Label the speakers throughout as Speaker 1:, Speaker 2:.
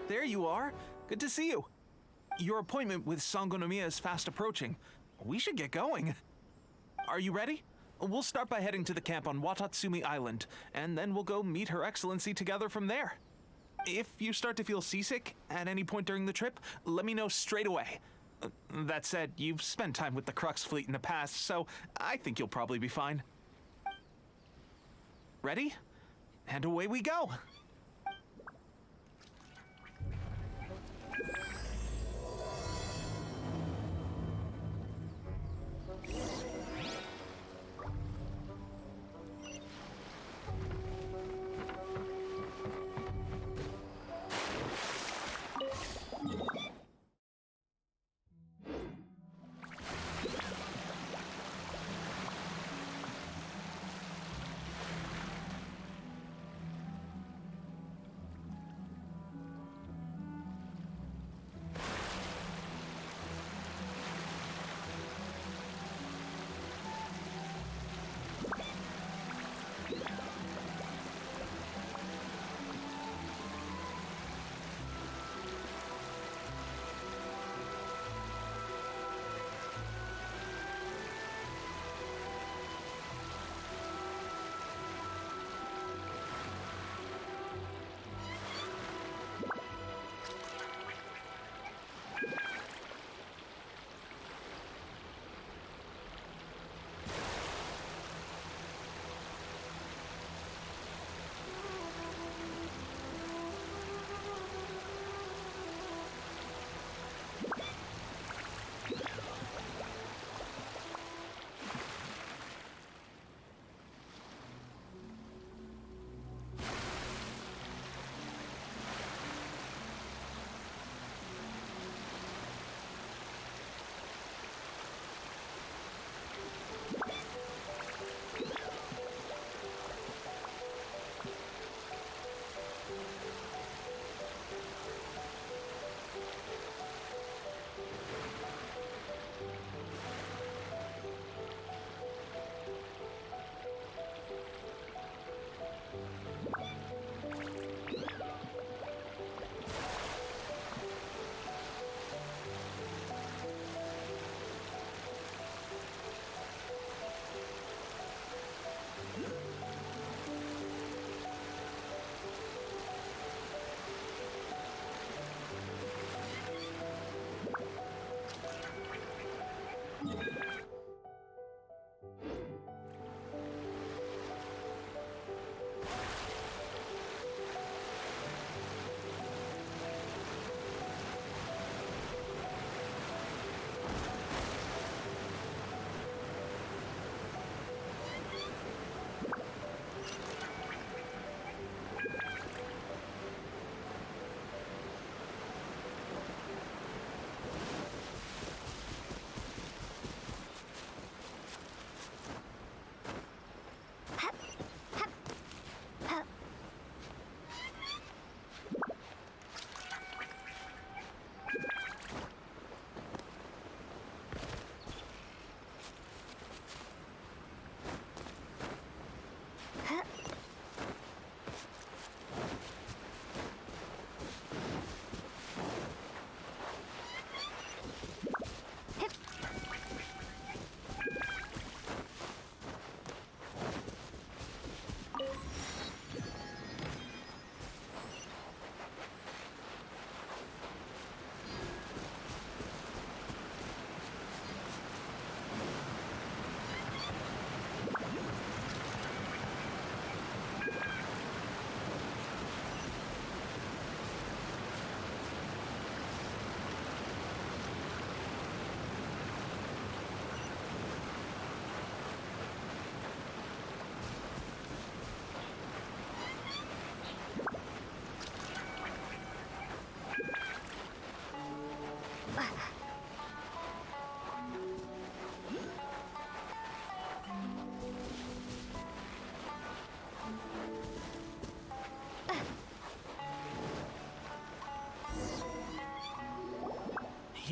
Speaker 1: There you are. Good to see you. Your appointment with Sangonomiya is fast approaching. We should get going. Are you ready? We'll start by heading to the camp on Watatsumi Island, and then we'll go meet Her Excellency together from there. If you start to feel seasick at any point during the trip, let me know straight away. That said, you've spent time with the Crux fleet in the past, so I think you'll probably be fine. Ready? And away we go!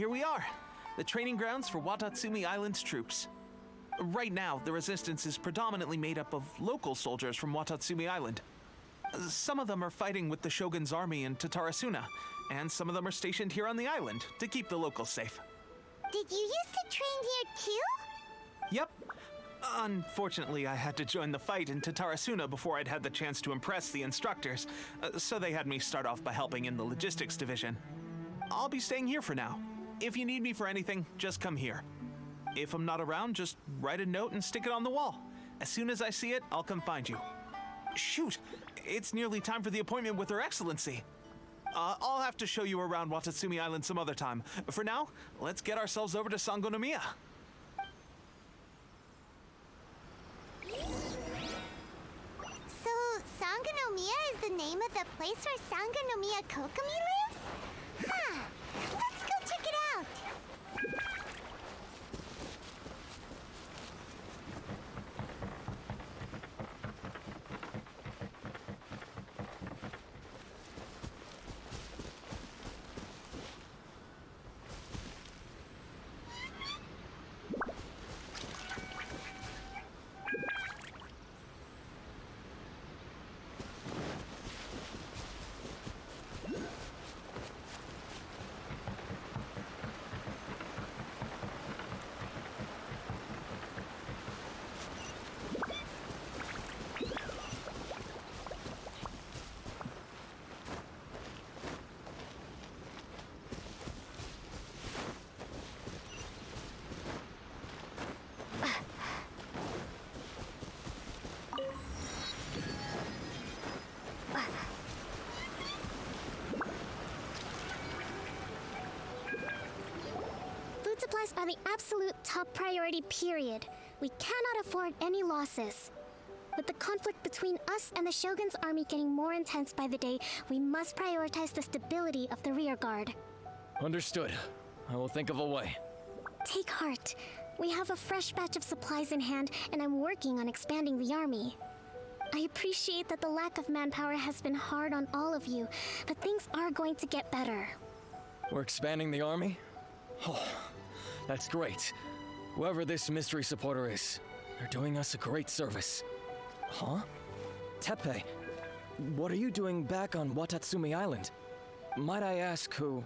Speaker 1: Here we are, the training grounds for Watatsumi Island's troops. Right now, the resistance is predominantly made up of local soldiers from Watatsumi Island. Some of them are fighting with the Shogun's army in Tatarasuna, and some of them are stationed here on the island to keep the locals safe.
Speaker 2: Did you used to train here too?
Speaker 1: Yep. Unfortunately, I had to join the fight in Tatarasuna before I'd had the chance to impress the instructors, so they had me start off by helping in the logistics division. I'll be staying here for now. If you need me for anything, just come here. If I'm not around, just write a note and stick it on the wall. As soon as I see it, I'll come find you. Shoot, it's nearly time for the appointment with Her Excellency. I'll have to show you around Watatsumi Island some other time. For now, let's get ourselves over to Sangonomiya.
Speaker 2: So, Sangonomiya is the name of the place where Sangonomiya Kokomi lives? Huh. Let's go check it out. Supplies are the absolute top priority, period. We cannot afford any losses. With the conflict between us and the Shogun's army getting more intense by the day, we must prioritize the stability of the rear guard.
Speaker 3: Understood. I will think of a way.
Speaker 2: Take heart. We have a fresh batch of supplies in hand, and I'm working on expanding the army. I appreciate that the lack of manpower has been hard on all of you, but things are going to get better.
Speaker 3: We're expanding the army? Oh, that's great. Whoever this mystery supporter is, they're doing us a great service. Huh? Teppei, what are you doing back on Watatsumi Island? Might I ask who?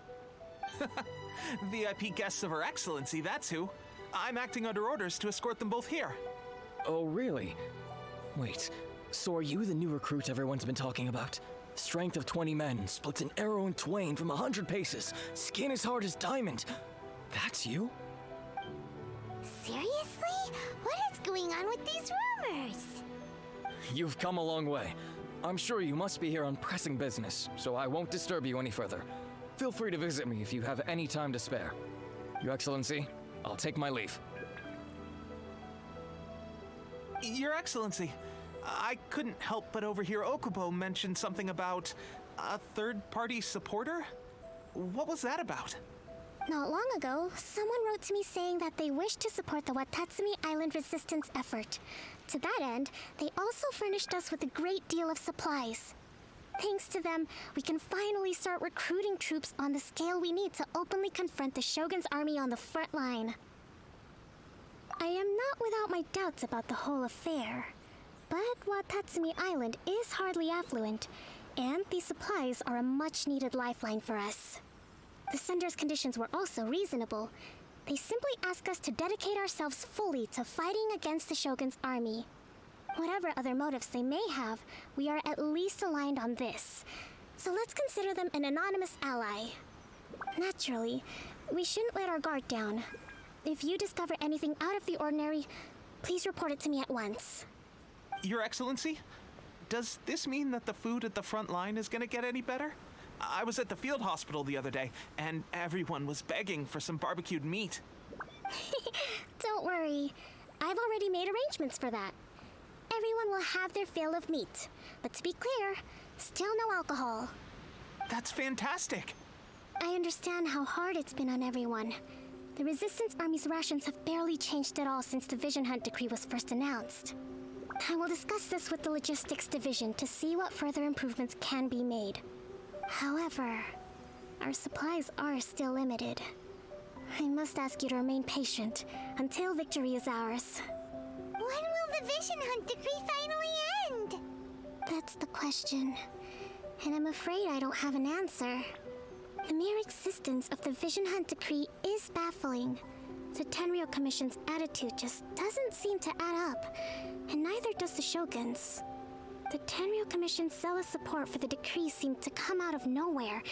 Speaker 1: VIP guests of Her Excellency, that's who. I'm acting under orders to escort them both here.
Speaker 3: Oh, really? Wait, so are you the new recruit everyone's been talking about? Strength of 20 men, splits an arrow in twain from 100 paces, skin as hard as diamond. That's you?
Speaker 2: Seriously? What is going on with these rumors?
Speaker 3: You've come a long way. I'm sure you must be here on pressing business, so I won't disturb you any further. Feel free to visit me if you have any time to spare. Your Excellency, I'll take my leave.
Speaker 1: Your Excellency, I couldn't help but overhear Okubo mention something about a third-party supporter? What was that about?
Speaker 2: Not long ago, someone wrote to me saying that they wish to support the Watatsumi Island resistance effort. To that end, they also furnished us with a great deal of supplies. Thanks to them, we can finally start recruiting troops on the scale we need to openly confront the Shogun's army on the front line. I am not without my doubts about the whole affair, but Watatsumi Island is hardly affluent, and these supplies are a much-needed lifeline for us. The sender's conditions were also reasonable. They simply ask us to dedicate ourselves fully to fighting against the Shogun's army. Whatever other motives they may have, we are at least aligned on this. So let's consider them an anonymous ally. Naturally, we shouldn't let our guard down. If you discover anything out of the ordinary, please report it to me at once.
Speaker 1: Your Excellency, does this mean that the food at the front line is gonna get any better? I was at the field hospital the other day, and everyone was begging for some barbecued meat.
Speaker 2: Don't worry. I've already made arrangements for that. Everyone will have their fill of meat. But to be clear, still no alcohol.
Speaker 1: That's fantastic.
Speaker 2: I understand how hard it's been on everyone. The Resistance Army's rations have barely changed at all since the Vision Hunt decree was first announced. I will discuss this with the Logistics Division to see what further improvements can be made. However, our supplies are still limited. I must ask you to remain patient until victory is ours. When will the Vision Hunt decree finally end? That's the question. And I'm afraid I don't have an answer. The mere existence of the Vision Hunt Decree is baffling. The Tenryou Commission's attitude just doesn't seem to add up, and neither does the Shogun's. The Tenryou Commission's zealous support for the decree seemed to come out of nowhere,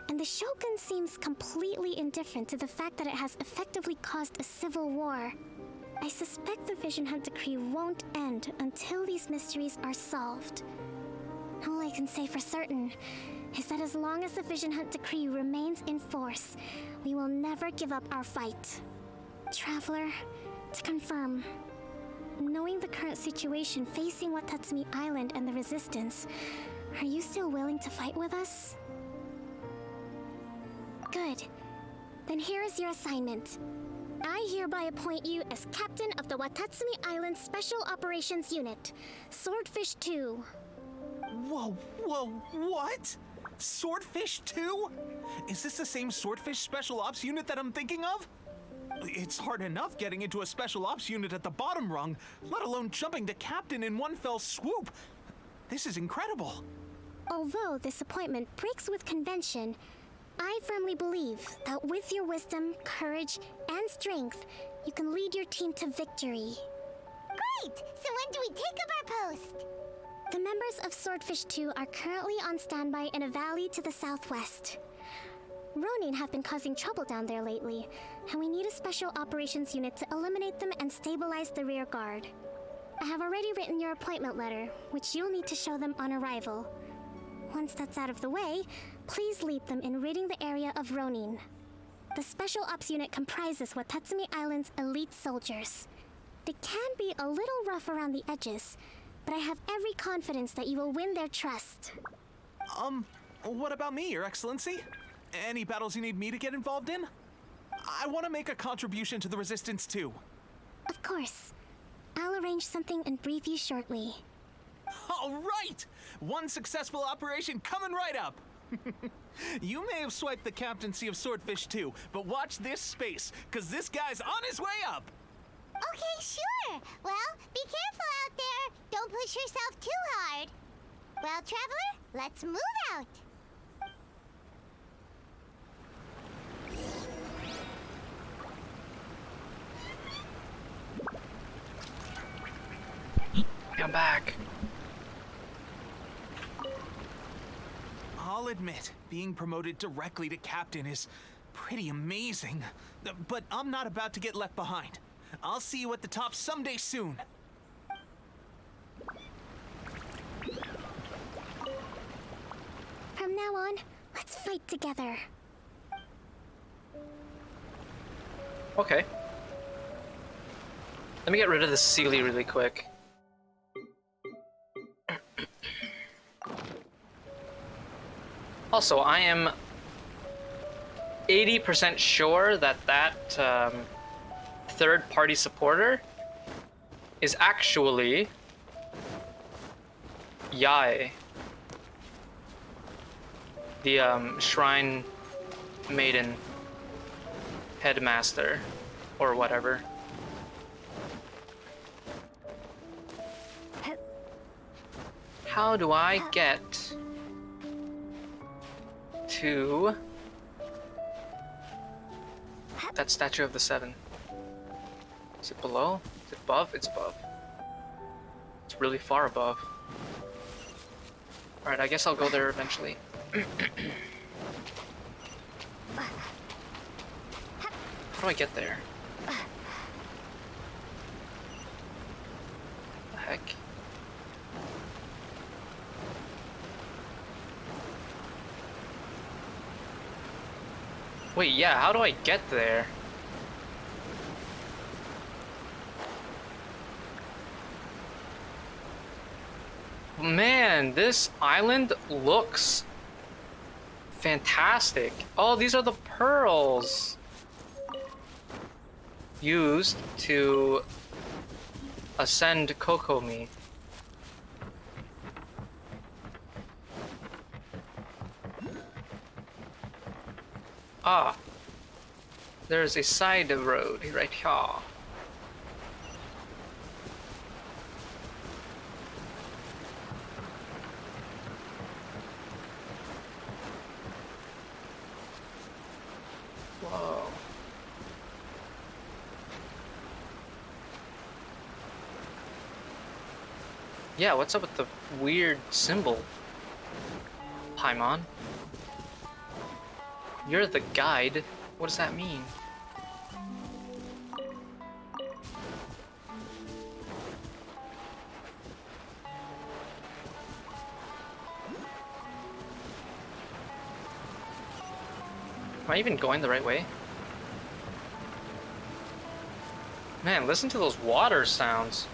Speaker 2: and the Shogun seems completely indifferent to the fact that it has effectively caused a civil war. I suspect the Vision Hunt Decree won't end until these mysteries are solved. All I can say for certain is that as long as the Vision Hunt Decree remains in force, we will never give up our fight. Traveler, to confirm, knowing the current situation facing Watatsumi Island and the Resistance, are you still willing to fight with us? Good. Then here is your assignment. I hereby appoint you as captain of the Watatsumi Island Special Operations Unit, Swordfish 2.
Speaker 1: Whoa, what? Swordfish 2? Is this the same Swordfish Special Ops unit that I'm thinking of? It's hard enough getting into a Special Ops unit at the bottom rung, let alone jumping to captain in one fell swoop. This is incredible.
Speaker 2: Although this appointment breaks with convention, I firmly believe that with your wisdom, courage, and strength, you can lead your team to victory.
Speaker 4: Great! So when do we take up our post?
Speaker 2: The members of Swordfish 2 are currently on standby in a valley to the southwest. Ronin have been causing trouble down there lately, and we need a special operations unit to eliminate them and stabilize the rear guard. I have already written your appointment letter, which you'll need to show them on arrival. Once that's out of the way, please lead them in ridding the area of Ronin. The Special Ops unit comprises Watatsumi Island's elite soldiers. They can be a little rough around the edges, but I have every confidence that you will win their trust.
Speaker 1: What about me, Your Excellency? Any battles you need me to get involved in? I want to make a contribution to the Resistance too.
Speaker 2: Of course. I'll arrange something and brief you shortly.
Speaker 1: All right! One successful operation coming right up! You may have swiped the captaincy of Swordfish 2, but watch this space, because this guy's on his way up!
Speaker 4: Okay, sure. Well, be careful out there. Don't push yourself too hard. Well, Traveler, let's move out.
Speaker 5: I'm back.
Speaker 1: I'll admit, being promoted directly to captain is pretty amazing. But I'm not about to get left behind. I'll see you at the top someday soon.
Speaker 2: From now on, let's fight together.
Speaker 5: Okay. Let me get rid of this Sealy really quick. Also, I am 80% sure that third-party supporter is actually Yae, the Shrine Maiden headmaster, or whatever. How do I get to that statue of the Seven? Is it below? Is it above? It's above. It's really far above. Alright, I guess I'll go there eventually. How do I get there? The heck? Wait, yeah, how do I get there? Man, this island looks fantastic. Oh, these are the pearls used to ascend Kokomi. Ah, there's a side road right here. Whoa. Yeah, what's up with the weird symbol? Paimon? You're the guide. What does that mean? Am I even going the right way? Man, listen to those water sounds.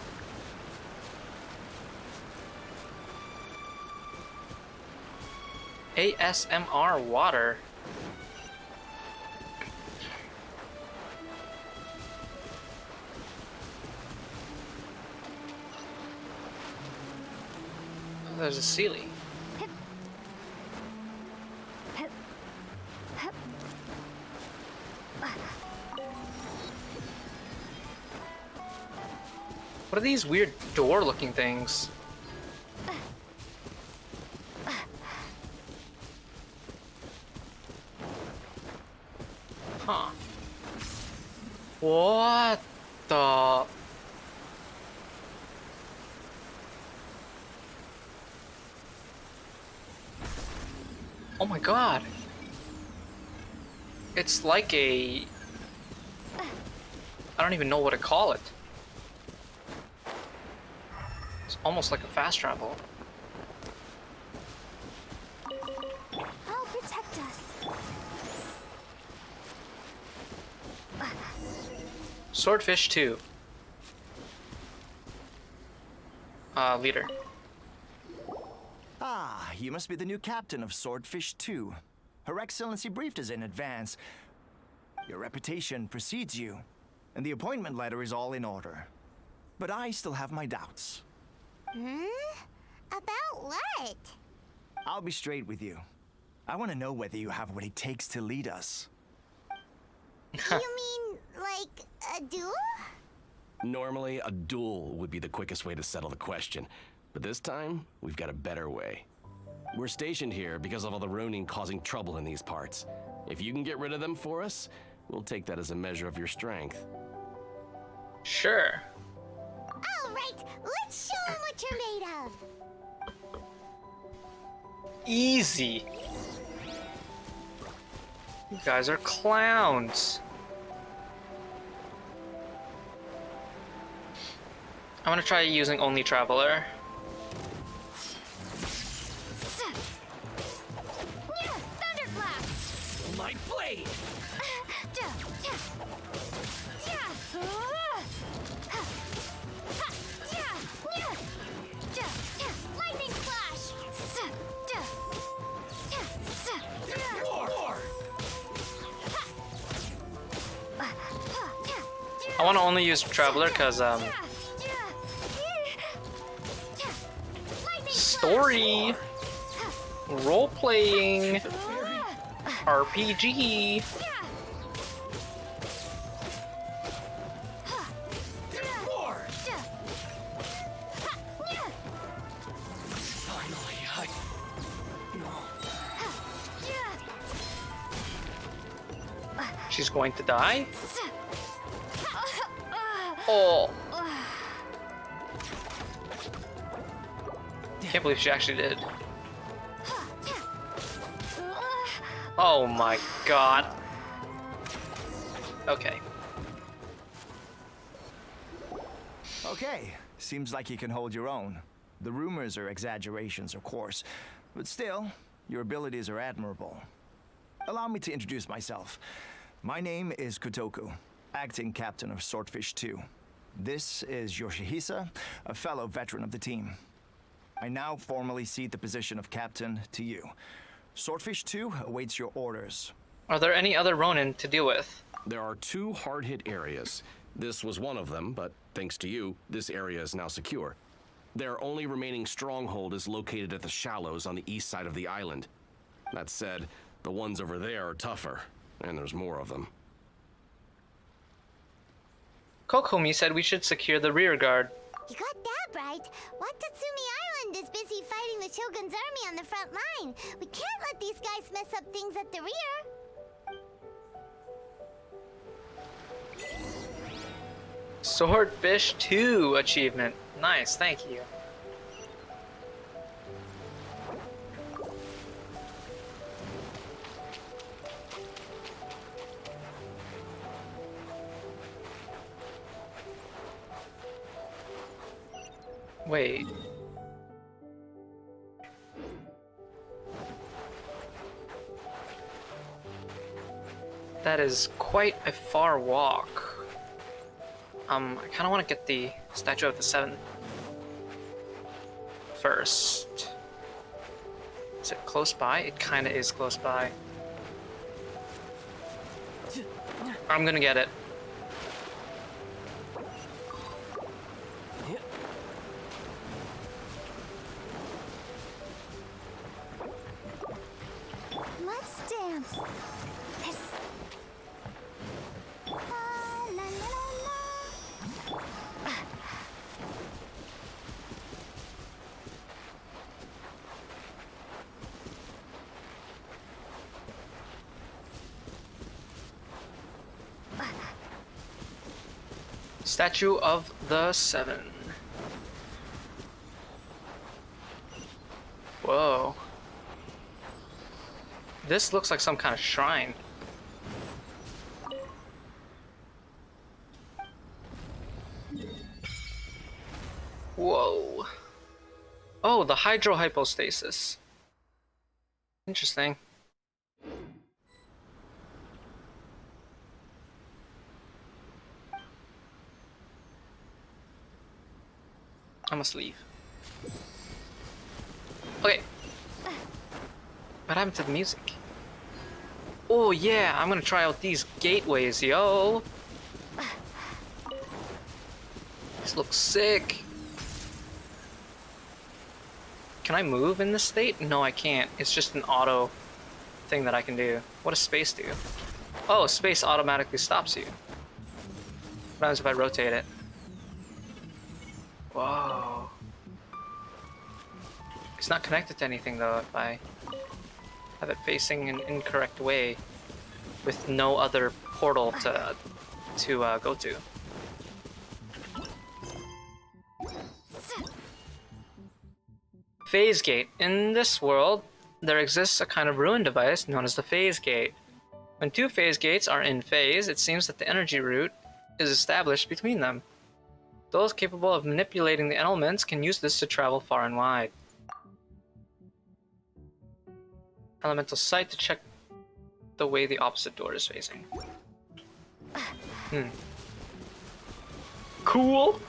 Speaker 5: ASMR water. Oh, there's a Sealy. What are these weird door-looking things? Huh. What the... Oh my god. It's like a... I don't even know what to call it. It's almost like a fast travel.
Speaker 2: I'll protect us.
Speaker 5: Swordfish 2. Leader.
Speaker 6: Ah, you must be the new captain of Swordfish 2. Her Excellency briefed us in advance. Your reputation precedes you, and the appointment letter is all in order. But I still have my doubts.
Speaker 4: About what?
Speaker 6: I'll be straight with you. I want to know whether you have what it takes to lead us.
Speaker 4: You mean, like, a duel?
Speaker 7: Normally, a duel would be the quickest way to settle the question, but this time, we've got a better way. We're stationed here because of all the Ronin causing trouble in these parts. If you can get rid of them for us, we'll take that as a measure of your strength.
Speaker 5: Sure.
Speaker 4: Alright, let's show them what you're made of.
Speaker 5: Easy. You guys are clowns. I'm gonna try using only Traveler.
Speaker 2: Thunderclap!
Speaker 7: My blade!
Speaker 2: Lightning flash!
Speaker 5: I want to only use Traveler because story, role playing, RPG. She's going to die? Oh. Can't believe she actually did. Oh my god. Okay.
Speaker 6: Okay, seems like you can hold your own. The rumors are exaggerations, of course, but still, your abilities are admirable. Allow me to introduce myself. My name is Kotoku, acting captain of Swordfish 2. This is Yoshihisa, a fellow veteran of the team. I now formally cede the position of captain to you. Swordfish 2 awaits your orders.
Speaker 5: Are there any other Ronin to deal with?
Speaker 7: There are 2 hard-hit areas. This was one of them, but thanks to you, this area is now secure. Their only remaining stronghold is located at the shallows on the east side of the island. That said, the ones over there are tougher, and there's more of them.
Speaker 5: Kokomi said we should secure the rear guard.
Speaker 4: You got that right. Watatsumi Island is busy fighting the Shogun's army on the front line. We can't let these guys mess up things at the rear.
Speaker 5: Swordfish 2 achievement. Nice, thank you. Wait. That is quite a far walk. I kind of want to get the Statue of the Seven first. Is it close by? It kind of is close by. I'm gonna get it.
Speaker 4: Let's dance. La, la, la, la, la.
Speaker 5: Statue of the Seven. Whoa. This looks like some kind of shrine. Whoa. Oh, the hydrohypostasis. Interesting. I must leave. Okay. What happened to the music? Oh yeah, I'm gonna try out these gateways, yo. This looks sick. Can I move in this state? No, I can't. It's just an auto thing that I can do. What does space do? Oh, space automatically stops you. What happens if I rotate it? Whoa. It's not connected to anything though if I have it facing an incorrect way with no other portal to go to. Phase gate. In this world, there exists a kind of ruined device known as the phase gate. When two phase gates are in phase, it seems that the energy route is established between them. Those capable of manipulating the elements can use this to travel far and wide. Elemental sight to check the way the opposite door is facing. Cool!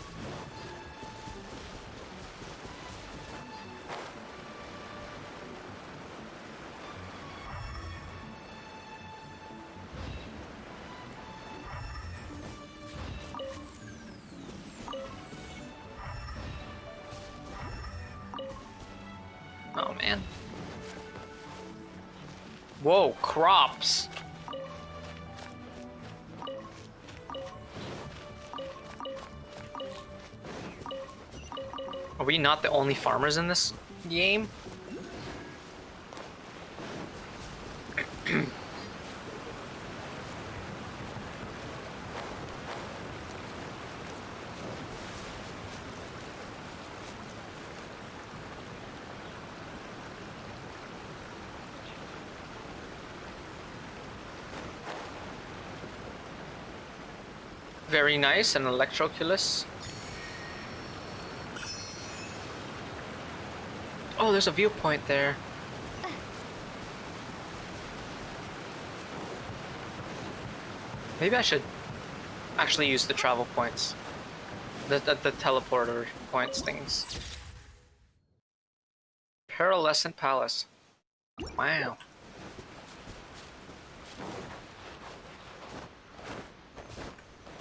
Speaker 5: Oh man. Whoa, crops. Are we not the only farmers in this game? Very nice, an electroculus. Oh, there's a viewpoint there. Maybe I should actually use the travel points. The teleporter points things. Pearlescent Palace. Wow.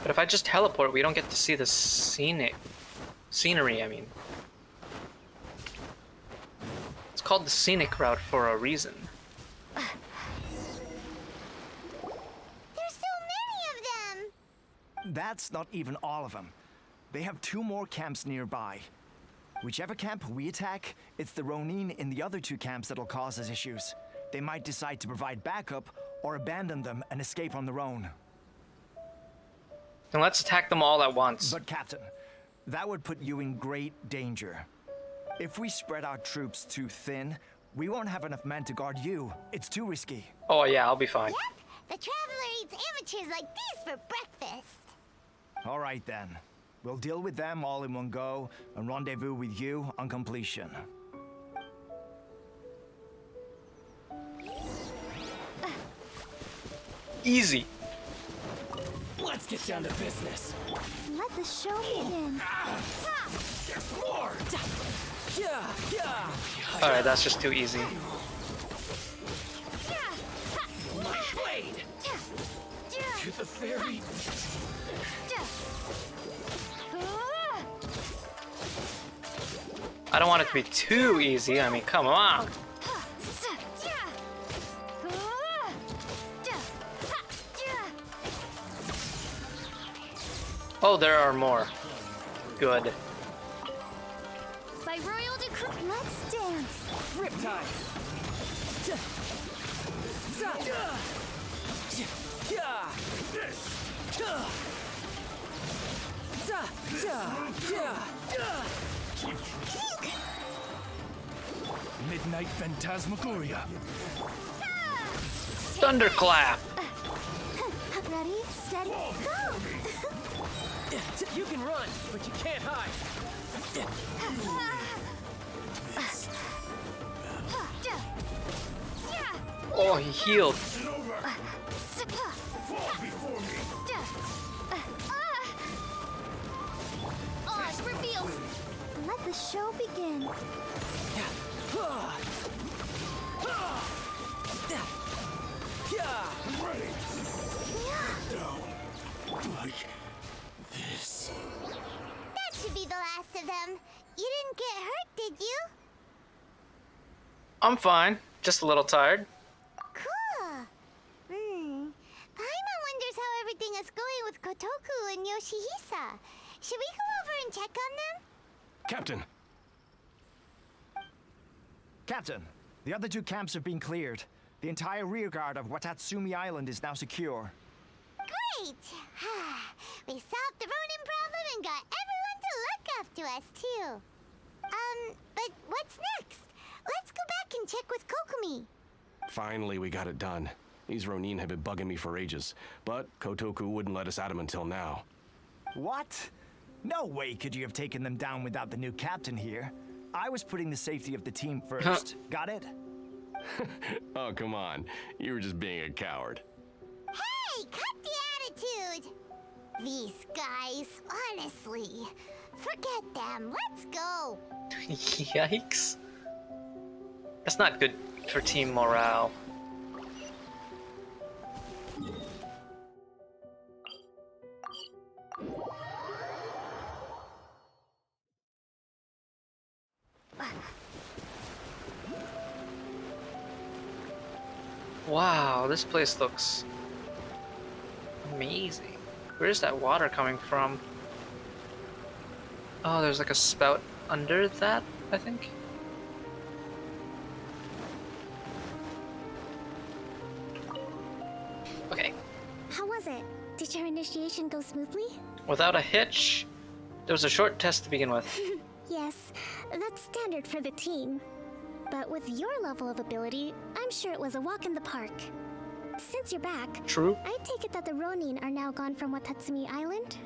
Speaker 5: But if I just teleport, we don't get to see the scenery, I mean. It's called the scenic route for a reason.
Speaker 4: There's so many of them!
Speaker 6: That's not even all of them. They have 2 more camps nearby. Whichever camp we attack, it's the Ronin in the other 2 camps that'll cause us issues. They might decide to provide backup or abandon them and escape on their own.
Speaker 5: And let's attack them all at once.
Speaker 6: But Captain, that would put you in great danger. If we spread our troops too thin, we won't have enough men to guard you. It's too risky.
Speaker 5: Oh yeah, I'll be fine.
Speaker 4: Yep, the Traveler eats amateurs like these for breakfast.
Speaker 6: All right then. We'll deal with them all in one go and rendezvous with you on completion.
Speaker 5: Easy.
Speaker 3: Let's get down to business.
Speaker 2: Let the show begin.
Speaker 3: There's more. Yeah.
Speaker 5: Alright, that's just too easy.
Speaker 3: My blade. To the fairy.
Speaker 5: I don't want it to be too easy. I mean, come on. Oh, there are more. Good.
Speaker 2: By royal decree, let's dance.
Speaker 3: Riptide. Midnight Phantasmagoria.
Speaker 5: Thunderclap.
Speaker 2: Ready, steady, go!
Speaker 3: You can run, but you can't hide.
Speaker 5: Oh, he healed.
Speaker 2: Reveal. Let the show begin.
Speaker 4: That should be the last of them. You didn't get hurt, did you?
Speaker 5: I'm fine. Just a little tired.
Speaker 4: Cool. Paimon wonders how everything is going with Kotoku and Yoshihisa. Should we go over and check on them?
Speaker 7: Captain!
Speaker 6: Captain, the other two camps have been cleared. The entire rearguard of Watatsumi Island is now secure.
Speaker 4: Great! We solved the Ronin problem and got everyone to look after us, too. But what's next? Let's go back and check with Kokumi.
Speaker 7: Finally, we got it done. These Ronin have been bugging me for ages, but Kotoku wouldn't let us at him until now.
Speaker 6: What? No way could you have taken them down without the new captain here. I was putting the safety of the team first. Got it?
Speaker 7: Oh, come on. You were just being a coward.
Speaker 4: Hey, cut the attitude! These guys, honestly. Forget them. Let's go.
Speaker 5: Yikes. That's not good for team morale. Wow, this place looks amazing. Where's that water coming from? Oh, there's like a spout under that, I think. Okay.
Speaker 2: How was it? Did your initiation go smoothly?
Speaker 5: Without a hitch. There was a short test to begin with.
Speaker 2: Yes, that's standard for the team. But with your level of ability, I'm sure it was a walk in the park. Since you're back,
Speaker 5: True.
Speaker 2: I take it that the Ronin are now gone from Watatsumi Island?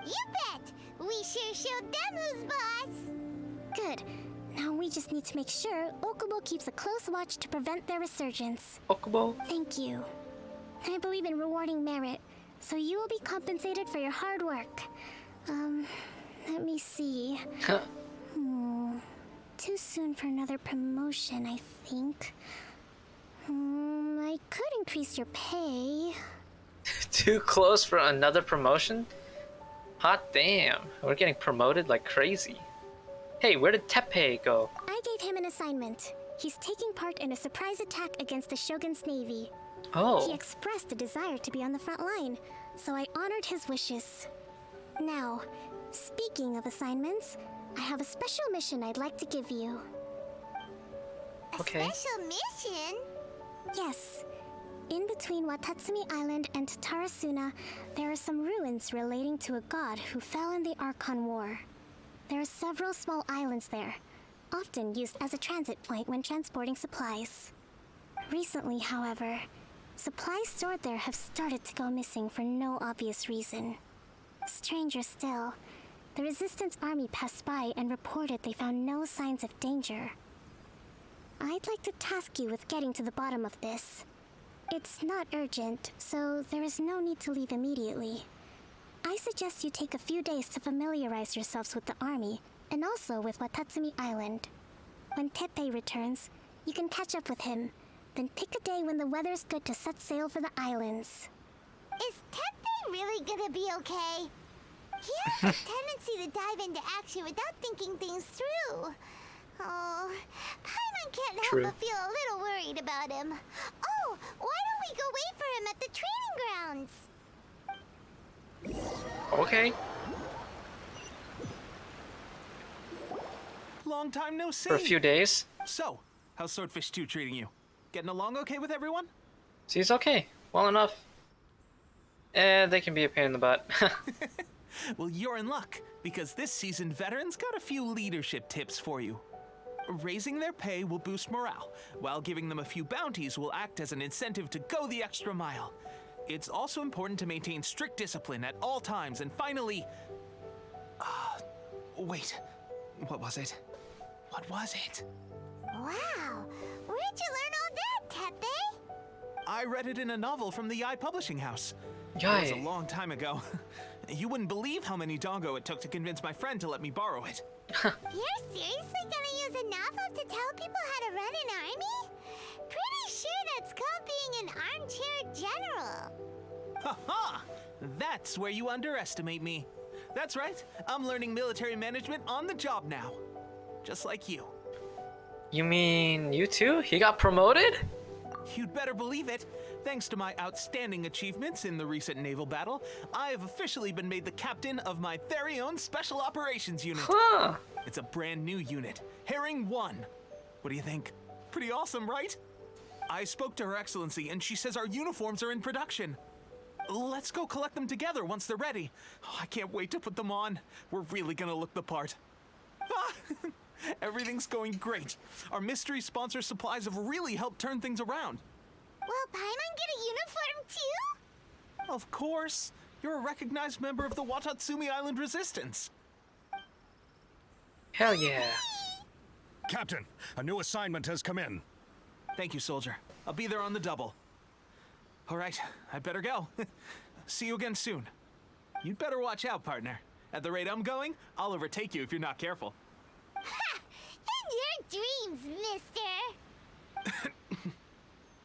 Speaker 4: You bet! We sure showed them who's boss!
Speaker 2: Good. Now we just need to make sure Okubo keeps a close watch to prevent their resurgence.
Speaker 5: Okubo?
Speaker 2: Thank you. I believe in rewarding merit, so you will be compensated for your hard work. Let me see. Too soon for another promotion, I think. I could increase your pay.
Speaker 5: Too close for another promotion? Hot damn. We're getting promoted like crazy. Hey, where did Teppei go?
Speaker 2: I gave him an assignment. He's taking part in a surprise attack against the Shogun's navy. He
Speaker 5: Oh.
Speaker 2: expressed a desire to be on the front line, so I honored his wishes. Now, speaking of assignments, I have a special mission I'd like to give you.
Speaker 4: A
Speaker 5: Okay.
Speaker 4: special mission?
Speaker 2: Yes. In between Watatsumi Island and Tarasuna, there are some ruins relating to a god who fell in the Archon War. There are several small islands there, often used as a transit point when transporting supplies. Recently, however, supplies stored there have started to go missing for no obvious reason. Stranger still, the Resistance army passed by and reported they found no signs of danger. I'd like to task you with getting to the bottom of this. It's not urgent, so there is no need to leave immediately. I suggest you take a few days to familiarize yourselves with the army, and also with Watatsumi Island. When Teppei returns, you can catch up with him, then pick a day when the weather's good to set sail for the islands.
Speaker 4: Is Teppei really gonna be okay? He has a tendency to dive into action without thinking things through. Oh, Paimon can't help but feel a little worried about him. Oh, why don't we go wait for him at the training grounds?
Speaker 5: Okay.
Speaker 1: Long time no see.
Speaker 5: For a few days.
Speaker 1: So, how's Swordfish 2 treating you? Getting along okay with everyone?
Speaker 5: Seems okay. Well enough. They can be a pain in the butt.
Speaker 1: Well, you're in luck, because this season veterans got a few leadership tips for you. Raising their pay will boost morale, while giving them a few bounties will act as an incentive to go the extra mile. It's also important to maintain strict discipline at all times, and finally... wait. What was it? What was it?
Speaker 4: Wow, where'd you learn all that, Teppei?
Speaker 1: I read it in a novel from the Yai Publishing House. It was a
Speaker 5: Yay.
Speaker 1: long time ago. You wouldn't believe how many dongo it took to convince my friend to let me borrow it.
Speaker 4: You're seriously gonna use a novel to tell people how to run an army? Pretty sure that's called being an armchair general.
Speaker 1: Ha-ha! That's where you underestimate me. That's right, I'm learning military management on the job now. Just like you.
Speaker 5: You mean you too? He got promoted?
Speaker 1: You'd better believe it. Thanks to my outstanding achievements in the recent naval battle, I have officially been made the captain of my very own Special Operations Unit.
Speaker 5: Huh.
Speaker 1: It's a brand new unit, Herring 1. What do you think? Pretty awesome, right? I spoke to Her Excellency, and she says our uniforms are in production. Let's go collect them together once they're ready. Oh, I can't wait to put them on. We're really gonna look the part. Everything's going great. Our mystery sponsor supplies have really helped turn things around.
Speaker 4: Will Paimon get a uniform too?
Speaker 1: Of course. You're a recognized member of the Watatsumi Island Resistance.
Speaker 5: Hell yeah.
Speaker 8: Captain, a new assignment has come in.
Speaker 1: Thank you, soldier. I'll be there on the double. All right, I'd better go. See you again soon. You'd better watch out, partner. At the rate I'm going, I'll overtake you if you're not careful.
Speaker 4: Ha! In your dreams, mister!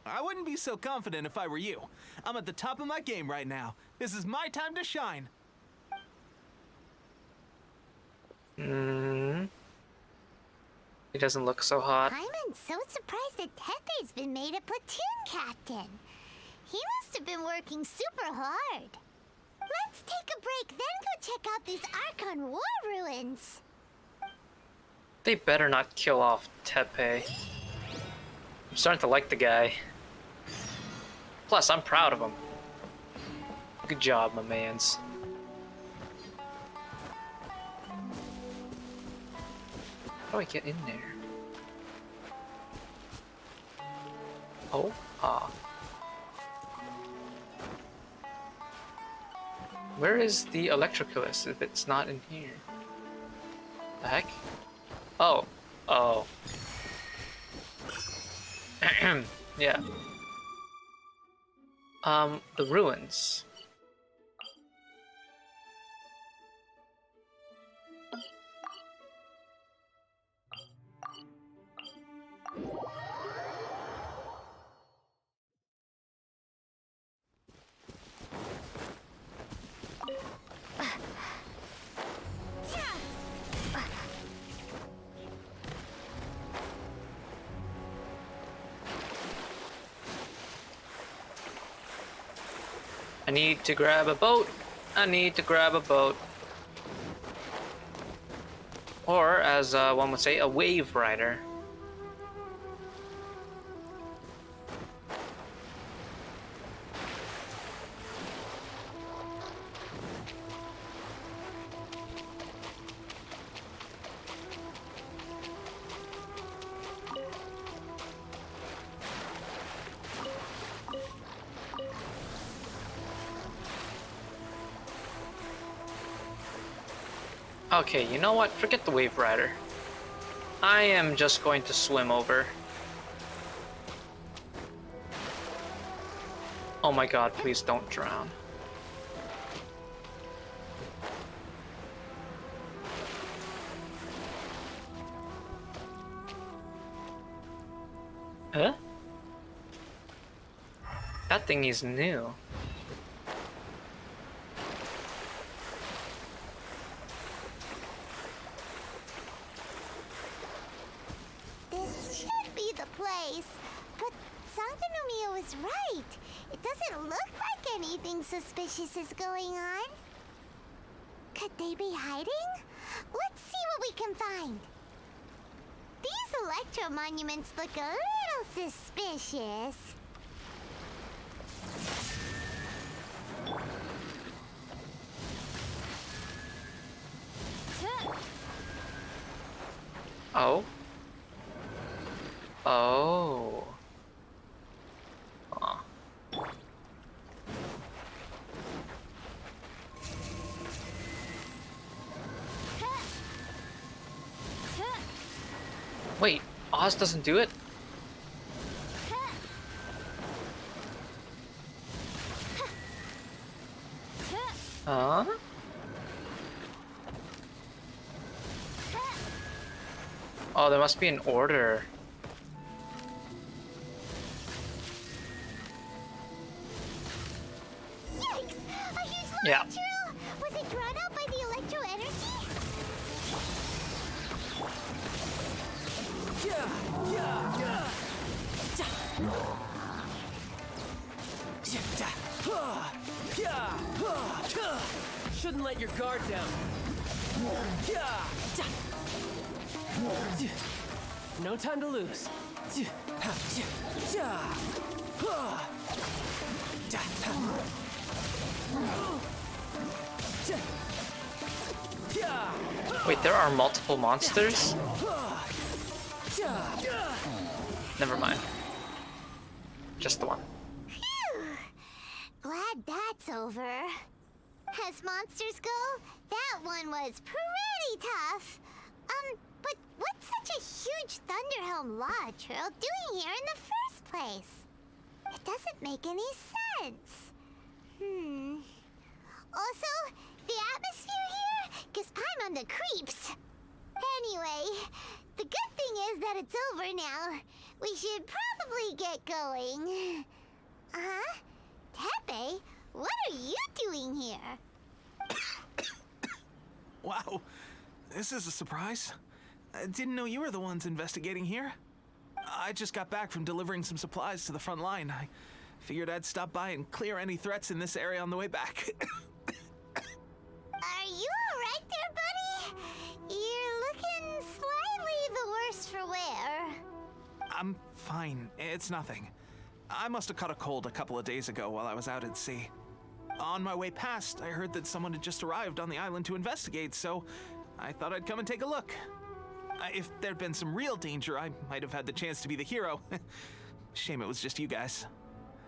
Speaker 1: I wouldn't be so confident if I were you. I'm at the top of my game right now. This is my time to shine.
Speaker 5: He doesn't look so hot.
Speaker 4: Paimon's so surprised that Teppei's been made a platoon captain. He must have been working super hard. Let's take a break, then go check out these Archon War ruins.
Speaker 5: They better not kill off Teppei. I'm starting to like the guy. Plus, I'm proud of him. Good job, my mans. How do I get in there? Oh, Where is the electricalist if it's not in here? The heck? Oh. Oh. Yeah. The ruins. I need to grab a boat. I need to grab a boat. Or, as one would say, a wave rider. Okay, you know what? Forget the Wave Rider. I am just going to swim over. Oh my god, please don't drown. Huh? That thing is new.
Speaker 4: This should be the place. But Sangonomiya was right. It doesn't look like anything suspicious is going on. Could they be hiding? Let's see what we can find. These electro monuments look a little suspicious.
Speaker 5: Oh? Oh. Huh. Wait, Oz doesn't do it? Huh? Oh, there must be an order.
Speaker 4: Yikes! A huge
Speaker 5: Yeah.
Speaker 4: electro! Was it drawn out by the electro energy?
Speaker 3: Shouldn't let your guard down. No time to lose.
Speaker 5: Wait, there are multiple monsters? Never mind. Just the one.
Speaker 4: Phew! Glad that's over. As monsters go, that one was pretty tough. But what's such a huge Thunderhelm Lodge Earl doing here in the first place? It doesn't make any sense. Also, the atmosphere here gives I'm on the creeps. Anyway, the good thing is that it's over now. We should probably get going. Huh? Tepe, what are you doing here?
Speaker 1: Wow, this is a surprise. I didn't know you were the ones investigating here. I just got back from delivering some supplies to the front line. I figured I'd stop by and clear any threats in this area on the way back.
Speaker 4: Are you alright there, buddy? You're looking slightly the worse for wear.
Speaker 1: I'm fine. It's nothing. I must have caught a cold a couple of days ago while I was out at sea. On my way past, I heard that someone had just arrived on the island to investigate, so I thought I'd come and take a look. If there'd been some real danger, I might have had the chance to be the hero. Shame it was just you guys.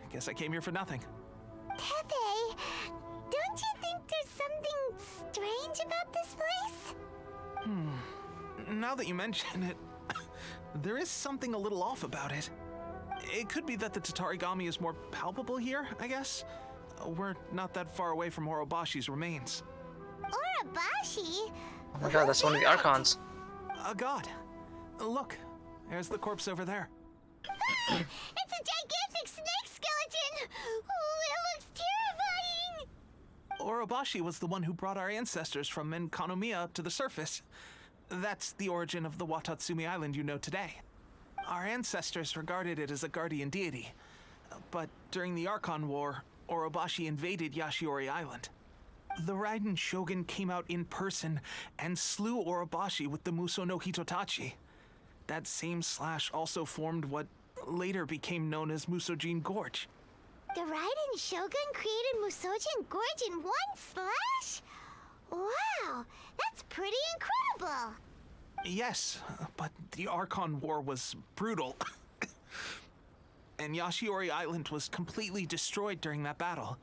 Speaker 1: I guess I came here for nothing.
Speaker 4: Tepe, don't you think there's something strange about this place?
Speaker 1: Now that you mention it, there is something a little off about it. It could be that the Tatarigami is more palpable here, I guess. We're not that far away from Orobashi's remains.
Speaker 4: Urabashi?
Speaker 5: Oh my god, that's one of the Archons.
Speaker 1: A god. Look, there's the corpse over there.
Speaker 4: It's a gigantic snake skeleton! Oh, it looks terrifying!
Speaker 1: Orobashi was the one who brought our ancestors from Menkanomiya up to the surface. That's the origin of the Watatsumi Island you know today. Our ancestors regarded it as a guardian deity. But during the Archon War, Orobashi invaded Yashiori Island. The Raiden Shogun came out in person and slew Orobashi with the Muso no Hitotachi. That same slash also formed what later became known as Musojin Gorge.
Speaker 4: The Raiden Shogun created Musojin Gorge in one slash? Wow, that's pretty incredible!
Speaker 1: Yes, but the Archon War was brutal. And Yashiori Island was completely destroyed during that battle.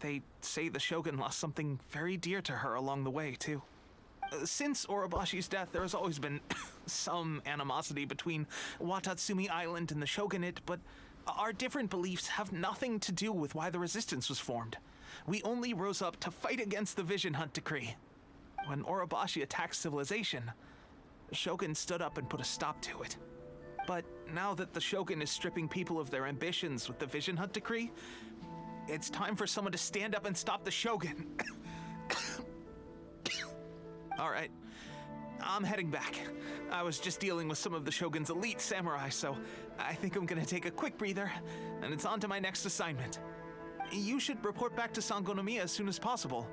Speaker 1: They say the Shogun lost something very dear to her along the way, too. Since Orobashi's death, there has always been some animosity between Watatsumi Island and the shogunate, but our different beliefs have nothing to do with why the resistance was formed. We only rose up to fight against the Vision Hunt Decree. When Orobashi attacked civilization, the shogun stood up and put a stop to it. But now that the shogun is stripping people of their ambitions with the Vision Hunt Decree, it's time for someone to stand up and stop the shogun. All right, I'm heading back. I was just dealing with some of the shogun's elite samurai, so I think I'm gonna take a quick breather, and it's on to my next assignment. You should report back to Sangonomiya as soon as possible.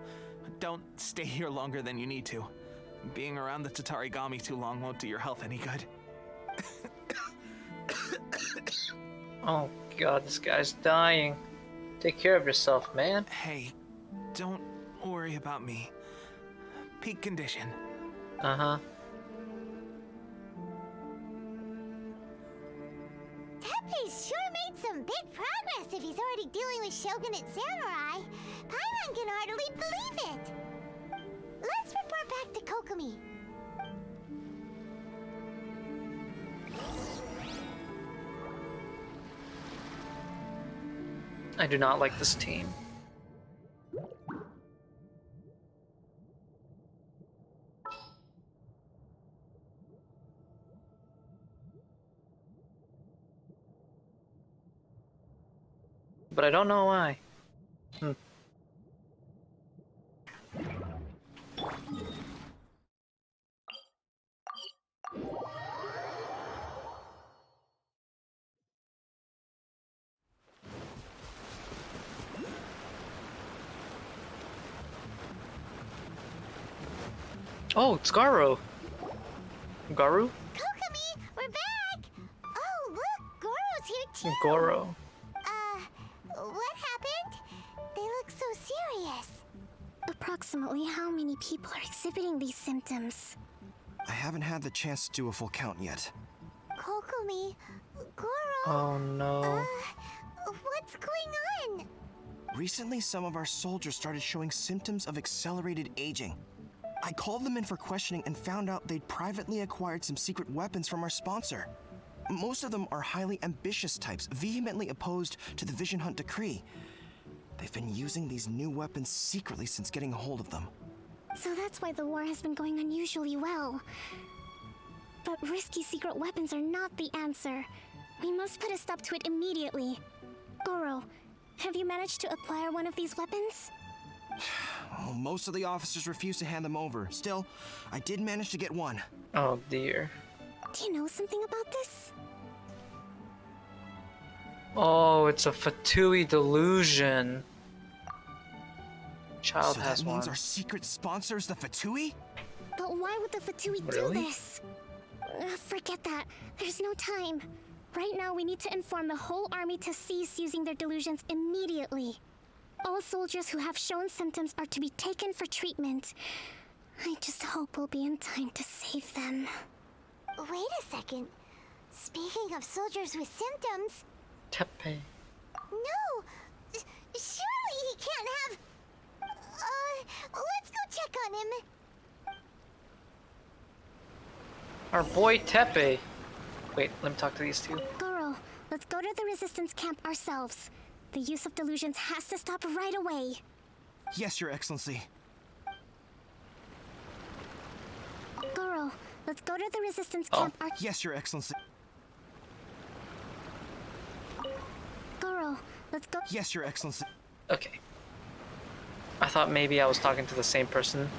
Speaker 1: Don't stay here longer than you need to. Being around the Tatarigami too long won't do your health any good.
Speaker 5: Oh god, this guy's dying. Take care of yourself, man.
Speaker 1: Hey, don't worry about me. Peak condition.
Speaker 5: Uh-huh.
Speaker 4: Teppei's sure made some big progress if he's already dealing with shogunate samurai. Paimon can hardly believe it. Let's report back to Kokomi.
Speaker 5: I do not like this team. But I don't know why. Oh, it's Garu. Garu?
Speaker 4: Kokomi, we're back! Oh, look, Goro's here too!
Speaker 5: Goro.
Speaker 4: What happened? They look so serious.
Speaker 2: Approximately how many people are exhibiting these symptoms?
Speaker 6: I haven't had the chance to do a full count yet.
Speaker 4: Kokomi, Goro...
Speaker 5: Oh no.
Speaker 4: What's going on?
Speaker 9: Recently, some of our soldiers started showing symptoms of accelerated aging. I called them in for questioning and found out they'd privately acquired some secret weapons from our sponsor. Most of them are highly ambitious types, vehemently opposed to the Vision Hunt Decree. They've been using these new weapons secretly since getting a hold of them.
Speaker 2: So that's why the war has been going unusually well. But risky secret weapons are not the answer. We must put a stop to it immediately. Goro, have you managed to acquire one of these weapons?
Speaker 9: Oh, most of the officers refuse to hand them over. Still, I did manage to get one.
Speaker 5: Oh dear.
Speaker 2: Do you know something about this?
Speaker 5: Oh, it's a Fatui delusion. Child
Speaker 9: So
Speaker 5: has
Speaker 9: that means
Speaker 5: one.
Speaker 9: our secret sponsor is the Fatui?
Speaker 2: But why would the Fatui
Speaker 5: Really?
Speaker 2: do this? Forget that. There's no time. Right now, we need to inform the whole army to cease using their delusions immediately. All soldiers who have shown symptoms are to be taken for treatment. I just hope we'll be in time to save them.
Speaker 4: Wait a second. Speaking of soldiers with symptoms...
Speaker 5: Teppei.
Speaker 4: No! Surely he can't have... let's go check on him.
Speaker 5: Our boy Teppei. Wait, let me talk to these two.
Speaker 2: Goro, let's go to the resistance camp ourselves. The use of delusions has to stop right away.
Speaker 9: Yes, Your Excellency.
Speaker 2: Goro, let's go to the resistance camp.
Speaker 9: Yes, Your Excellency.
Speaker 2: Goro, let's go.
Speaker 9: Yes, Your Excellency.
Speaker 5: Okay. I thought maybe I was talking to the same person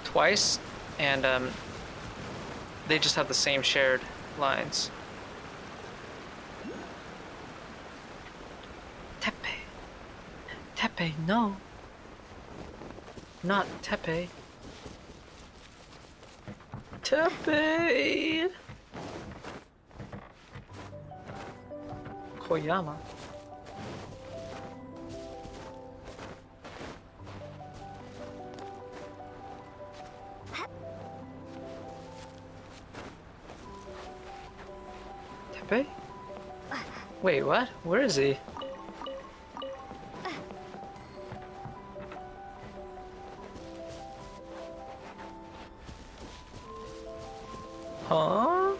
Speaker 5: twice, and they just have the same shared lines. Teppei. Teppei, no. Not Teppei. Teppei. Koyama. Teppei? Wait, what? Where is he? Huh?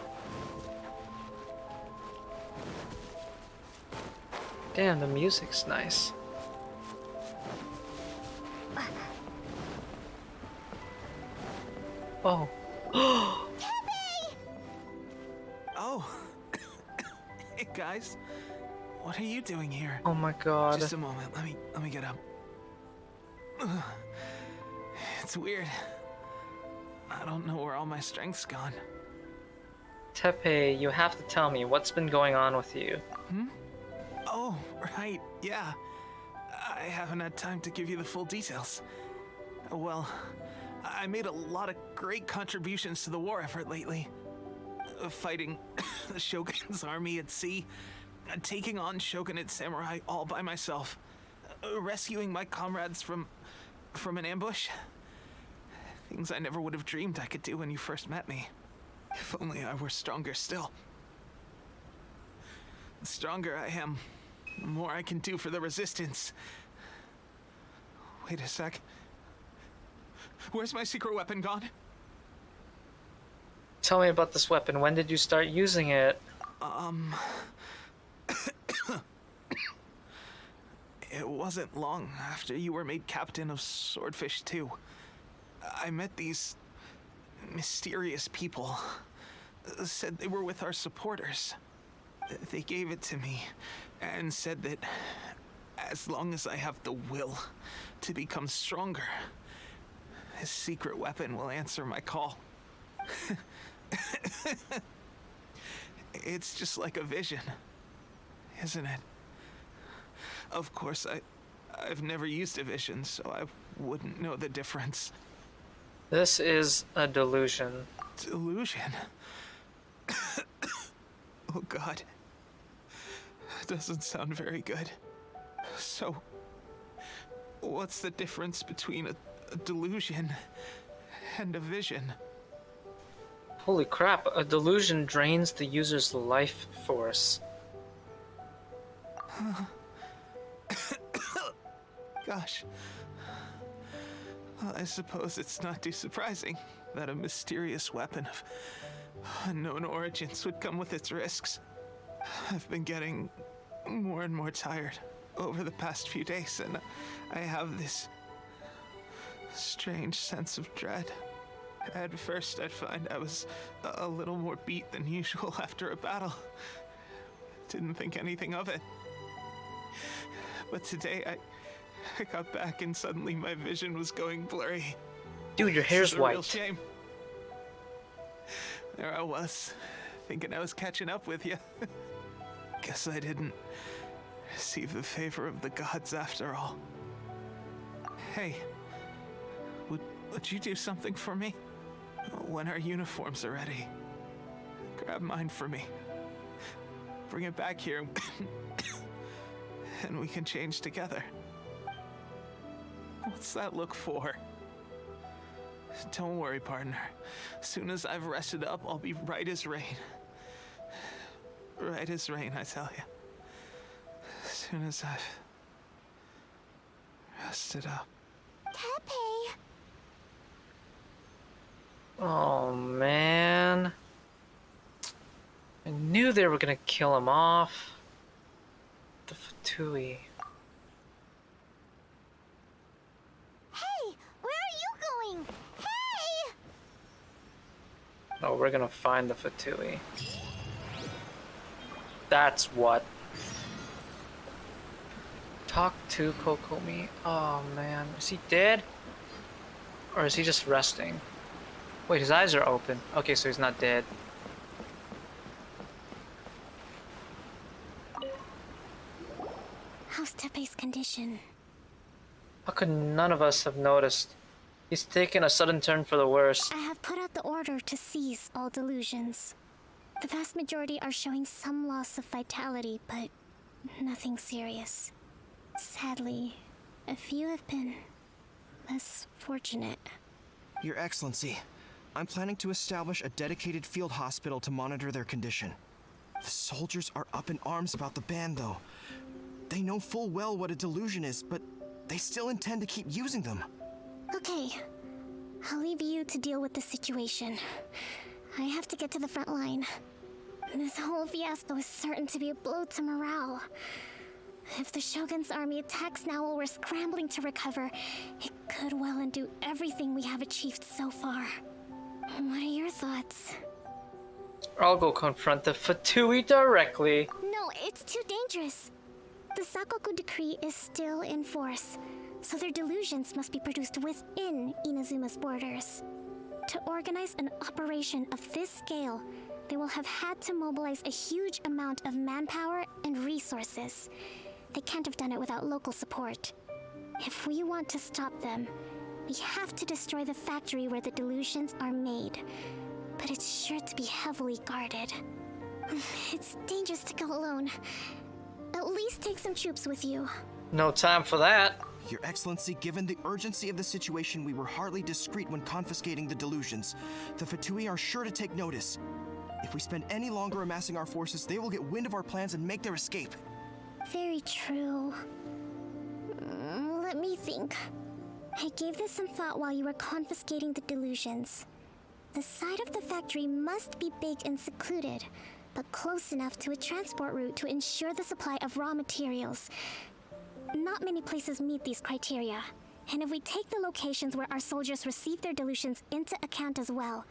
Speaker 5: Damn, the music's nice. Oh.
Speaker 1: Oh. Hey guys. What are you doing here?
Speaker 5: Oh my god.
Speaker 1: Just a moment. Let me get up. It's weird. I don't know where all my strength's gone.
Speaker 5: Tepe, you have to tell me what's been going on with you.
Speaker 1: Oh, right. Yeah. I haven't had time to give you the full details. Well, I made a lot of great contributions to the war effort lately. Fighting the Shogun's army at sea, taking on Shogunate samurai all by myself, rescuing my comrades from an ambush. Things I never would have dreamed I could do when you first met me. If only I were stronger still. The stronger I am, the more I can do for the Resistance. Wait a sec. Where's my secret weapon gone?
Speaker 5: Tell me about this weapon. When did you start using it?
Speaker 1: It wasn't long after you were made captain of Swordfish 2. I met these mysterious people. Said they were with our supporters. They gave it to me and said that as long as I have the will to become stronger, his secret weapon will answer my call. It's just like a vision, isn't it? Of course, I've never used a vision, so I wouldn't know the difference.
Speaker 5: This is a delusion.
Speaker 1: Delusion? Oh God. Doesn't sound very good. So, what's the difference between a delusion and a vision?
Speaker 5: Holy crap, a delusion drains the user's life force.
Speaker 1: Gosh. Well, I suppose it's not too surprising that a mysterious weapon of unknown origins would come with its risks. I've been getting more and more tired over the past few days, and I have this strange sense of dread. At first, I'd find I was a little more beat than usual after a battle. Didn't think anything of it. But today, I got back and suddenly my vision was going blurry.
Speaker 5: Dude, your hair's
Speaker 1: This is a real
Speaker 5: white.
Speaker 1: shame. There I was, thinking I was catching up with you. Guess I didn't receive the favor of the gods after all. Hey, would you do something for me? When our uniforms are ready, grab mine for me. Bring it back here, and we can change together. What's that look for? Don't worry, partner. As soon as I've rested up, I'll be right as rain. Right as rain, I tell you. As soon as I've rested up.
Speaker 4: Tepe.
Speaker 5: Oh man. I knew they were gonna kill him off. The Fatui.
Speaker 4: Hey, where are you going? Hey!
Speaker 5: Oh, we're gonna find the Fatui. That's what. Talk to Kokomi. Oh man, is he dead? Or is he just resting? Wait, his eyes are open. Okay, so he's not dead.
Speaker 2: How's Tepe's condition?
Speaker 5: How could none of us have noticed? He's taken a sudden turn for the worse.
Speaker 2: I have put out the order to cease all delusions. The vast majority are showing some loss of vitality, but nothing serious. Sadly, a few have been less fortunate.
Speaker 9: Your Excellency, I'm planning to establish a dedicated field hospital to monitor their condition. The soldiers are up in arms about the ban, though. They know full well what a delusion is, but they still intend to keep using them.
Speaker 2: Okay, I'll leave you to deal with the situation. I have to get to the front line. This whole fiasco is certain to be a blow to morale. If the Shogun's army attacks now while we're scrambling to recover, it could well undo everything we have achieved so far. What are your thoughts?
Speaker 5: I'll go confront the Fatui directly.
Speaker 2: No, it's too dangerous. The Sakoku decree is still in force, so their delusions must be produced within Inazuma's borders. To organize an operation of this scale, they will have had to mobilize a huge amount of manpower and resources. They can't have done it without local support. If we want to stop them, we have to destroy the factory where the delusions are made. But it's sure to be heavily guarded. It's dangerous to go alone. At least take some troops with you.
Speaker 5: No time for that.
Speaker 9: Your Excellency, given the urgency of the situation, we were hardly discreet when confiscating the delusions. The Fatui are sure to take notice. If we spend any longer amassing our forces, they will get wind of our plans and make their escape.
Speaker 2: Very true. Let me think. I gave this some thought while you were confiscating the delusions. The side of the factory must be big and secluded, but close enough to a transport route to ensure the supply of raw materials. Not many places meet these criteria, and if we take the locations where our soldiers receive their delusions into account as well,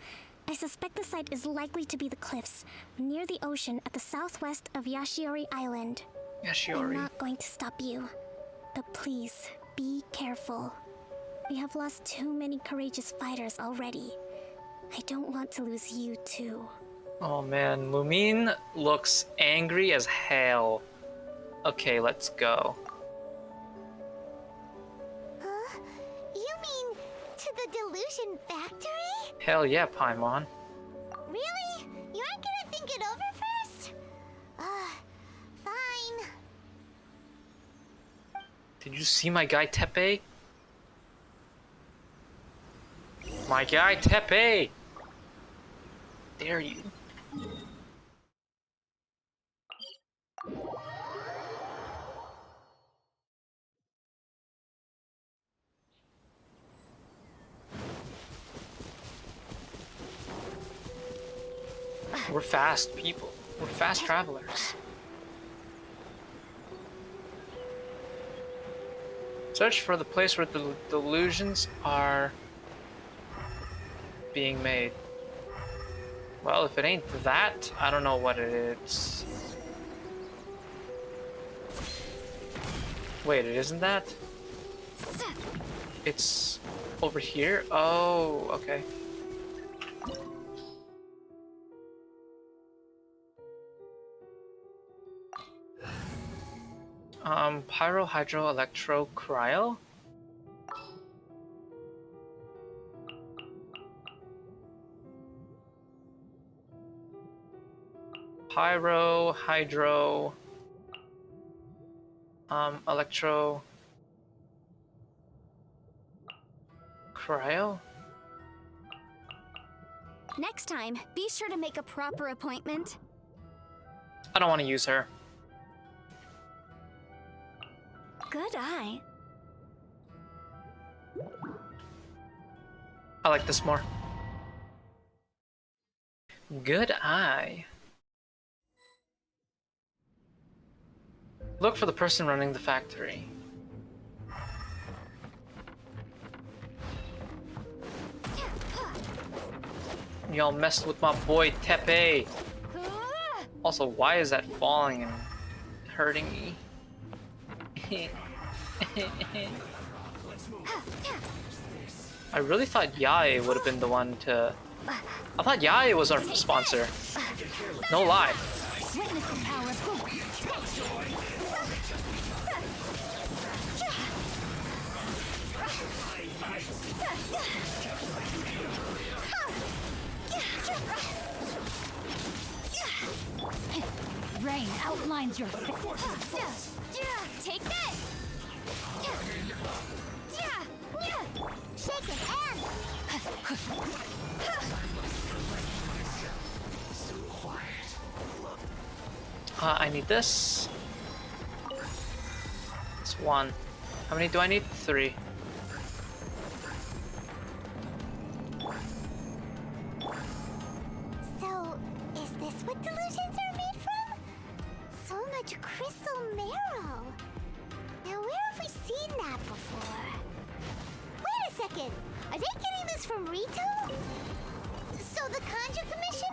Speaker 2: I suspect the site is likely to be the cliffs, near the ocean at the southwest of Yashiori Island. I'm
Speaker 5: Yashiori.
Speaker 2: not going to stop you, but please, be careful. We have lost too many courageous fighters already. I don't want to lose you too.
Speaker 5: Oh man, Lumine looks angry as hell. Okay, let's go.
Speaker 4: Huh? You mean to the delusion factory?
Speaker 5: Hell yeah, Paimon.
Speaker 4: Really? You aren't gonna think it over first? Fine.
Speaker 5: Did you see my guy Tepe? My guy Tepe! Dare you? We're fast people. We're fast travelers. Search for the place where the delusions are being made. Well, if it ain't that, I don't know what it is. Wait, it isn't that? It's over here? Oh, okay. Pyro, Hydro, Electro, Cryo? Pyro, Hydro, Electro, Cryo?
Speaker 10: Next time, be sure to make a proper appointment.
Speaker 5: I don't want to use her.
Speaker 10: Good eye.
Speaker 5: I like this more. Good eye. Look for the person running the factory. Y'all messed with my boy Tepe. Also, why is that falling and hurting me? I really thought Yae would have been the one to... I thought Yae was our sponsor. No lie.
Speaker 10: Witness the power of Goku. Rain outlines your face. Take this!
Speaker 4: Shake it, hands!
Speaker 5: I need this. It's one. How many do I need? 3.
Speaker 4: much crystal marrow. Now, where have we seen that before? Wait a second. Are they getting this from Rito? So the Conjure Commission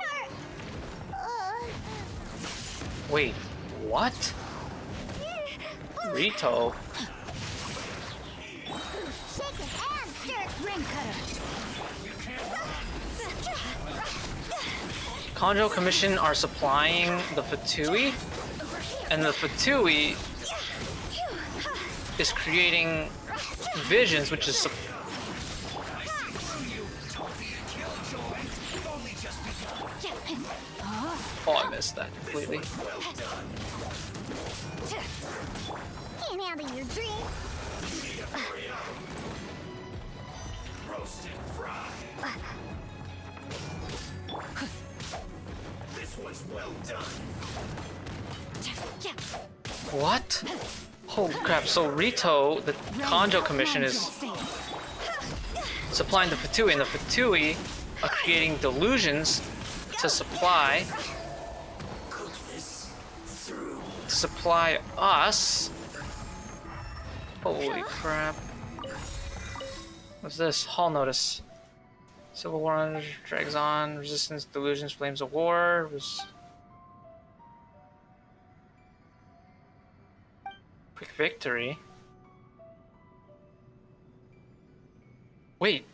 Speaker 4: are...
Speaker 5: Wait, what? Rito?
Speaker 4: Shake it and stir.
Speaker 10: Ring cutter.
Speaker 5: Conjo Commission are supplying the Fatui, and the Fatui is creating visions, which is oh, I missed that completely.
Speaker 4: Can't handle your dream.
Speaker 11: Roasted fry. This was well done.
Speaker 5: What? Oh crap, so Rito, the Conjo Commission, is supplying the Fatui, and the Fatui are creating delusions to supply us. Holy crap. What's this? Hall notice. Civil war drags on. Resistance, delusions, flames of war. Quick victory. Wait.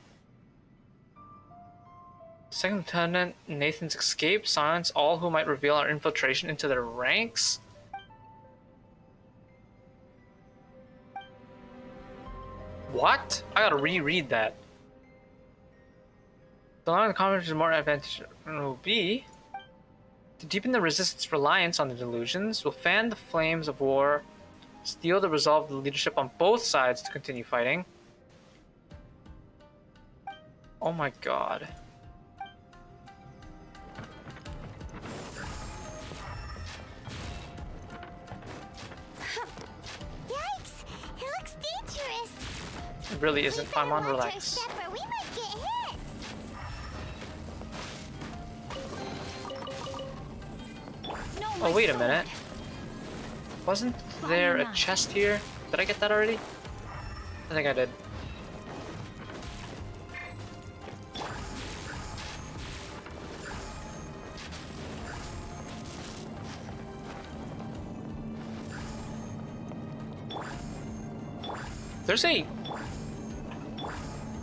Speaker 5: Second Lieutenant Nathan's escape. Silence all who might reveal our infiltration into their ranks. What? I gotta reread that. The line of the comment is more advantageous will be to deepen the resistance reliance on the delusions, will fan the flames of war, steal the resolve of the leadership on both sides to continue fighting. Oh my god.
Speaker 4: Yikes! It looks dangerous.
Speaker 5: It really isn't.
Speaker 4: We
Speaker 5: I'm on
Speaker 4: better watch our
Speaker 5: relax.
Speaker 4: step or we might get hit.
Speaker 5: Oh, wait a minute. Wasn't there a chest here? Did I get that already? I think I did.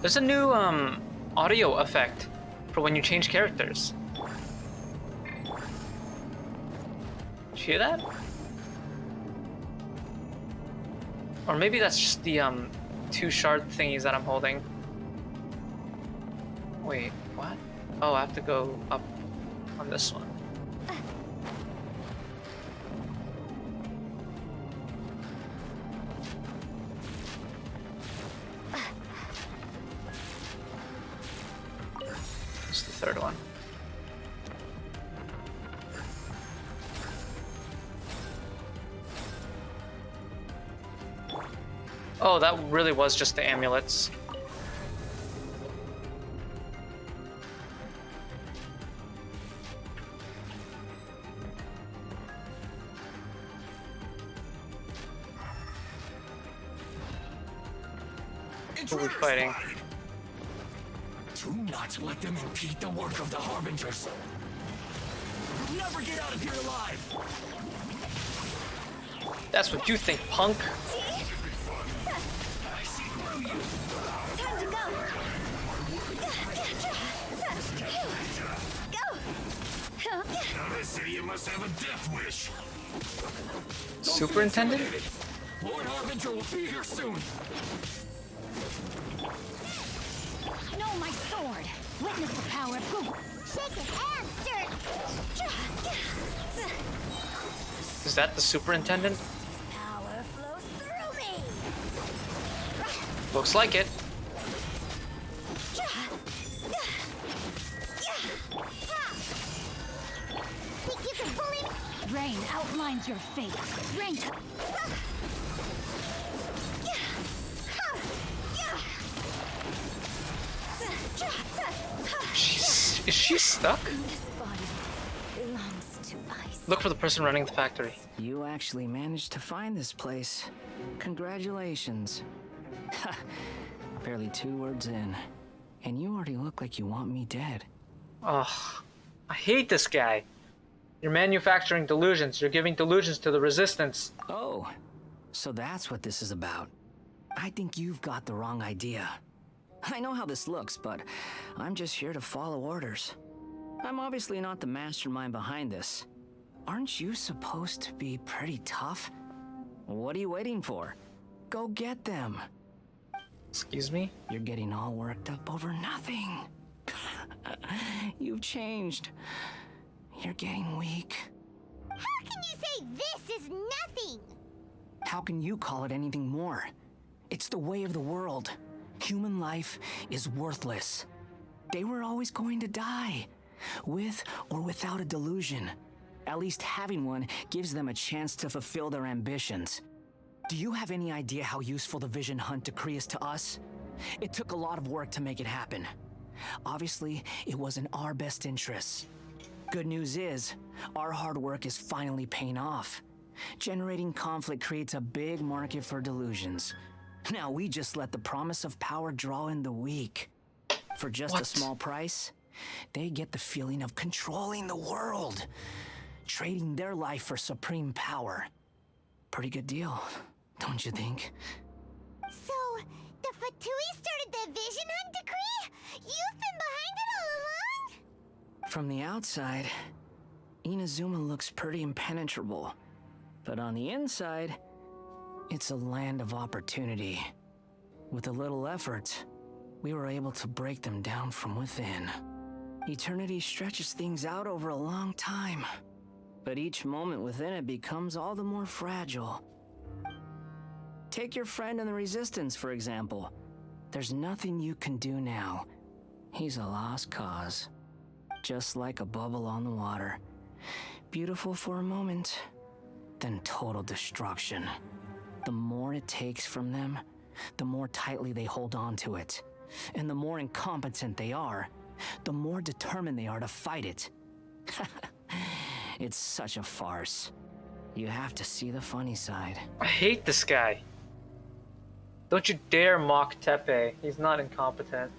Speaker 5: There's a new audio effect for when you change characters. Did you hear that? Or maybe that's just the two shard thingies that I'm holding. Wait, what? Oh, I have to go up on this one. It's the third one. Oh, that really was just the amulets. Who are we fighting?
Speaker 11: Do not let them impede the work of the Harbingers. You'll never get out of here alive.
Speaker 5: That's what you think, punk.
Speaker 11: I see through you.
Speaker 10: Time to go.
Speaker 11: Now this idiot must have a death wish.
Speaker 5: Superintendent?
Speaker 11: Lord Harbinger will be here soon.
Speaker 10: Know my sword. Witness the power of Google.
Speaker 4: Shake it and stir.
Speaker 5: Is that the superintendent?
Speaker 10: Power flows through me.
Speaker 5: Looks like it.
Speaker 4: Think you can bully me?
Speaker 10: Rain outlines your fate. Rain.
Speaker 5: Is she stuck?
Speaker 10: This body belongs to ice.
Speaker 5: Look for the person running the factory.
Speaker 12: You actually managed to find this place. Congratulations. Barely 2 words in, and you already look like you want me dead.
Speaker 5: Ugh. I hate this guy. You're manufacturing delusions. You're giving delusions to the resistance.
Speaker 12: Oh, so that's what this is about. I think you've got the wrong idea. I know how this looks, but I'm just here to follow orders. I'm obviously not the mastermind behind this. Aren't you supposed to be pretty tough? What are you waiting for? Go get them.
Speaker 5: Excuse me?
Speaker 12: You're getting all worked up over nothing. You've changed. You're getting weak.
Speaker 4: How can you say this is nothing?
Speaker 12: How can you call it anything more? It's the way of the world. Human life is worthless. They were always going to die, with or without a delusion. At least having one gives them a chance to fulfill their ambitions. Do you have any idea how useful the Vision Hunt decree is to us? It took a lot of work to make it happen. Obviously, it was in our best interests. Good news is, our hard work is finally paying off. Generating conflict creates a big market for delusions. Now we just let the promise of power draw in the weak. For just a small price, they get the feeling of controlling the world, trading their life for supreme power. Pretty good deal, don't you think?
Speaker 4: So, the Fatui started the Vision Hunt decree? You've been behind it all along?
Speaker 12: From the outside, Inazuma looks pretty impenetrable. But on the inside, it's a land of opportunity. With a little effort, we were able to break them down from within. Eternity stretches things out over a long time, but each moment within it becomes all the more fragile. Take your friend in the Resistance, for example. There's nothing you can do now. He's a lost cause. Just like a bubble on the water. Beautiful for a moment, then total destruction. The more it takes from them, the more tightly they hold on to it. And the more incompetent they are, the more determined they are to fight it. It's such a farce. You have to see the funny side.
Speaker 5: I hate this guy. Don't you dare mock Tepe. He's not incompetent.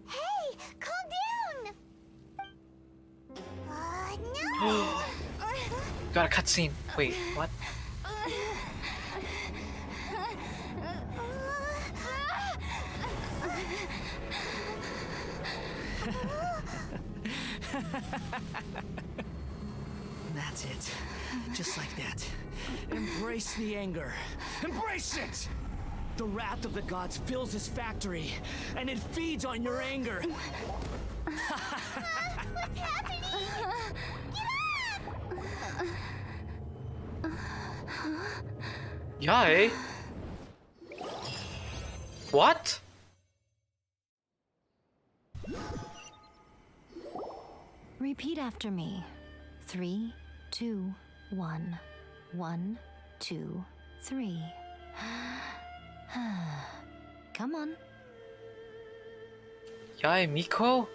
Speaker 4: Hey, calm down! No!
Speaker 5: Got a cutscene. Wait, what?
Speaker 12: That's it. Just like that. Embrace the anger. Embrace it! The wrath of the gods fills this factory, and it feeds on your anger.
Speaker 4: What's happening? Get up!
Speaker 5: Yay. What?
Speaker 10: Repeat after me. 3, 2, 1. 1, 2, 3. Come on.
Speaker 5: Yay, Miko?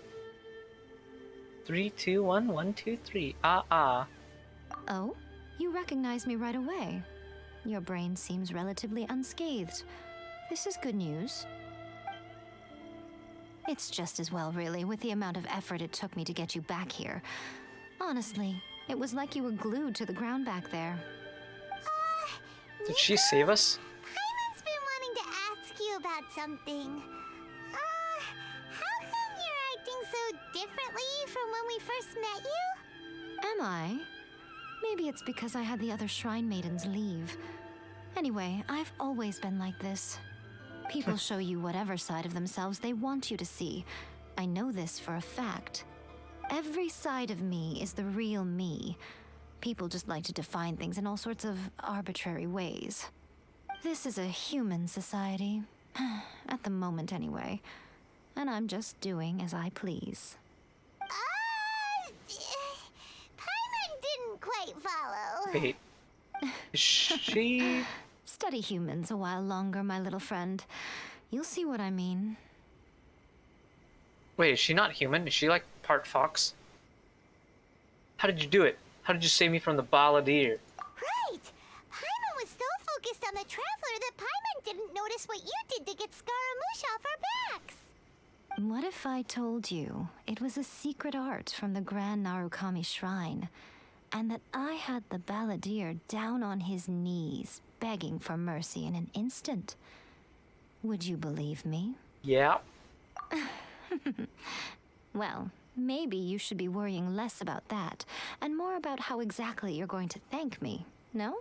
Speaker 5: 3, 2, 1, 1, 2, 3. Ah.
Speaker 10: Oh, you recognize me right away. Your brain seems relatively unscathed. This is good news. It's just as well, really, with the amount of effort it took me to get you back here. Honestly, it was like you were glued to the ground back there.
Speaker 5: Did she save us?
Speaker 4: Paimon's been wanting to ask you about something. How come you're acting so differently from when we first met you?
Speaker 10: Am I? Maybe it's because I had the other Shrine Maidens leave. Anyway, I've always been like this. People show you whatever side of themselves they want you to see. I know this for a fact. Every side of me is the real me. People just like to define things in all sorts of arbitrary ways. This is a human society. At the moment, anyway. And I'm just doing as I please.
Speaker 4: Paimon didn't quite follow.
Speaker 5: Wait. Is she...
Speaker 10: Study humans a while longer, my little friend. You'll see what I mean.
Speaker 5: Wait, is she not human? Is she like part fox? How did you do it? How did you save me from the balladeer?
Speaker 4: Right! Paimon was so focused on the Traveler that Paimon didn't notice what you did to get Scaramouche off our backs.
Speaker 10: What if I told you it was a secret art from the Grand Narukami Shrine, and that I had the balladeer down on his knees, begging for mercy in an instant? Would you believe me?
Speaker 5: Yeah.
Speaker 10: Well, maybe you should be worrying less about that, and more about how exactly you're going to thank me, no?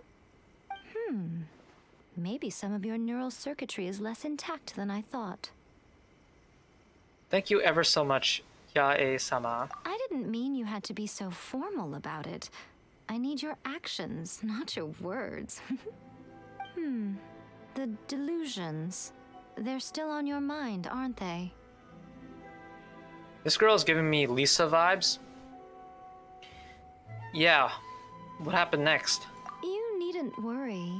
Speaker 10: Maybe some of your neural circuitry is less intact than I thought.
Speaker 5: Thank you ever so much, Yae-sama.
Speaker 10: I didn't mean you had to be so formal about it. I need your actions, not your words. The delusions. They're still on your mind, aren't they?
Speaker 5: This girl is giving me Lisa vibes. Yeah. What happened next?
Speaker 10: You needn't worry.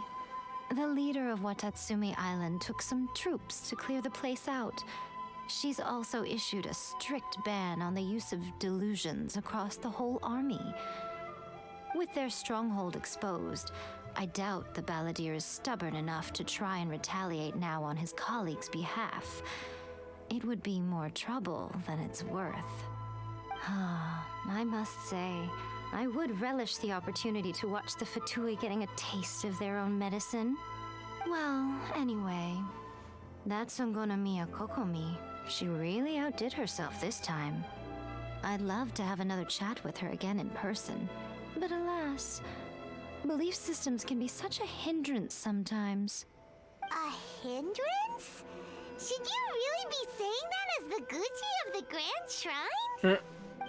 Speaker 10: The leader of Watatsumi Island took some troops to clear the place out. She's also issued a strict ban on the use of delusions across the whole army. With their stronghold exposed, I doubt the balladeer is stubborn enough to try and retaliate now on his colleagues' behalf. It would be more trouble than it's worth. I must say, I would relish the opportunity to watch the Fatui getting a taste of their own medicine. Well, anyway, that Songonomiya Kokomi, she really outdid herself this time. I'd love to have another chat with her again in person, but alas, belief systems can be such a hindrance sometimes.
Speaker 4: A hindrance? Should you really be saying that as the Gucci of the Grand Shrine?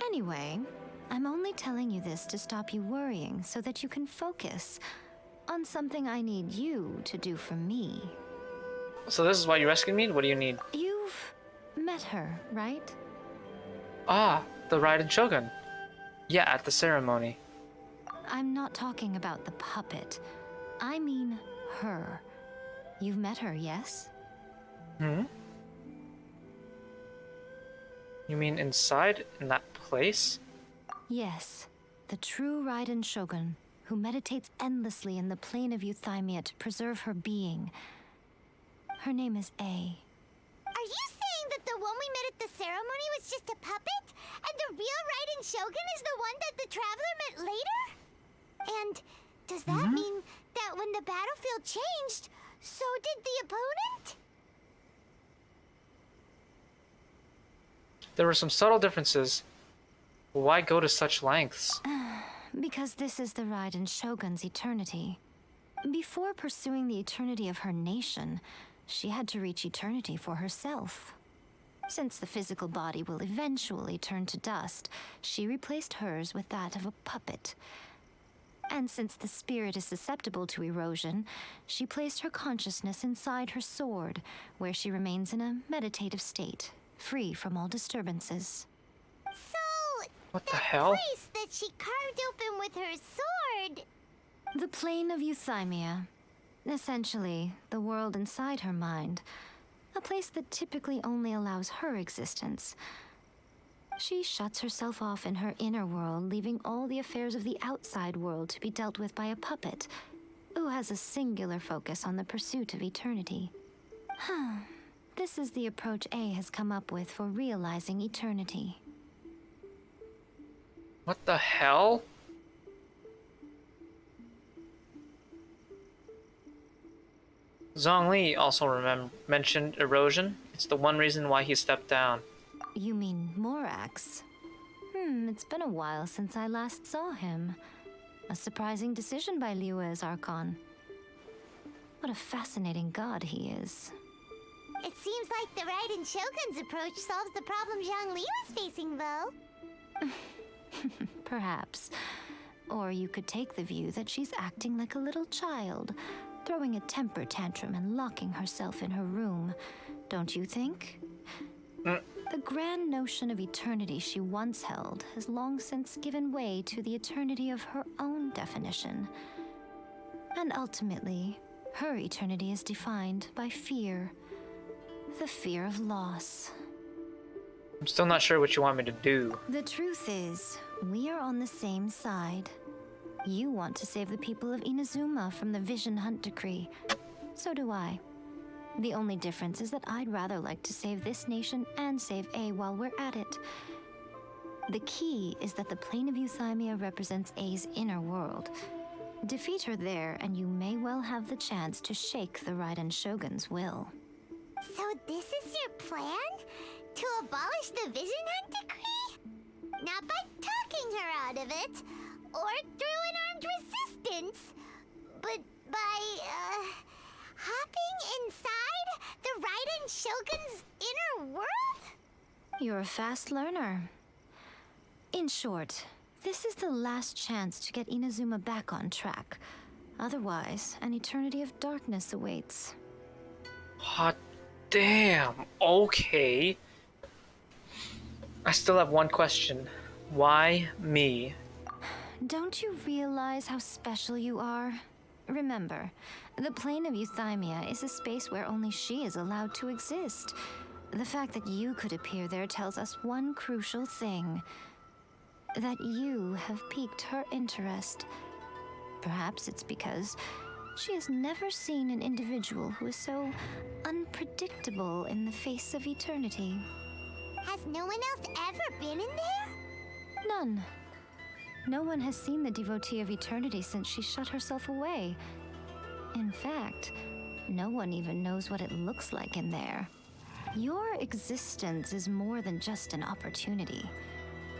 Speaker 10: Anyway, I'm only telling you this to stop you worrying so that you can focus on something I need you to do for me.
Speaker 5: So this is why you rescued me? What do you need?
Speaker 10: You've met her, right?
Speaker 5: Ah, the Raiden Shogun. Yeah, at the ceremony.
Speaker 10: I'm not talking about the puppet. I mean her. You've met her, yes?
Speaker 5: You mean inside, in that place?
Speaker 10: Yes. The true Raiden Shogun, who meditates endlessly in the plane of Euthymia to preserve her being. Her name is A.
Speaker 4: Are you saying that the one we met at the ceremony was just a puppet? And the real Raiden Shogun is the one that the Traveler met later? And does that mean that when the battlefield changed, so did the opponent?
Speaker 5: There were some subtle differences. Why go to such lengths?
Speaker 10: Because this is the Raiden Shogun's eternity. Before pursuing the eternity of her nation, she had to reach eternity for herself. Since the physical body will eventually turn to dust, she replaced hers with that of a puppet. And since the spirit is susceptible to erosion, she placed her consciousness inside her sword, where she remains in a meditative state, free from all disturbances.
Speaker 4: So,
Speaker 5: What the
Speaker 4: that
Speaker 5: hell?
Speaker 4: place that she carved open with her sword...
Speaker 10: The plane of Euthymia. Essentially, the world inside her mind. A place that typically only allows her existence. She shuts herself off in her inner world, leaving all the affairs of the outside world to be dealt with by a puppet, who has a singular focus on the pursuit of eternity. This is the approach A has come up with for realizing eternity.
Speaker 5: What the hell? Zhongli also mentioned erosion. It's the one reason why he stepped down.
Speaker 10: You mean Morax? It's been a while since I last saw him. A surprising decision by Liyue's Archon. What a fascinating god he is.
Speaker 4: It seems like the Raiden Shogun's approach solves the problem Zhongli was facing, though.
Speaker 10: Perhaps. Or you could take the view that she's acting like a little child, throwing a temper tantrum and locking herself in her room. Don't you think? The grand notion of eternity she once held has long since given way to the eternity of her own definition. And ultimately, her eternity is defined by fear. The fear of loss.
Speaker 5: I'm still not sure what you want me to do.
Speaker 10: The truth is, We are on the same side. You want to save the people of Inazuma from the Vision Hunt decree. So do I. The only difference is that I'd rather like to save this nation and save A while we're at it. The key is that the plane of Euthymia represents A's inner world. Defeat her there, and you may well have the chance to shake the Raiden Shogun's will.
Speaker 4: So this is your plan? To abolish the Vision Hunt decree? Not by talking her out of it, or through an armed resistance, but by, hopping inside the Raiden Shogun's inner world?
Speaker 10: You're a fast learner. In short, this is the last chance to get Inazuma back on track. Otherwise, an eternity of darkness awaits.
Speaker 5: Hot damn. Okay. I still have one question. Why me?
Speaker 10: Don't you realize how special you are? Remember, the plane of Euthymia is a space where only she is allowed to exist. The fact that you could appear there tells us one crucial thing. That you have piqued her interest. Perhaps it's because she has never seen an individual who is so unpredictable in the face of eternity.
Speaker 4: Has no one else ever been in there?
Speaker 10: None. No one has seen the devotee of eternity since she shut herself away. In fact, no one even knows what it looks like in there. Your existence is more than just an opportunity.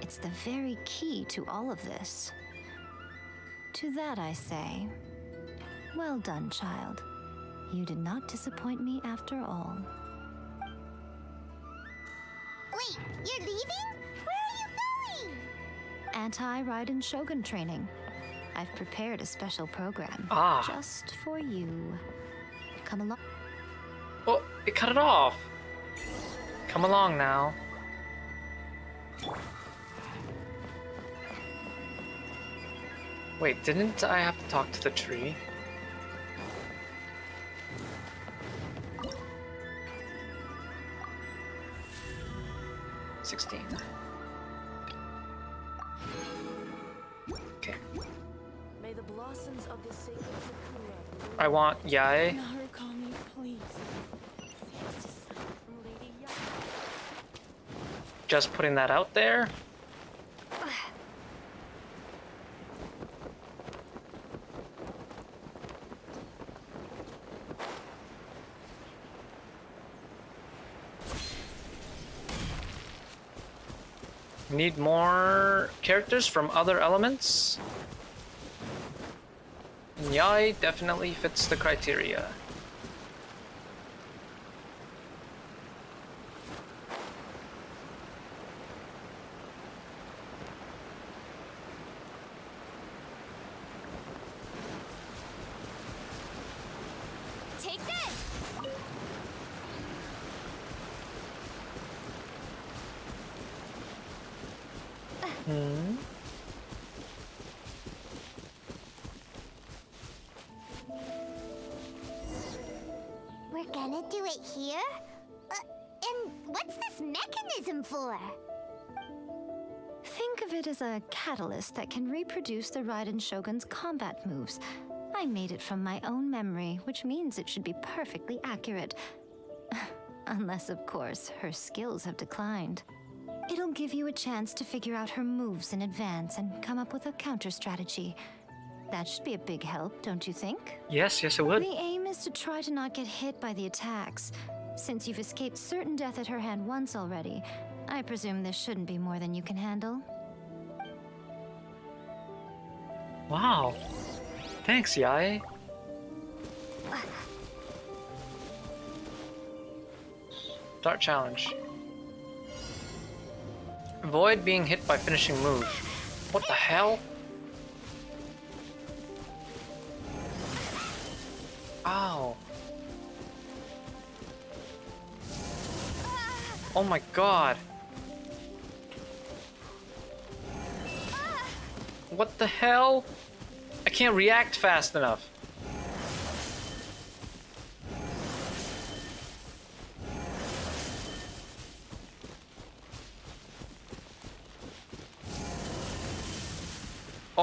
Speaker 10: It's the very key to all of this. To that I say, well done, child. You did not disappoint me after all.
Speaker 4: Wait, you're leaving? Where are you going?
Speaker 10: Anti-Raiden Shogun training. I've prepared a special program just for you. Come along.
Speaker 5: Oh, it cut it off. Come along now. Wait, didn't I have to talk to the tree? Okay.
Speaker 13: May the blossoms of the sacred Sakura.
Speaker 5: I want Yae.
Speaker 13: Narukami, please. Lady Yae.
Speaker 5: Just putting that out there. Need more characters from other elements. Yae definitely fits the criteria.
Speaker 4: Take this! We're gonna do it here? And what's this mechanism for?
Speaker 10: Think of it as a catalyst that can reproduce the Raiden Shogun's combat moves. I made it from my own memory, which means it should be perfectly accurate. Unless, of course, her skills have declined. It'll give you a chance to figure out her moves in advance and come up with a counter strategy. That should be a big help, don't you think?
Speaker 5: Yes, it would.
Speaker 10: The aim is to try to not get hit by the attacks. Since you've escaped certain death at her hand once already, I presume this shouldn't be more than you can handle.
Speaker 5: Wow. Thanks, Yae. Start challenge. Avoid being hit by finishing move. What the hell? Ow. Oh my god. What the hell? I can't react fast enough.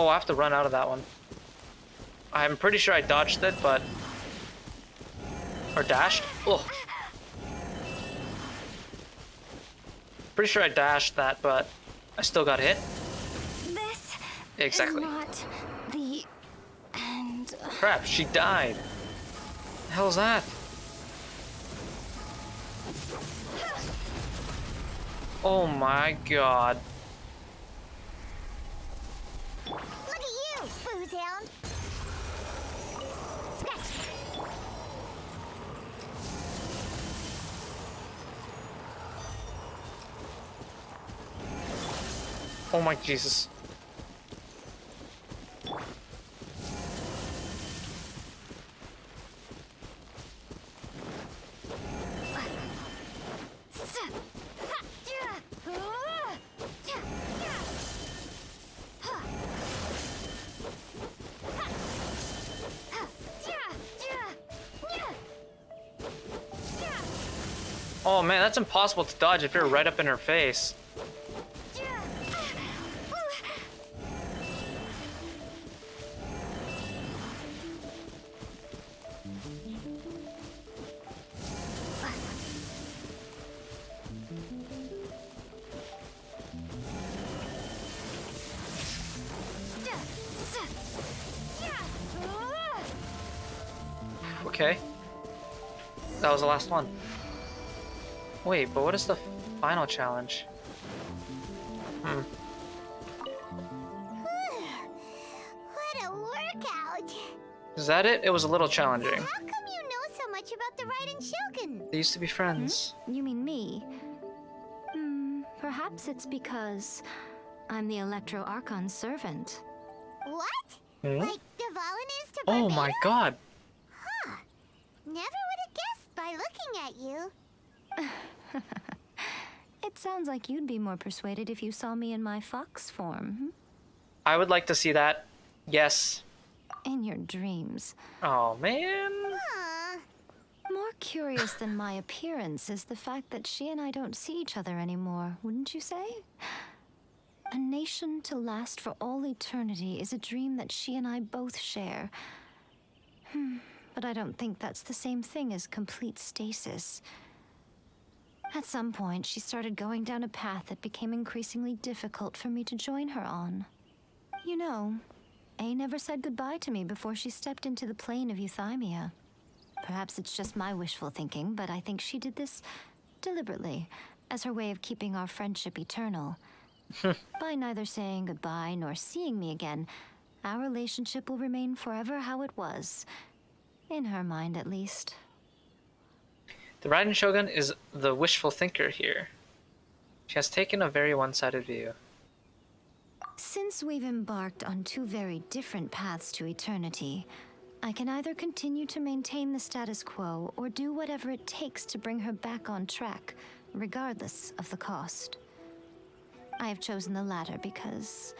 Speaker 5: Oh, I have to run out of that one. I'm pretty sure I dodged it, but... Or dashed? Oh. Pretty sure I dashed that, but I still got hit.
Speaker 10: This
Speaker 5: Exactly.
Speaker 10: is not the end.
Speaker 5: Crap, she died. The hell's that? Oh my god.
Speaker 4: Look at you, booze hound. Scratch.
Speaker 5: Oh my Jesus. Oh man, that's impossible to dodge if you're right up in her face. Okay. That was the last one. Wait, but what is the final challenge?
Speaker 4: What a workout.
Speaker 5: Is that it? It was a little challenging.
Speaker 4: How come you know so much about the Raiden Shogun?
Speaker 5: They used to be friends.
Speaker 10: You mean me? Perhaps it's because I'm the Electro Archon's servant.
Speaker 4: What?
Speaker 5: Hmm?
Speaker 4: Like Devalin is to
Speaker 5: Oh
Speaker 4: Barbados?
Speaker 5: my god.
Speaker 4: Huh. Never would have guessed by looking at you.
Speaker 10: It sounds like you'd be more persuaded if you saw me in my fox form.
Speaker 5: I would like to see that. Yes.
Speaker 10: In your dreams.
Speaker 5: Oh man.
Speaker 10: More curious than my appearance is the fact that she and I don't see each other anymore, wouldn't you say? A nation to last for all eternity is a dream that she and I both share. But I don't think that's the same thing as complete stasis. At some point, she started going down a path that became increasingly difficult for me to join her on. You know, A never said goodbye to me before she stepped into the plane of euthymia. Perhaps it's just my wishful thinking, but I think she did this deliberately, as her way of keeping our friendship eternal. By neither saying goodbye nor seeing me again, our relationship will remain forever how it was. In her mind, at least.
Speaker 5: The Raiden Shogun is the wishful thinker here. She has taken a very one-sided view.
Speaker 10: Since we've embarked on two very different paths to eternity, I can either continue to maintain the status quo or do whatever it takes to bring her back on track, regardless of the cost. I have chosen the latter because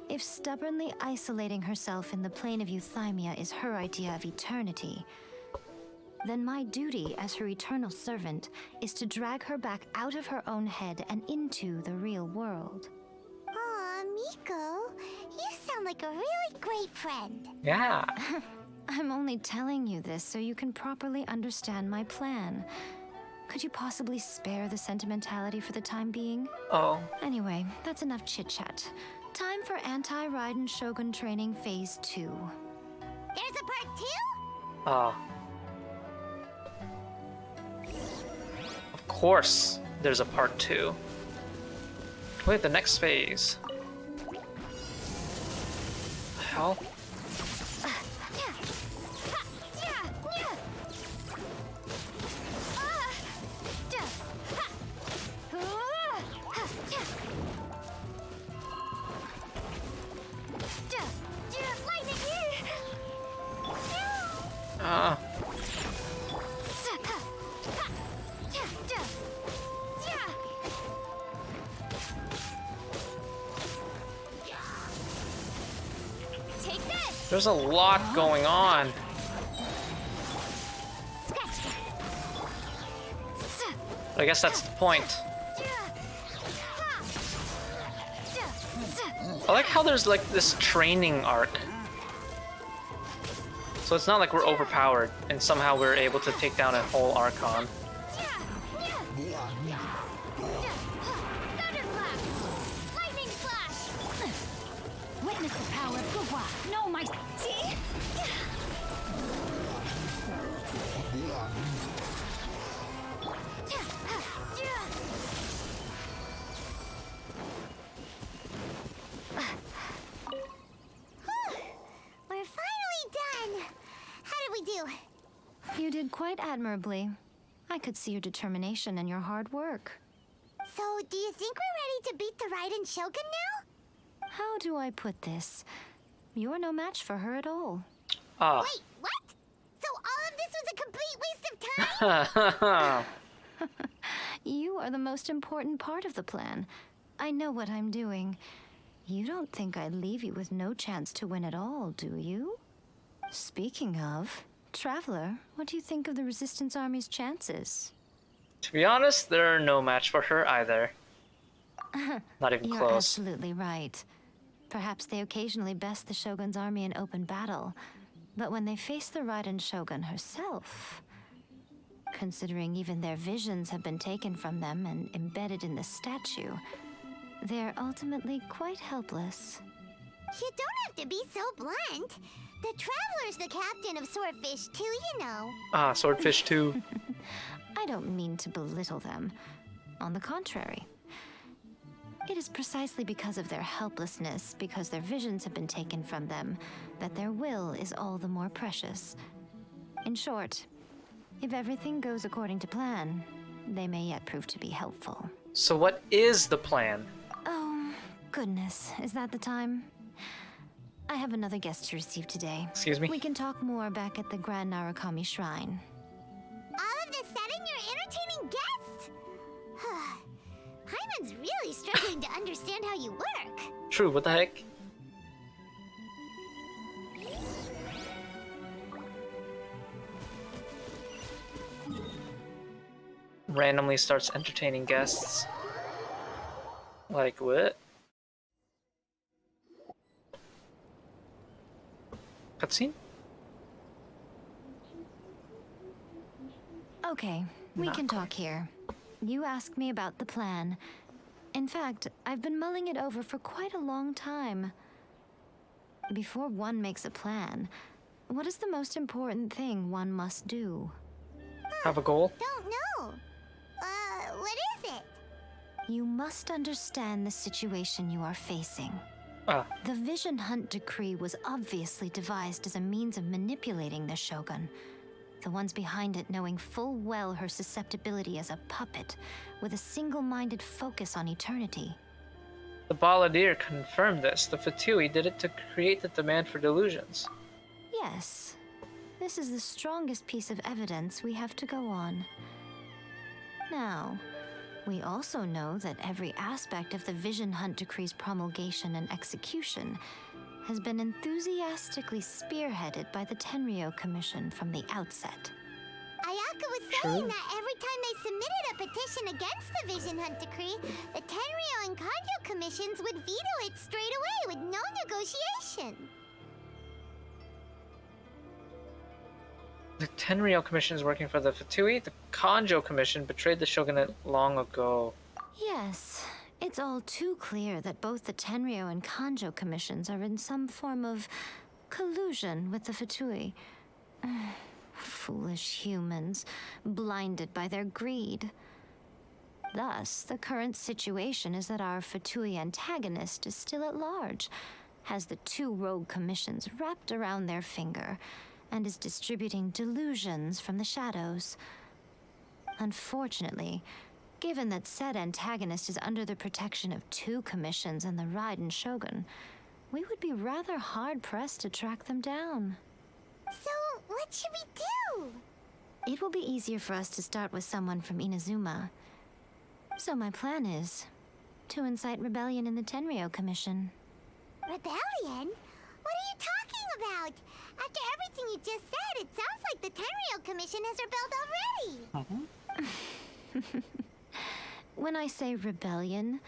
Speaker 10: if stubbornly isolating herself in the plane of euthymia is her idea of eternity, then my duty as her eternal servant is to drag her back out of her own head and into the real world.
Speaker 4: Aw, Miko, you sound like a really great friend.
Speaker 5: Yeah.
Speaker 10: I'm only telling you this so you can properly understand my plan. Could you possibly spare the sentimentality for the time being?
Speaker 5: Oh.
Speaker 10: Anyway, that's enough chit-chat. Time for Anti-Raiden Shogun Training Phase 2.
Speaker 4: There's a part 2?
Speaker 5: Oh. Of course, there's a part 2. Wait, the next phase. The hell? There's a lot going on. I guess that's the point. I like how there's like this training arc. So it's not like we're overpowered and somehow we're able to take down a whole Archon.
Speaker 10: Witness the power of Gua. No, my...
Speaker 4: We're finally done. How did we do?
Speaker 10: You did quite admirably. I could see your determination and your hard work.
Speaker 4: So, do you think we're ready to beat the Raiden Shogun now?
Speaker 10: How do I put this? You're no match for her at all.
Speaker 5: Ah.
Speaker 4: Wait, what? So all of this was a complete waste of time?
Speaker 10: You are the most important part of the plan. I know what I'm doing. You don't think I'd leave you with no chance to win at all, do you? Speaking of, Traveler, what do you think of the Resistance Army's chances?
Speaker 5: To be honest, they're no match for her either. Not even
Speaker 10: You're
Speaker 5: close.
Speaker 10: absolutely right. Perhaps they occasionally best the Shogun's army in open battle, but when they face the Raiden Shogun herself, considering even their visions have been taken from them and embedded in the statue, they're ultimately quite helpless.
Speaker 4: You don't have to be so blunt. The Traveler's the captain of Swordfish too, you know.
Speaker 5: Ah, Swordfish too.
Speaker 10: I don't mean to belittle them. On the contrary. It is precisely because of their helplessness, because their visions have been taken from them, that their will is all the more precious. In short, if everything goes according to plan, they may yet prove to be helpful.
Speaker 5: So what is the plan?
Speaker 10: Oh, goodness. Is that the time? I have another guest to receive today.
Speaker 5: Excuse me?
Speaker 10: We can talk more back at the Grand Narukami Shrine.
Speaker 4: All of a sudden, you're entertaining guests? Hyman's really struggling to understand how you work.
Speaker 5: True, what the heck? Randomly starts entertaining guests. Like what? Cutscene?
Speaker 10: Okay, we can talk here. You asked me about the plan. In fact, I've been mulling it over for quite a long time. Before one makes a plan, what is the most important thing one must do?
Speaker 5: Have a goal?
Speaker 4: Don't know. What is it?
Speaker 10: You must understand the situation you are facing.
Speaker 5: Ah.
Speaker 10: The Vision Hunt Decree was obviously devised as a means of manipulating the Shogun. The ones behind it knowing full well her susceptibility as a puppet, with a single-minded focus on eternity.
Speaker 5: The Balladeer confirmed this. The Fatui did it to create the demand for delusions.
Speaker 10: Yes. This is the strongest piece of evidence we have to go on. Now, we also know that every aspect of the Vision Hunt Decree's promulgation and execution has been enthusiastically spearheaded by the Tenryou Commission from the outset.
Speaker 4: Ayaka was saying that every time they submitted a petition against the Vision Hunt Decree, the Tenryou and Kanjo commissions would veto it straight away with no negotiation.
Speaker 5: The Tenryou Commission is working for the Fatui. The Kanjo Commission betrayed the shogunate long ago.
Speaker 10: Yes, it's all too clear that both the Tenryou and Kanjo commissions are in some form of collusion with the Fatui. Foolish humans, blinded by their greed. Thus, the current situation is that our Fatui antagonist is still at large, has the two rogue commissions wrapped around their finger, and is distributing delusions from the shadows. Unfortunately, given that said antagonist is under the protection of two commissions and the Raiden Shogun, we would be rather hard-pressed to track them down.
Speaker 4: So, what should we do?
Speaker 10: It will be easier for us to start with someone from Inazuma. So my plan is to incite rebellion in the Tenryou Commission.
Speaker 4: Rebellion? What are you talking about? After everything you just said, it sounds like the Tenryou Commission has rebelled already.
Speaker 10: When I say rebellion,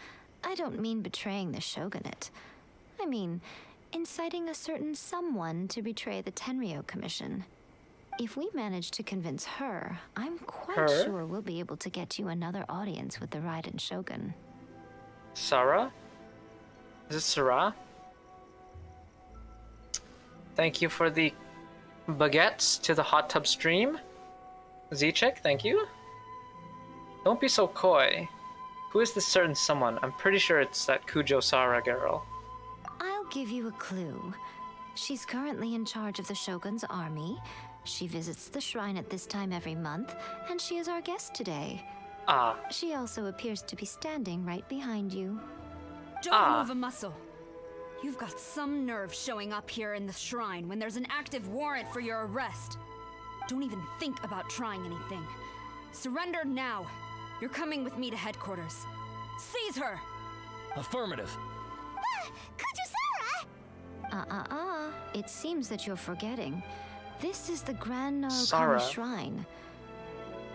Speaker 10: I don't mean betraying the shogunate. I mean, inciting a certain someone to betray the Tenryou Commission. If we manage to convince her, I'm quite sure we'll be able to get you another audience with the Raiden Shogun.
Speaker 5: Sarah? Is it Sarah? Thank you for the baguettes to the hot tub stream. Z-Check, thank you. Don't be so coy. Who is this certain someone? I'm pretty sure it's that Kujo Sara girl.
Speaker 10: I'll give you a clue. She's currently in charge of the Shogun's army. She visits the shrine at this time every month, and she is our guest today.
Speaker 5: Ah.
Speaker 10: She also appears to be standing right behind you.
Speaker 14: Don't move a muscle. You've got some nerve showing up here in the shrine when there's an active warrant for your arrest. Don't even think about trying anything. Surrender now. You're coming with me to headquarters. Seize her!
Speaker 3: Affirmative.
Speaker 10: Kujusara! It seems that you're forgetting. This is the Grand
Speaker 5: Sarah.
Speaker 10: Narukami Shrine.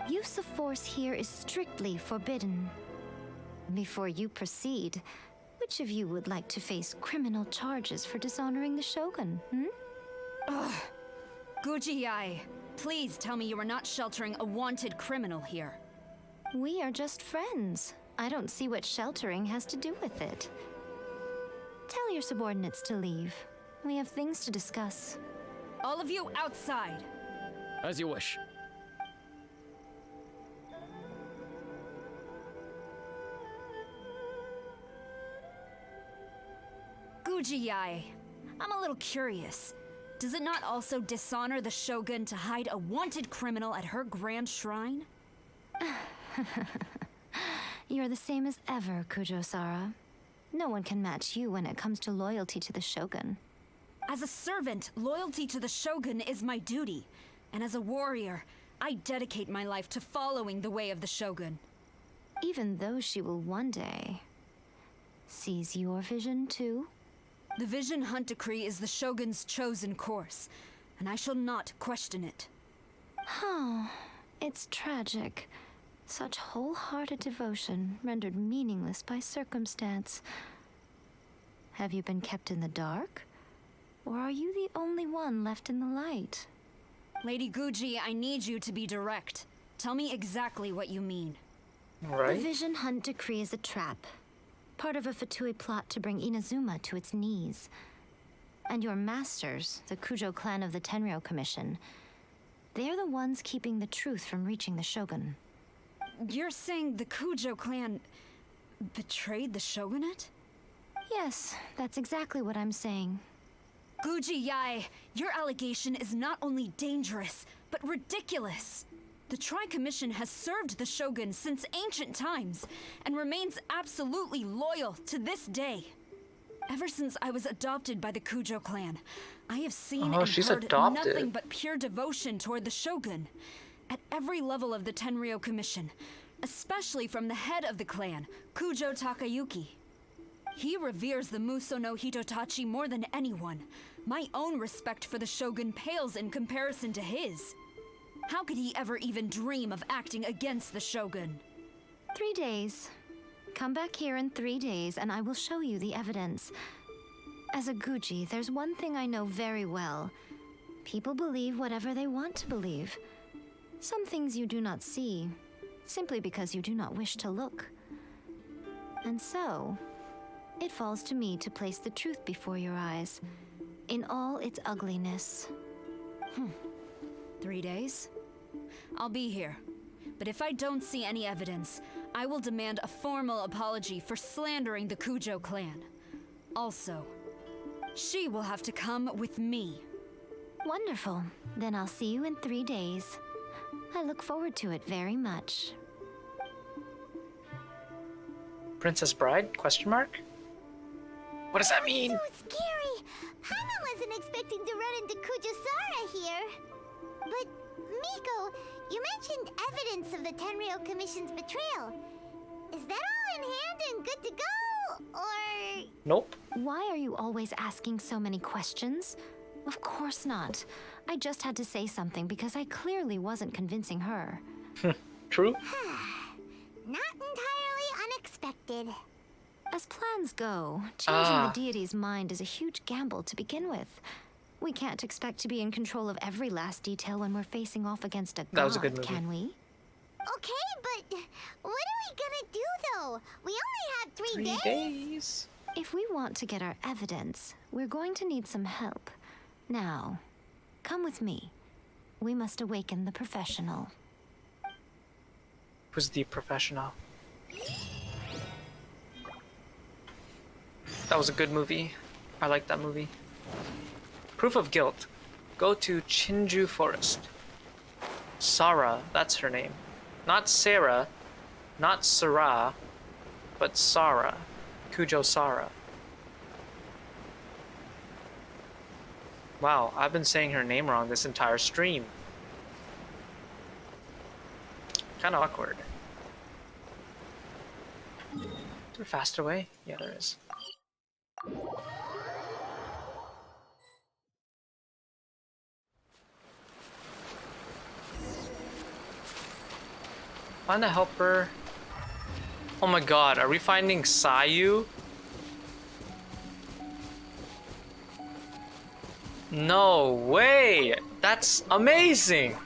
Speaker 10: Use of force here is strictly forbidden. Before you proceed, which of you would like to face criminal charges for dishonoring the Shogun,
Speaker 14: Ugh. Guji-ai, please tell me you are not sheltering a wanted criminal here.
Speaker 10: We are just friends. I don't see what sheltering has to do with it. Tell your subordinates to leave. We have things to discuss.
Speaker 14: All of you outside.
Speaker 3: As you wish.
Speaker 14: Guji-ai, I'm a little curious. Does it not also dishonor the Shogun to hide a wanted criminal at her grand shrine?
Speaker 10: You're the same as ever, Kujo-Sara. No one can match you when it comes to loyalty to the Shogun.
Speaker 14: As a servant, loyalty to the Shogun is my duty. And as a warrior, I dedicate my life to following the way of the Shogun.
Speaker 10: Even though she will one day seize your vision too?
Speaker 14: The Vision Hunt Decree is the Shogun's chosen course, and I shall not question it.
Speaker 10: Oh, it's tragic. Such wholehearted devotion rendered meaningless by circumstance. Have you been kept in the dark? Or are you the only one left in the light?
Speaker 14: Lady Guji, I need you to be direct. Tell me exactly what you mean.
Speaker 10: The Vision Hunt Decree is a trap. Part of a Fatui plot to bring Inazuma to its knees. And your masters, the Kujo clan of the Tenryou Commission, they're the ones keeping the truth from reaching the Shogun.
Speaker 14: You're saying the Kujo clan betrayed the Shogunate?
Speaker 10: Yes, that's exactly what I'm saying.
Speaker 14: Guji-ai, your allegation is not only dangerous, but ridiculous. The Tri-Commission has served the Shogun since ancient times, and remains absolutely loyal to this day. Ever since I was adopted by the Kujo clan, I have seen and heard nothing but pure devotion toward the Shogun. At every level of the Tenryou Commission, especially from the head of the clan, Kujo Takayuki. He reveres the Muso no Hitotachi more than anyone. My own respect for the Shogun pales in comparison to his. How could he ever even dream of acting against the Shogun?
Speaker 10: 3 days. Come back here in 3 days and I will show you the evidence. As a Guji, there's one thing I know very well. People believe whatever they want to believe. Some things you do not see, simply because you do not wish to look. And so, it falls to me to place the truth before your eyes, in all its ugliness.
Speaker 14: 3 days? I'll be here. But if I don't see any evidence, I will demand a formal apology for slandering the Kujo clan. Also, she will have to come with me.
Speaker 10: Wonderful. Then I'll see you in 3 days. I look forward to it very much.
Speaker 5: Princess Bride? Question mark? What does that mean?
Speaker 4: So scary. Hana wasn't expecting to run into Kujusara here. But, Miko, you mentioned evidence of the Tenryou Commission's betrayal. Is that all in hand and good to go, or...?
Speaker 5: Nope.
Speaker 10: Why are you always asking so many questions? Of course not. I just had to say something because I clearly wasn't convincing her.
Speaker 5: True.
Speaker 4: Not entirely unexpected.
Speaker 10: As plans go, changing the deity's mind is a huge gamble to begin with. We can't expect to be in control of every last detail when we're facing off against a god,
Speaker 5: That was a good movie.
Speaker 10: can we?
Speaker 4: Okay, but what are we gonna do though? We only have 3 days.
Speaker 5: 3 days.
Speaker 10: If we want to get our evidence, we're going to need some help. Now, come with me. We must awaken the professional.
Speaker 5: Who's the professional? That was a good movie. I like that movie. Proof of guilt. Go to Chinju Forest. Sarah, that's her name. Not Sarah, not Sarah, but Sarah. Kujo Sarah. Wow, I've been saying her name wrong this entire stream. Kinda awkward. Is there a faster way? Yeah, there is. Find a helper. Oh my god, are we finding Sayu? No way! That's amazing!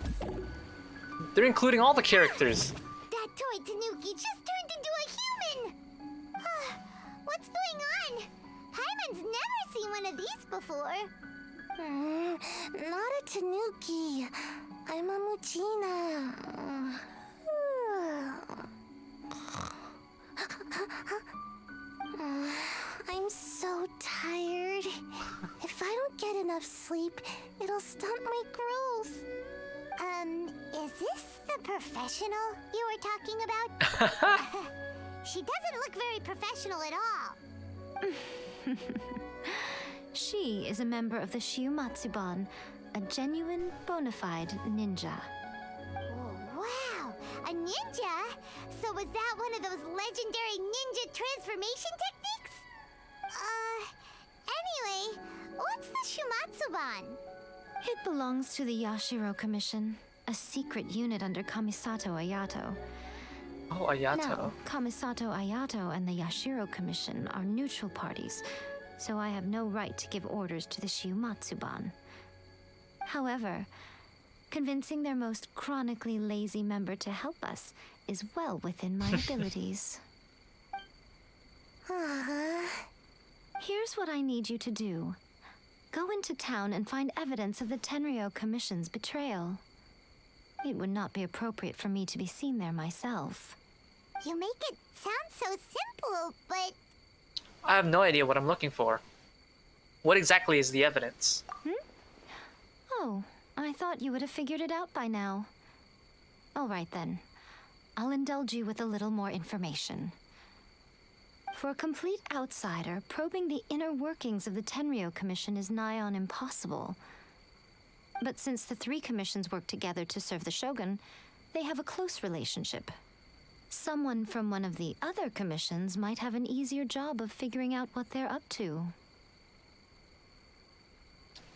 Speaker 5: They're including all the characters.
Speaker 4: That toy Tanuki just turned into a human! What's going on? Paimon's never seen one of these before.
Speaker 2: Not a Tanuki. I'm a Muchina. I'm so tired. If I don't get enough sleep, it'll stunt my growth.
Speaker 4: Is this the professional you were talking about? She doesn't look very professional at all.
Speaker 10: She is a member of the Shiumatsuban, a genuine, bona fide ninja.
Speaker 4: Oh, wow! A ninja? So was that one of those legendary ninja transformation techniques? Anyway, what's the Shumatsuban?
Speaker 10: It belongs to the Yashiro Commission, a secret unit under Kamisato Ayato.
Speaker 5: Oh, Ayato.
Speaker 10: Now, Kamisato Ayato and the Yashiro Commission are neutral parties, so I have no right to give orders to the Shiumatsuban. However, convincing their most chronically lazy member to help us is well within my abilities. Here's what I need you to do. Go into town and find evidence of the Tenryo Commission's betrayal. It would not be appropriate for me to be seen there myself.
Speaker 4: You make it sound so simple, but...
Speaker 5: I have no idea what I'm looking for. What exactly is the evidence?
Speaker 10: Oh, I thought you would have figured it out by now. All right then. I'll indulge you with a little more information. For a complete outsider, probing the inner workings of the Tenryo Commission is nigh on impossible. But since the 3 commissions work together to serve the Shogun, they have a close relationship. Someone from one of the other commissions might have an easier job of figuring out what they're up to.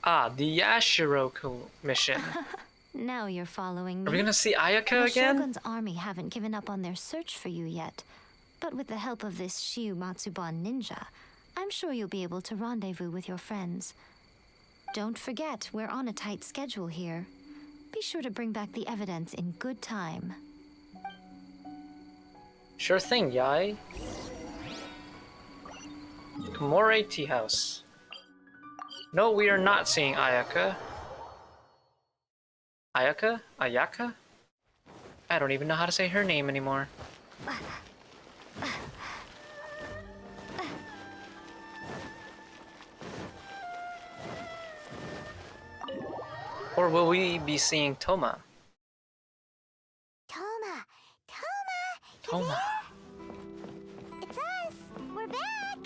Speaker 5: Ah, the Yashiro Commission.
Speaker 10: Now you're following me.
Speaker 5: Are we gonna see Ayaka
Speaker 10: the
Speaker 5: again?
Speaker 10: Shogun's army haven't given up on their search for you yet. But with the help of this Shiumatsuban ninja, I'm sure you'll be able to rendezvous with your friends. Don't forget, we're on a tight schedule here. Be sure to bring back the evidence in good time.
Speaker 5: Sure thing, Yai. Komore Tea House. No, we are not seeing Ayaka. Ayaka? Ayaka? I don't even know how to say her name anymore. Or will we be seeing Toma?
Speaker 4: Toma! Toma!
Speaker 5: Toma.
Speaker 4: It's us! We're back!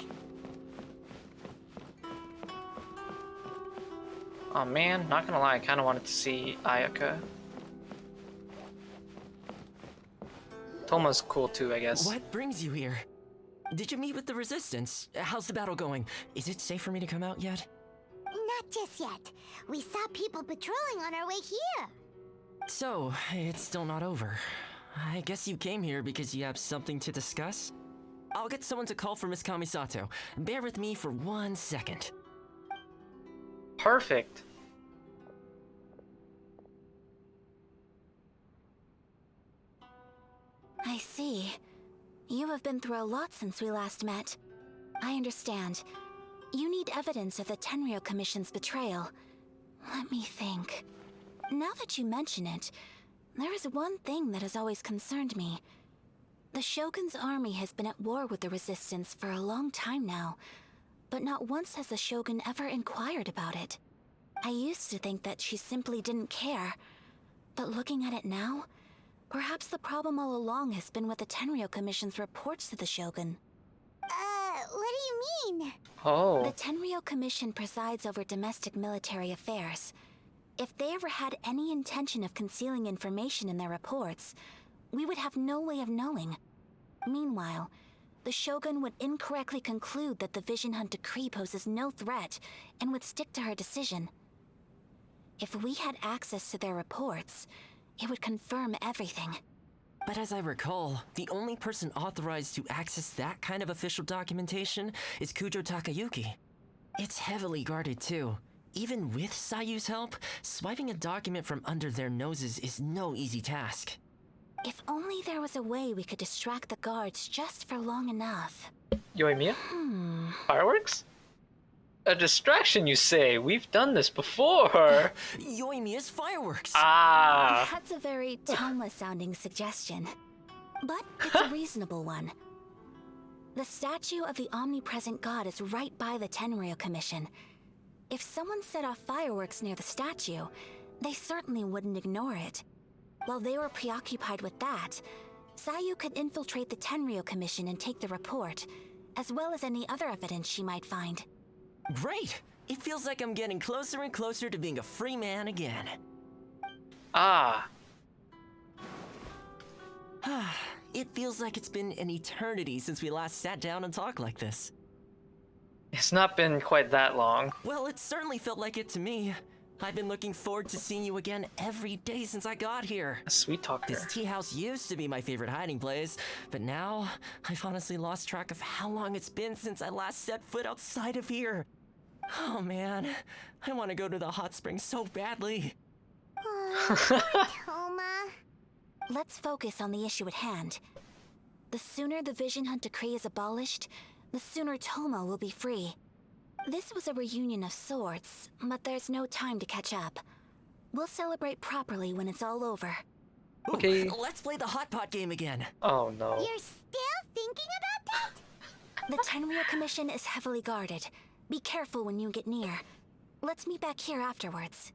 Speaker 5: Oh man, not gonna lie, I kinda wanted to see Ayaka. Toma's cool too, I guess.
Speaker 15: What brings you here? Did you meet with the Resistance? How's the battle going? Is it safe for me to come out yet?
Speaker 4: Not just yet. We saw people patrolling on our way here.
Speaker 15: So, it's still not over. I guess you came here because you have something to discuss? I'll get someone to call for Miss Kamisato. Bear with me for 1 second.
Speaker 5: Perfect.
Speaker 10: I see. You have been through a lot since we last met. I understand. You need evidence of the Tenryou Commission's betrayal. Let me think. Now that you mention it, there is one thing that has always concerned me. The Shogun's army has been at war with the Resistance for a long time now, but not once has the Shogun ever inquired about it. I used to think that she simply didn't care, but looking at it now, perhaps the problem all along has been with the Tenryou Commission's reports to the Shogun.
Speaker 4: What do you mean?
Speaker 5: Oh.
Speaker 10: The Tenryou Commission presides over domestic military affairs. If they ever had any intention of concealing information in their reports, we would have no way of knowing. Meanwhile, the Shogun would incorrectly conclude that the Vision Hunt decree poses no threat and would stick to her decision. If we had access to their reports, it would confirm everything.
Speaker 15: But as I recall, the only person authorized to access that kind of official documentation is Kujo Takayuki. It's heavily guarded too. Even with Sayu's help, swiping a document from under their noses is no easy task.
Speaker 10: If only there was a way we could distract the guards just for long enough.
Speaker 5: Yoimiya? Fireworks? A distraction, you say? We've done this before.
Speaker 15: Yoimiya's fireworks.
Speaker 5: Ah.
Speaker 10: That's a very Toma-sounding suggestion, but it's a reasonable one. The statue of the omnipresent god is right by the Tenryou Commission. If someone set off fireworks near the statue, they certainly wouldn't ignore it. While they were preoccupied with that, Sayu could infiltrate the Tenryou Commission and take the report, as well as any other evidence she might find.
Speaker 15: Great! It feels like I'm getting closer and closer to being a free man again.
Speaker 5: Ah.
Speaker 15: It feels like it's been an eternity since we last sat down and talked like this.
Speaker 5: It's not been quite that long.
Speaker 15: Well, it certainly felt like it to me. I've been looking forward to seeing you again every day since I got here.
Speaker 5: A sweet talker.
Speaker 15: This tea house used to be my favorite hiding place, but now I've honestly lost track of how long it's been since I last set foot outside of here. Oh man, I want to go to the hot springs so badly.
Speaker 4: Toma.
Speaker 10: Let's focus on the issue at hand. The sooner the Vision Hunt decree is abolished, the sooner Toma will be free. This was a reunion of sorts, but there's no time to catch up. We'll celebrate properly when it's all over.
Speaker 5: Okay.
Speaker 15: Ooh, let's play the hot pot game again.
Speaker 5: Oh no.
Speaker 4: You're still thinking about that?
Speaker 10: The Tenryou Commission is heavily guarded. Be careful when you get near. Let's meet back here afterwards.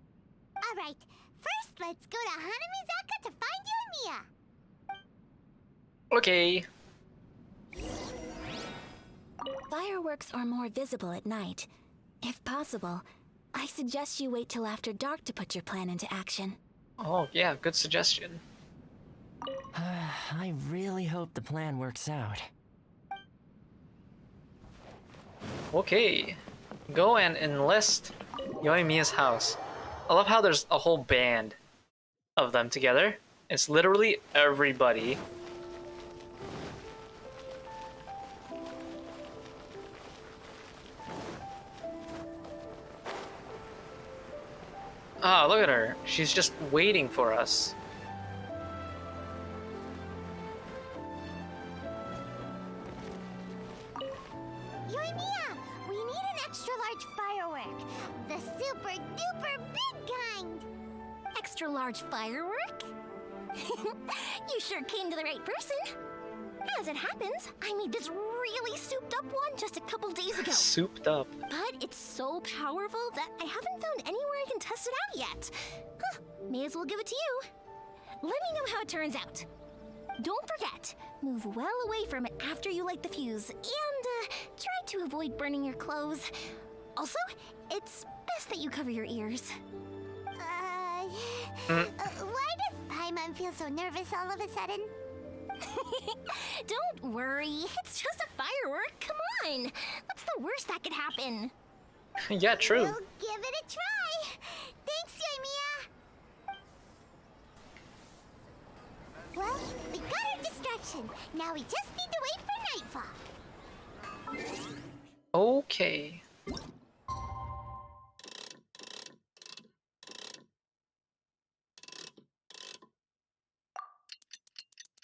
Speaker 4: All right. First, let's go to Hanamizaka to find Yoimiya.
Speaker 5: Okay.
Speaker 10: Fireworks are more visible at night. If possible, I suggest you wait till after dark to put your plan into action.
Speaker 5: Oh yeah, good suggestion.
Speaker 15: I really hope the plan works out.
Speaker 5: Okay. Go and enlist Yoimiya's house. I love how there's a whole band of them together. It's literally everybody. Ah, look at her. She's just waiting for us.
Speaker 4: Yoimiya, we need an extra large firework. The super duper big kind.
Speaker 2: Extra large firework? You sure came to the right person. As it happens, I made this really souped up one just a couple days ago.
Speaker 5: Souped up.
Speaker 2: But it's so powerful that I haven't found anywhere I can test it out yet. Huh, may as well give it to you. Let me know how it turns out. Don't forget, move well away from it after you light the fuse, and try to avoid burning your clothes. Also, it's best that you cover your ears.
Speaker 4: Why does Paimon feel so nervous all of a sudden?
Speaker 2: Don't worry, it's just a firework. Come on, what's the worst that could happen?
Speaker 5: Yeah, true.
Speaker 4: We'll give it a try. Thanks, Yoimiya. Well, we got our distraction. Now we just need to wait for nightfall.
Speaker 5: Okay.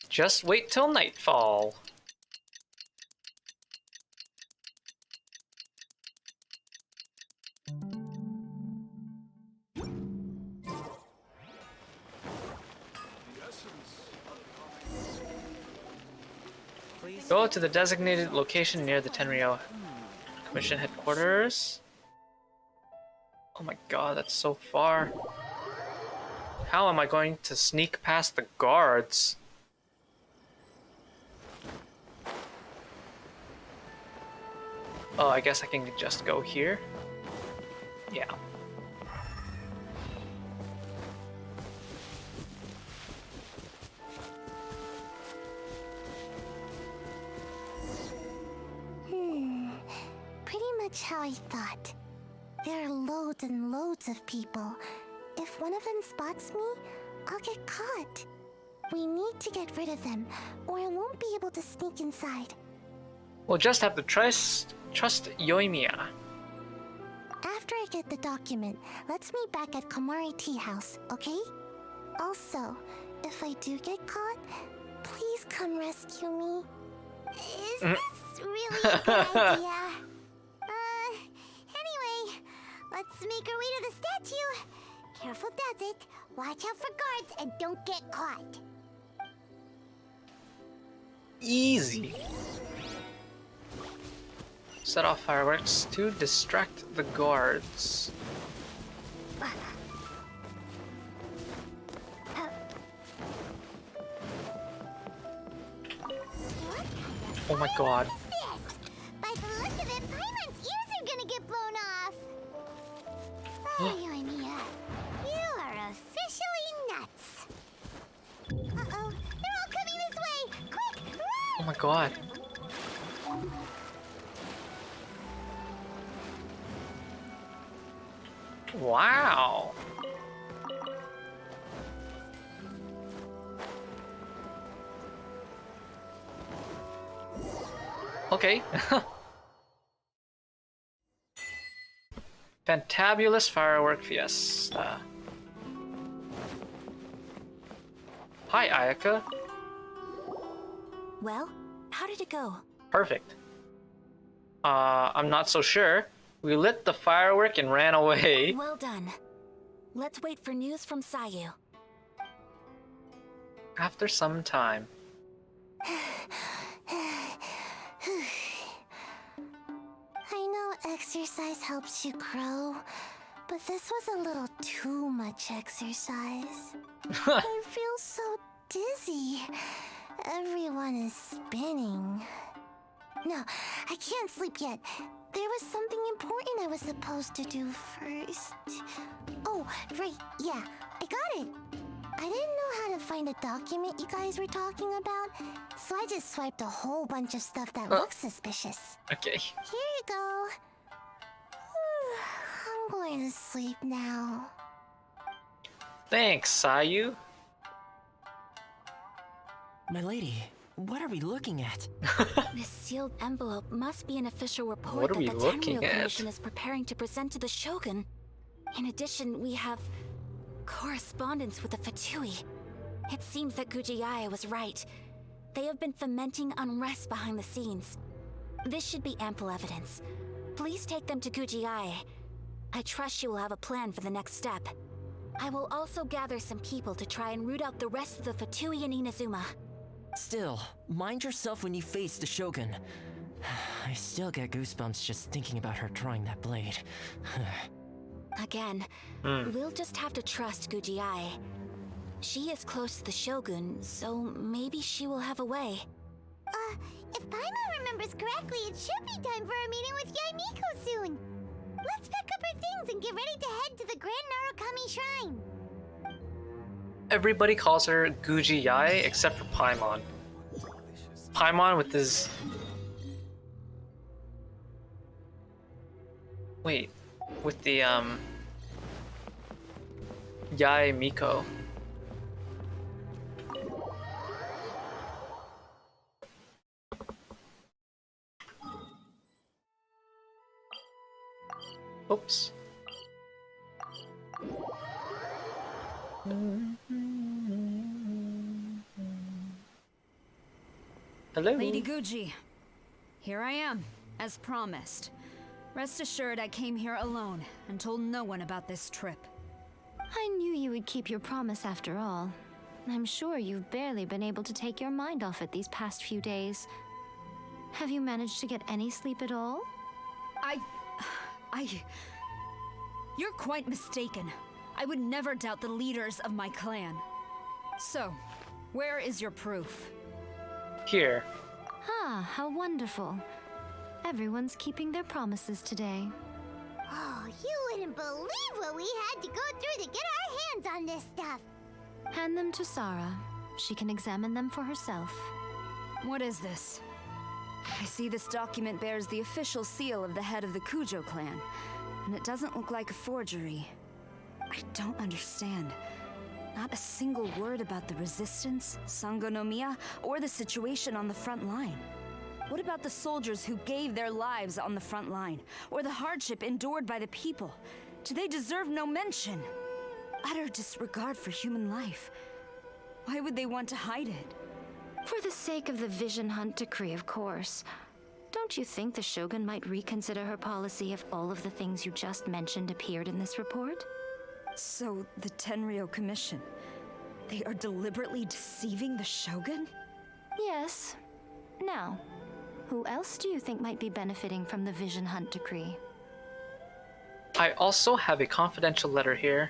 Speaker 5: Just wait till nightfall. Go to the designated location near the Tenryou Commission headquarters. Oh my god, that's so far. How am I going to sneak past the guards? Oh, I guess I can just go here. Yeah.
Speaker 4: Pretty much how I thought. There are loads and loads of people. If one of them spots me, I'll get caught. We need to get rid of them, or I won't be able to sneak inside.
Speaker 5: We'll just have to trust Yoimiya.
Speaker 4: After I get the document, let's meet back at Komari Tea House, okay? Also, if I do get caught, please come rescue me. Is this really a good idea? Anyway, let's make our way to the statue. Careful does it. Watch out for guards and don't get caught.
Speaker 5: Easy. Set off fireworks to distract the guards. Oh my god.
Speaker 4: By the look of it, Paimon's ears are gonna get blown off. Oh, Yoimiya, you are officially nuts. Uh-oh, they're all coming this way. Quick, run!
Speaker 5: Oh my god. Wow. Okay. Fantabulous firework fiesta. Hi, Ayaka.
Speaker 14: Well, how did it go?
Speaker 5: Perfect. I'm not so sure. We lit the firework and ran away.
Speaker 14: Well done. Let's wait for news from Sayu.
Speaker 5: After some time.
Speaker 4: I know exercise helps you grow, but this was a little too much exercise. I feel so dizzy. Everyone is spinning. No, I can't sleep yet. There was something important I was supposed to do first. Oh, right, yeah, I got it. I didn't know how to find a document you guys were talking about, so I just swiped a whole bunch of stuff that looks suspicious.
Speaker 5: Okay.
Speaker 4: Here you go. I'm going to sleep now.
Speaker 5: Thanks, Sayu.
Speaker 15: My lady, what are we looking at?
Speaker 14: This sealed envelope must be an official report
Speaker 5: What are
Speaker 14: that
Speaker 5: we
Speaker 14: the
Speaker 5: looking
Speaker 14: Tenryou
Speaker 5: at?
Speaker 14: Commission is preparing to present to the Shogun. In addition, we have correspondence with the Fatui. It seems that Gujiaya was right. They have been fomenting unrest behind the scenes. This should be ample evidence. Please take them to Gujiaya. I trust you will have a plan for the next step. I will also gather some people to try and root out the rest of the Fatui in Inazuma.
Speaker 15: Still, mind yourself when you face the Shogun. I still get goosebumps just thinking about her drawing that blade.
Speaker 14: Again, we'll just have to trust Gujiai. She is close to the Shogun, so maybe she will have a way.
Speaker 4: If Paimon remembers correctly, it should be time for a meeting with Yaimiko soon. Let's pack up our things and get ready to head to the Grand Narukami Shrine.
Speaker 5: Everybody calls her Guji Yai except for Paimon. Paimon with his... Wait, with the, Yai Miko. Oops. Hello?
Speaker 14: Lady Guji, here I am, as promised. Rest assured I came here alone and told no one about this trip.
Speaker 10: I knew you would keep your promise after all. I'm sure you've barely been able to take your mind off it these past few days. Have you managed to get any sleep at all?
Speaker 14: You're quite mistaken. I would never doubt the leaders of my clan. So, where is your proof?
Speaker 5: Here.
Speaker 10: Ah, how wonderful. Everyone's keeping their promises today.
Speaker 4: Oh, you wouldn't believe what we had to go through to get our hands on this stuff.
Speaker 10: Hand them to Sarah. She can examine them for herself.
Speaker 14: What is this? I see this document bears the official seal of the head of the Kujo clan, and it doesn't look like a forgery. I don't understand. Not a single word about the resistance, Sangonomiya, or the situation on the front line. What about the soldiers who gave their lives on the front line, or the hardship endured by the people? Do they deserve no mention? Utter disregard for human life. Why would they want to hide it?
Speaker 10: For the sake of the Vision Hunt decree, of course. Don't you think the Shogun might reconsider her policy if all of the things you just mentioned appeared in this report?
Speaker 14: So, the Tenryou Commission, they are deliberately deceiving the Shogun?
Speaker 10: Yes. Now, who else do you think might be benefiting from the Vision Hunt decree?
Speaker 5: I also have a confidential letter here.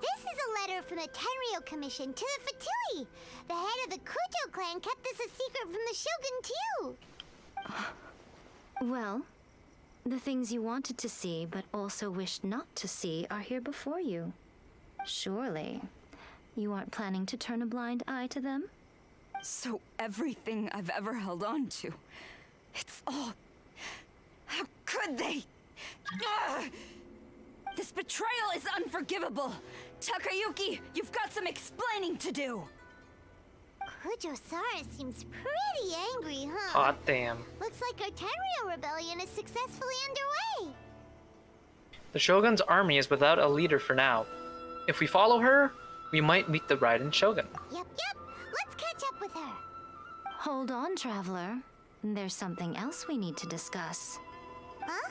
Speaker 4: This is a letter from the Tenryou Commission to the Fatui. The head of the Kujo clan kept this a secret from the Shogun, too.
Speaker 10: Well, the things you wanted to see but also wished not to see are here before you. Surely, you aren't planning to turn a blind eye to them?
Speaker 14: So everything I've ever held on to, it's all... How could they? Ugh! This betrayal is unforgivable! Takayuki, you've got some explaining to do!
Speaker 4: Kujo-Sara seems pretty angry, huh?
Speaker 5: Hot damn.
Speaker 4: Looks like our Tenryou rebellion is successfully underway.
Speaker 5: The Shogun's army is without a leader for now. If we follow her, we might meet the Raiden Shogun.
Speaker 4: Yep. Let's catch up with her.
Speaker 10: Hold on, Traveler. There's something else we need to discuss.
Speaker 4: Huh?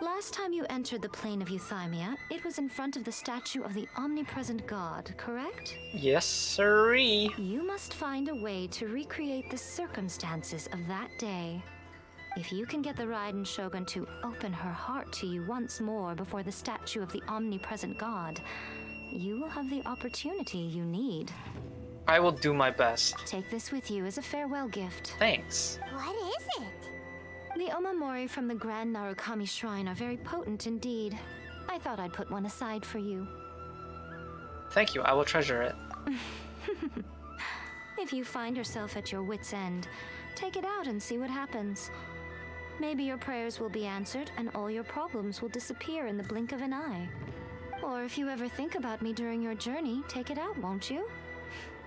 Speaker 10: Last time you entered the plane of Euthymia, it was in front of the statue of the omnipresent god, correct?
Speaker 5: Yes, sirree.
Speaker 10: You must find a way to recreate the circumstances of that day. If you can get the Raiden Shogun to open her heart to you once more before the statue of the omnipresent god, you will have the opportunity you need.
Speaker 5: I will do my best.
Speaker 10: Take this with you as a farewell gift.
Speaker 5: Thanks.
Speaker 4: What is it?
Speaker 10: The omamori from the Grand Narukami Shrine are very potent indeed. I thought I'd put one aside for you.
Speaker 5: Thank you, I will treasure it.
Speaker 10: If you find yourself at your wit's end, take it out and see what happens. Maybe your prayers will be answered and all your problems will disappear in the blink of an eye. Or if you ever think about me during your journey, take it out, won't you?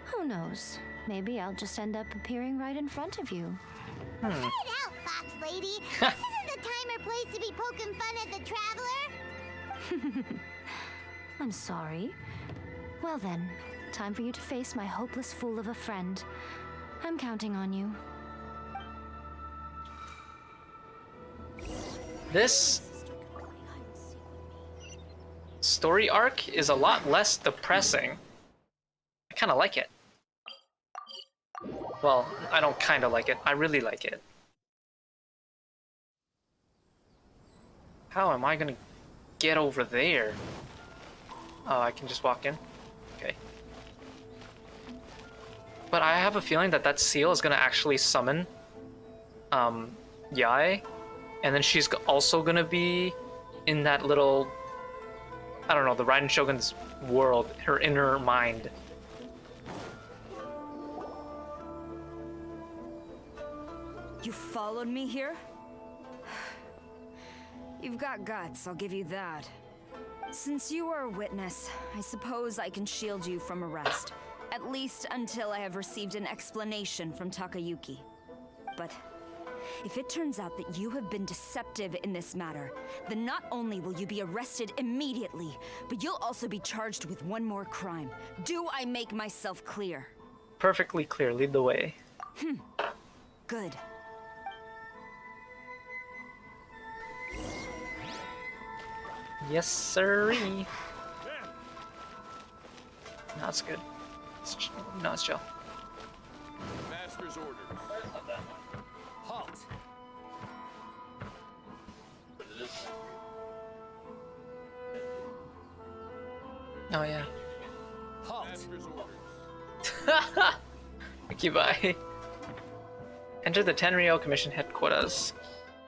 Speaker 10: Who knows? Maybe I'll just end up appearing right in front of you.
Speaker 4: Cut it out, Fox Lady. This isn't the time or place to be poking fun at the Traveler.
Speaker 10: I'm sorry. Well then, time for you to face my hopeless fool of a friend. I'm counting on you.
Speaker 5: This story arc is a lot less depressing. I kind of like it. Well, I don't kind of like it. I really like it. How am I gonna get over there? Oh, I can just walk in? Okay. But I have a feeling that that seal is gonna actually summon Yae, and then she's also gonna be in that little, I don't know, the Raiden Shogun's world, her inner mind.
Speaker 14: You followed me here? You've got guts, I'll give you that. Since you are a witness, I suppose I can shield you from arrest. At least until I have received an explanation from Takayuki. But If it turns out that you have been deceptive in this matter, then not only will you be arrested immediately, but you'll also be charged with one more crime. Do I make myself clear?
Speaker 5: Perfectly clear. Lead the way.
Speaker 14: Good.
Speaker 5: Yes, sirree. No, it's good. No, it's chill.
Speaker 11: Master's orders. Halt.
Speaker 5: Oh yeah.
Speaker 11: Halt. Master's orders.
Speaker 5: Thank you, bye. Enter the Tenryou Commission headquarters.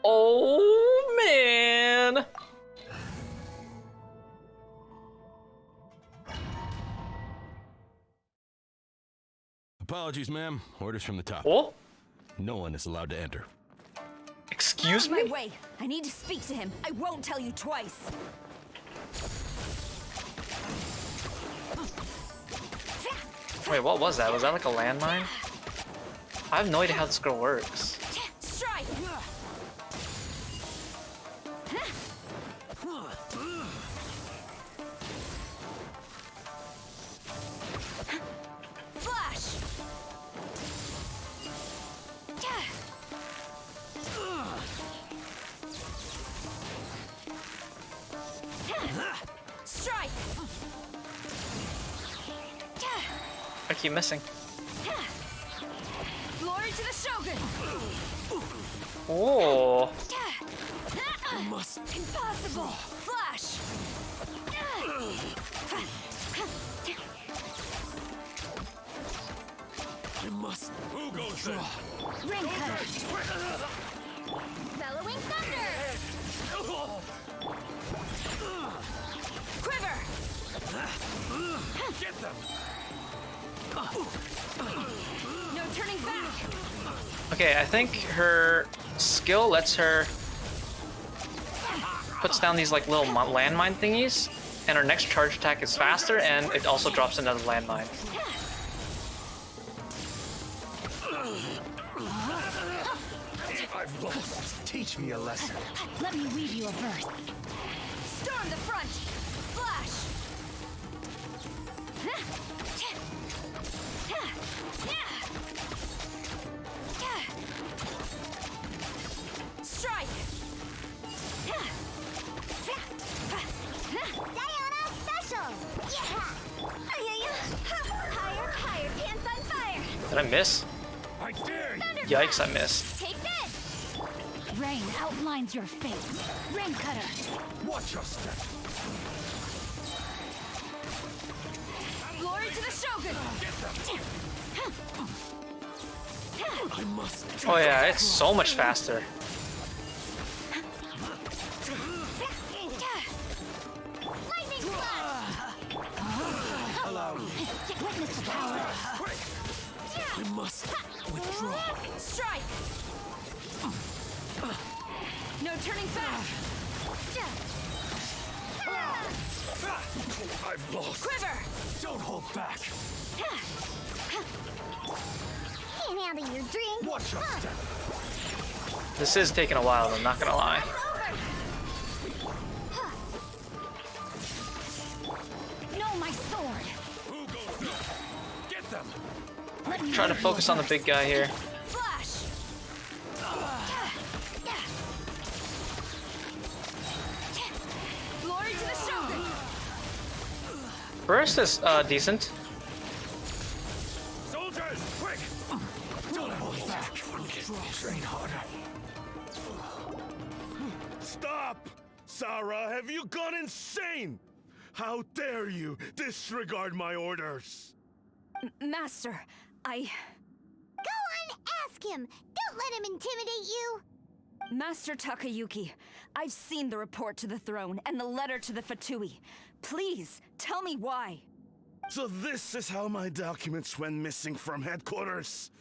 Speaker 5: Oh man!
Speaker 7: Apologies, ma'am. Orders from the top.
Speaker 5: Oh?
Speaker 7: No one is allowed to enter.
Speaker 5: Excuse
Speaker 14: Out of
Speaker 5: me?
Speaker 14: my way! I need to speak to him. I won't tell you twice.
Speaker 5: Wait, what was that? Was that like a landmine? I have no idea how this girl works.
Speaker 14: Strike! Flash! Strike!
Speaker 5: I keep missing.
Speaker 14: Glory to the Shogun!
Speaker 5: Oh.
Speaker 14: Impossible! Flash!
Speaker 11: I must. Who goes there?
Speaker 14: Ring cutter! Bellowing thunder! Quiver!
Speaker 11: Get them!
Speaker 14: No turning back!
Speaker 5: Okay, I think her skill lets her puts down these like little landmine thingies, and her next charge attack is faster, and it also drops another landmine.
Speaker 11: I've lost. Teach me a lesson.
Speaker 14: Let me weave you a verse. Storm the front! Flash! Strike!
Speaker 4: Diana special! Yeah! Higher, pants on fire!
Speaker 5: Did I miss?
Speaker 11: I dare you!
Speaker 5: Yikes, I missed.
Speaker 4: Take this!
Speaker 14: Rain outlines your fate. Rain cutter!
Speaker 11: Watch your step!
Speaker 14: Glory to the Shogun!
Speaker 11: I must.
Speaker 5: Oh yeah, it's so much faster.
Speaker 4: Lightning flash!
Speaker 11: Allow me.
Speaker 14: Witness the power!
Speaker 11: I must withdraw.
Speaker 14: Strike! No turning back!
Speaker 11: I've lost.
Speaker 14: Quiver!
Speaker 11: Don't hold back.
Speaker 4: Can't handle your drink.
Speaker 11: Watch your step.
Speaker 5: This is taking a while, I'm not gonna lie.
Speaker 14: No, my sword!
Speaker 11: Who goes there? Get them.
Speaker 5: Try to focus on the big guy here.
Speaker 14: Flash! Glory to the Shogun!
Speaker 5: Burst is decent.
Speaker 11: Soldiers, quick! Don't hold back. Train harder. Stop! Sarah, have you gone insane? How dare you disregard my orders?
Speaker 14: Master,
Speaker 4: Go on, ask him. Don't let him intimidate you.
Speaker 14: Master Takayuki, I've seen the report to the throne and the letter to the Fatui. Please, tell me why.
Speaker 11: So this is how my documents went missing from headquarters.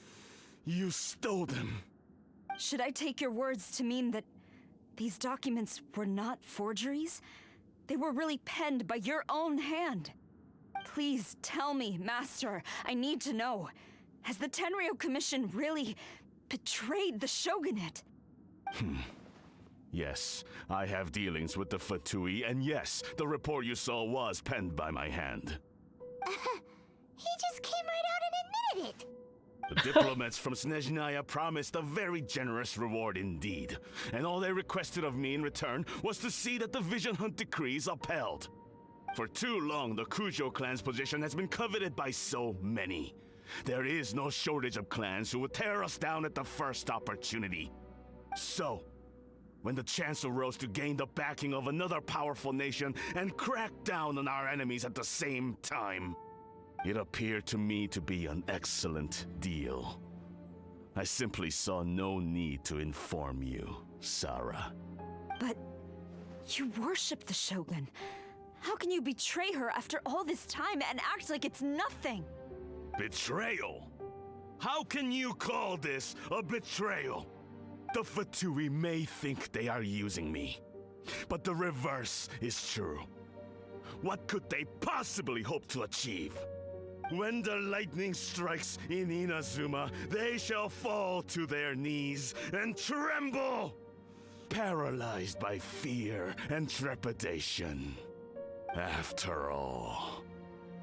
Speaker 11: You stole them.
Speaker 14: Should I take your words to mean that these documents were not forgeries? They were really penned by your own hand. Please tell me, Master. I need to know. Has the Tenryou Commission really betrayed the Shogunate?
Speaker 16: Yes, I have dealings with the Fatui, and yes, the report you saw was penned by my hand.
Speaker 4: He just came right out and admitted it.
Speaker 16: The diplomats from Snezhnaya promised a very generous reward indeed, and all they requested of me in return was to see that the Vision Hunt decree is upheld. For too long, the Kujo clan's position has been coveted by so many. There is no shortage of clans who would tear us down at the first opportunity. So, when the chance arose to gain the backing of another powerful nation and crack down on our enemies at the same time, it appeared to me to be an excellent deal. I simply saw no need to inform you, Sarah.
Speaker 14: But you worship the Shogun. How can you betray her after all this time and act like it's nothing?
Speaker 16: Betrayal? How can you call this a betrayal? The Fatui may think they are using me, but the reverse is true. What could they possibly hope to achieve? When the lightning strikes in Inazuma, they shall fall to their knees and tremble, paralyzed by fear and trepidation. After all,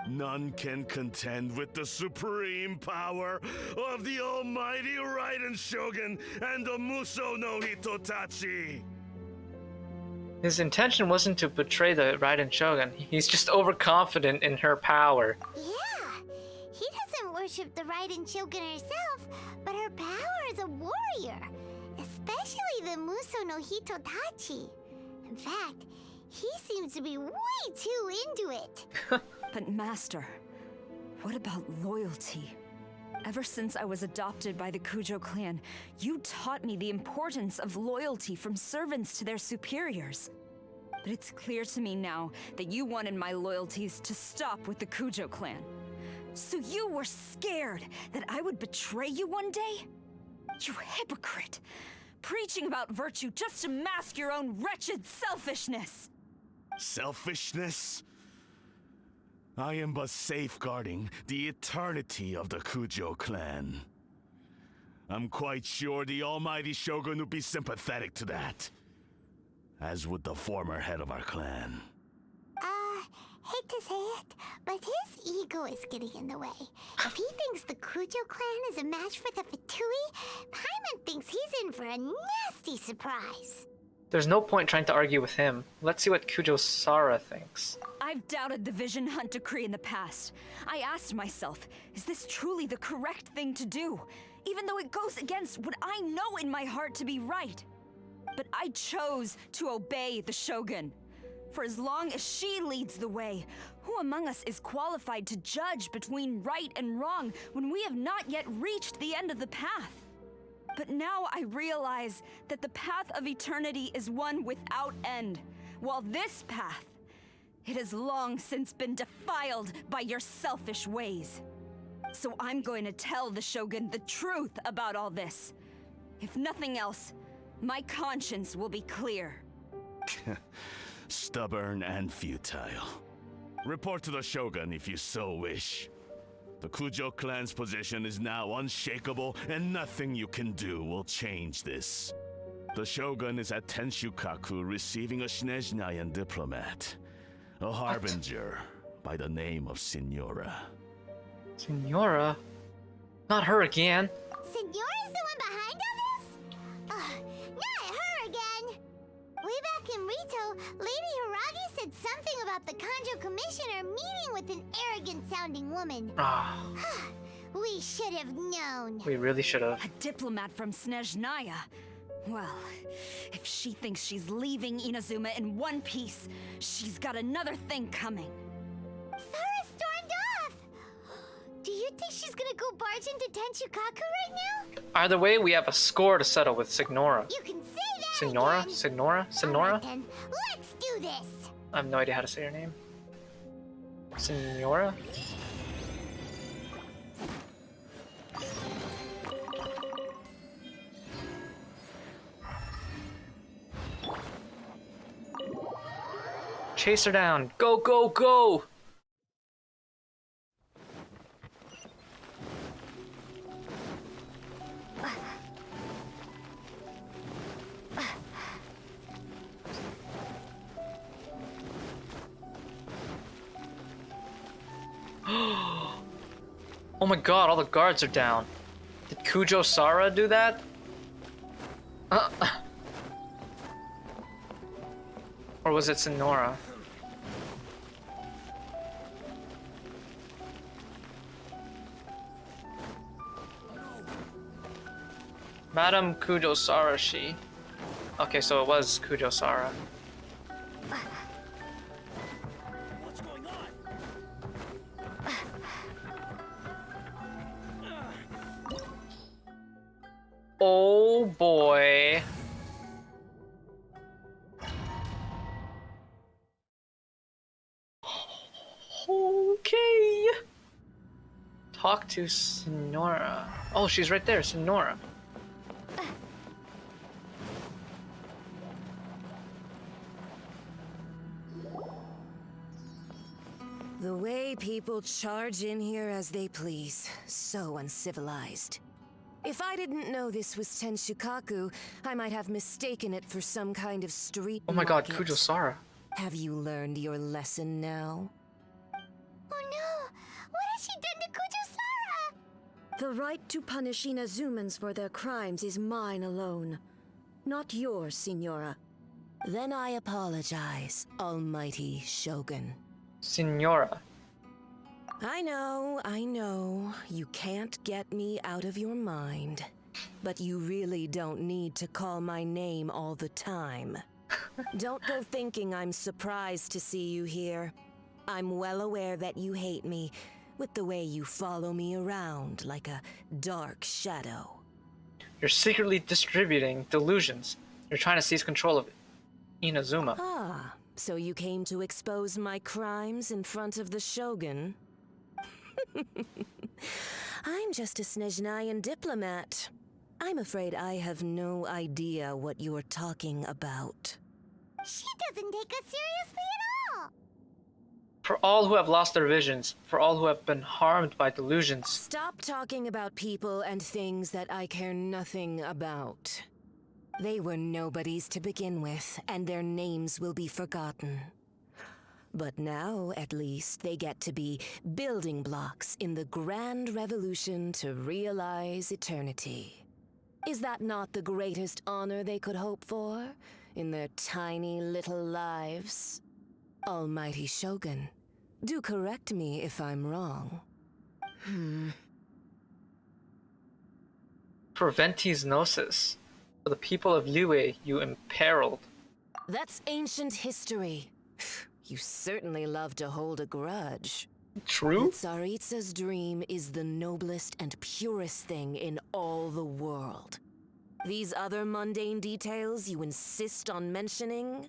Speaker 16: none can contend with the supreme power of the almighty Raiden Shogun and the Muso no Hitotachi.
Speaker 5: His intention wasn't to betray the Raiden Shogun. He's just overconfident in her power.
Speaker 4: Yeah, he doesn't worship the Raiden Shogun herself, but her power as a warrior, especially the Muso no Hitotachi. In fact, he seems to be way too into it.
Speaker 14: But Master, what about loyalty? Ever since I was adopted by the Kujo clan, you taught me the importance of loyalty from servants to their superiors. But it's clear to me now that you wanted my loyalties to stop with the Kujo clan. So you were scared that I would betray you one day? You hypocrite! Preaching about virtue just to mask your own wretched selfishness!
Speaker 16: Selfishness? I am but safeguarding the eternity of the Kujo clan. I'm quite sure the almighty Shogun would be sympathetic to that, as would the former head of our clan.
Speaker 4: Hate to say it, but his ego is getting in the way. If he thinks the Kujo clan is a match for the Fatui, Paimon thinks he's in for a nasty surprise.
Speaker 5: There's no point trying to argue with him. Let's see what Kujo Sara thinks.
Speaker 14: I've doubted the Vision Hunt decree in the past. I asked myself, is this truly the correct thing to do? Even though it goes against what I know in my heart to be right. But I chose to obey the Shogun. For as long as she leads the way, who among us is qualified to judge between right and wrong when we have not yet reached the end of the path? But now I realize that the path of eternity is one without end, while this path, it has long since been defiled by your selfish ways. So I'm going to tell the Shogun the truth about all this. If nothing else, my conscience will be clear.
Speaker 16: Stubborn and futile. Report to the Shogun if you so wish. The Kujo clan's position is now unshakable, and nothing you can do will change this. The Shogun is at Tenshukaku receiving a Snezhnayan diplomat, a harbinger by the name of Signora.
Speaker 5: Signora? Not her again.
Speaker 4: Signora's the one behind all this? Not her again! Way back in Rito, Lady Hiragi said something about the Kanjo Commissioner meeting with an arrogant-sounding woman. We should have known.
Speaker 5: We really should have.
Speaker 14: A diplomat from Snezhnaya. Well, if she thinks she's leaving Inazuma in one piece, she's got another thing coming.
Speaker 4: Sara stormed off! Do you think she's gonna go barge into Tenshukaku right now?
Speaker 5: Either way, we have a score to settle with Signora.
Speaker 4: You can say that
Speaker 5: Signora?
Speaker 4: again.
Speaker 5: Signora? Signora?
Speaker 4: Right, then. Let's do this!
Speaker 5: I have no idea how to say her name. Signora? Chase her down. Go, go, go! Oh my god, all the guards are down. Did Kujo Sara do that? Or was it Sonora? Madam Kujo Sara, she. Okay, so it was Kujo Sara.
Speaker 11: What's going on?
Speaker 5: Oh boy. Okay. Talk to Sonora. Oh, she's right there, Sonora.
Speaker 17: The way people charge in here as they please. So uncivilized. If I didn't know this was Tenshukaku, I might have mistaken it for some kind of street
Speaker 5: Oh my god,
Speaker 17: market.
Speaker 5: Kujo Sara.
Speaker 17: Have you learned your lesson now?
Speaker 4: Oh no! What has she done to Kujo Sara?
Speaker 13: The right to punish Inazumans for their crimes is mine alone. Not yours, Signora.
Speaker 17: Then I apologize, Almighty Shogun.
Speaker 5: Signora.
Speaker 17: I know, you can't get me out of your mind. But you really don't need to call my name all the time. Don't go thinking I'm surprised to see you here. I'm well aware that you hate me, with the way you follow me around like a dark shadow.
Speaker 5: You're secretly distributing delusions. You're trying to seize control of Inazuma.
Speaker 17: Ah, so you came to expose my crimes in front of the Shogun? I'm just a Snezhnayan diplomat. I'm afraid I have no idea what you're talking about.
Speaker 4: She doesn't take us seriously at all!
Speaker 5: For all who have lost their visions, for all who have been harmed by delusions.
Speaker 17: Stop talking about people and things that I care nothing about. They were nobodies to begin with, and their names will be forgotten. But now, at least, they get to be building blocks in the grand revolution to realize eternity. Is that not the greatest honor they could hope for in their tiny little lives? Almighty Shogun, do correct me if I'm wrong.
Speaker 5: For Venti's Gnosis, for the people of Liyue, you imperiled.
Speaker 17: That's ancient history. You certainly love to hold a grudge.
Speaker 5: True?
Speaker 17: Tsaritsa's dream is the noblest and purest thing in all the world. These other mundane details you insist on mentioning,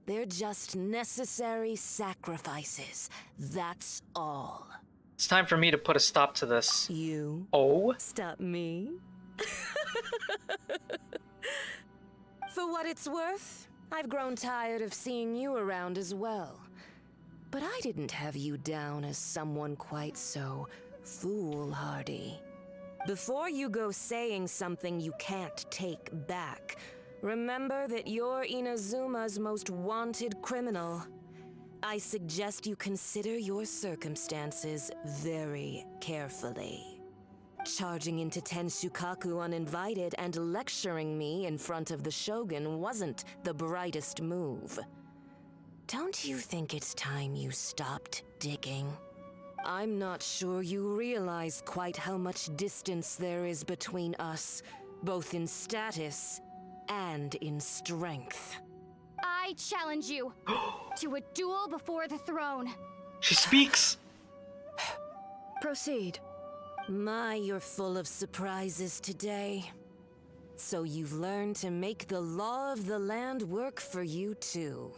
Speaker 17: they're just necessary sacrifices. That's all.
Speaker 5: It's time for me to put a stop to this.
Speaker 17: You?
Speaker 5: Oh?
Speaker 17: Stop me? For what it's worth, I've grown tired of seeing you around as well. But I didn't have you down as someone quite so foolhardy. Before you go saying something you can't take back, remember that you're Inazuma's most wanted criminal. I suggest you consider your circumstances very carefully. Charging into Tenshukaku uninvited and lecturing me in front of the Shogun wasn't the brightest move. Don't you think it's time you stopped digging? I'm not sure you realize quite how much distance there is between us, both in status and in strength.
Speaker 14: I challenge you to a duel before the throne.
Speaker 5: She speaks!
Speaker 17: Proceed. My, you're full of surprises today. So you've learned to make the law of the land work for you too,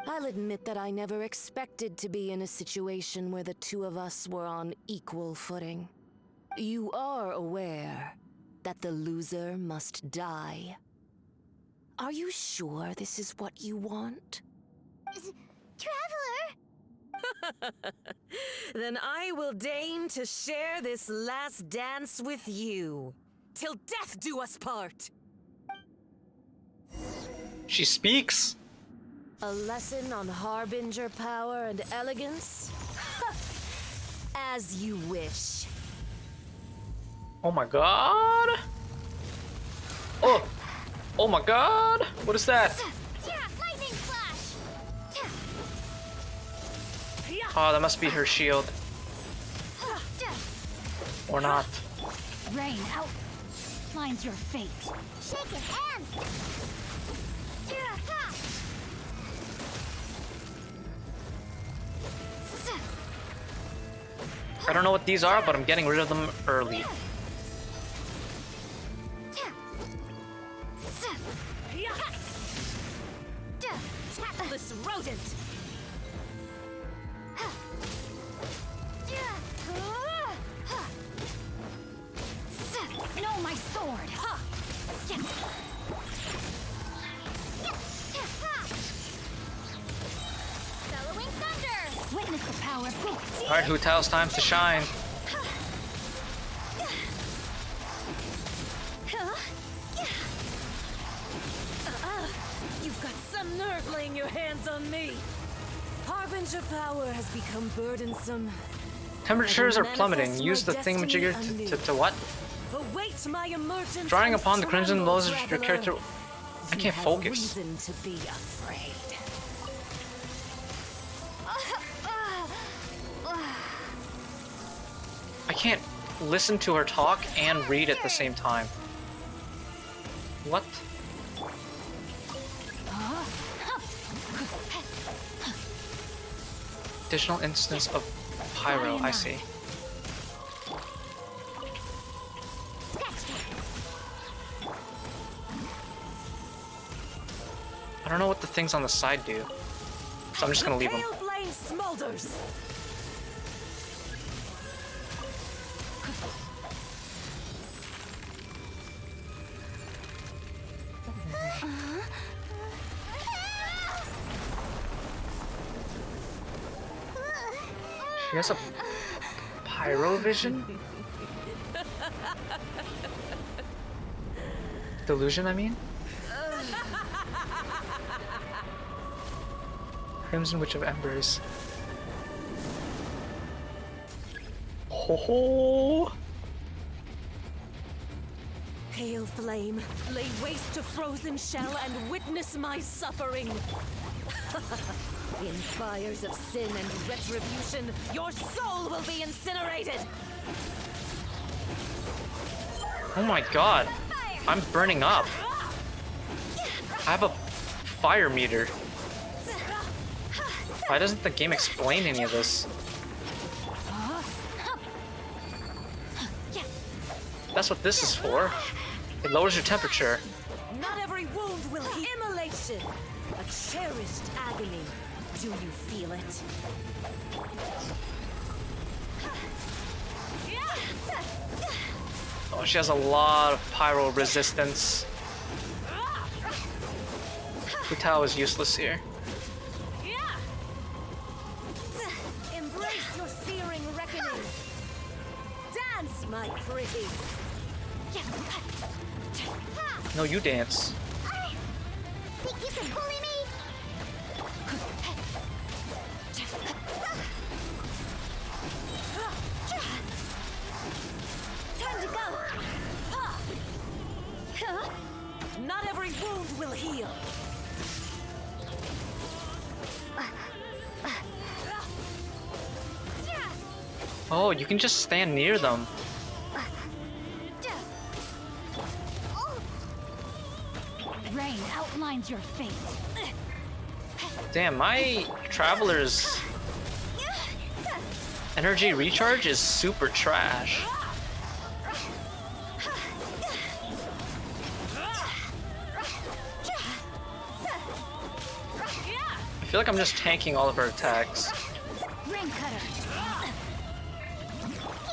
Speaker 17: I'll admit that I never expected to be in a situation where the two of us were on equal footing. You are aware that the loser must die. Are you sure this is what you want?
Speaker 4: Traveler!
Speaker 17: Then I will deign to share this last dance with you. Till death do us part!
Speaker 5: She speaks?
Speaker 17: A lesson on harbinger power and elegance? As you wish.
Speaker 5: Oh my god! Oh! Oh my god! What is that?
Speaker 4: Lightning flash.
Speaker 5: Oh, that must be her shield. Or not.
Speaker 14: Rain outlines your fate.
Speaker 4: Shaking hands.
Speaker 5: I don't know what these are, but I'm getting rid of them early.
Speaker 17: Tactless rodent.
Speaker 14: No, my sword.
Speaker 4: Bellowing thunder.
Speaker 14: Witness the power of
Speaker 5: Alright, Hu Tao's time to shine.
Speaker 17: You've got some nerve laying your hands on me. Harbinger power has become burdensome.
Speaker 5: Temperatures are plummeting. Use the thingamajigger to what?
Speaker 17: Await my emergence.
Speaker 5: Drawing upon the crimson lowers your
Speaker 17: traveler.
Speaker 5: character. I can't focus.
Speaker 17: Reason to be afraid.
Speaker 5: I can't listen to her talk and read at the same time. What? Additional instance of pyro, I see. I don't know what the things on the side do, so I'm just gonna leave them.
Speaker 17: Pale flame smolders.
Speaker 5: She has a pyro vision? Delusion, I mean? Crimson Witch of Embers. Ho ho!
Speaker 17: Pale flame, lay waste to frozen shell and witness my suffering. In fires of sin and retribution, your soul will be incinerated.
Speaker 5: Oh my god. I'm burning up. I have a fire meter. Why doesn't the game explain any of this? That's what this is for. It lowers your temperature.
Speaker 17: Not every wound will heal. Immolation, a cherished agony. Do you feel it?
Speaker 5: Oh, she has a lot of pyro resistance. Futao is useless here.
Speaker 17: Embrace your searing reckoning. Dance, my pretty.
Speaker 5: No, you dance.
Speaker 4: Think you can bully me?
Speaker 17: Time to go. Not every wound will heal.
Speaker 5: Oh, you can just stand near them.
Speaker 14: Rain outlines your fate.
Speaker 5: Damn, my Traveler's energy recharge is super trash. I feel like I'm just tanking all of her attacks.
Speaker 14: Rain cutter.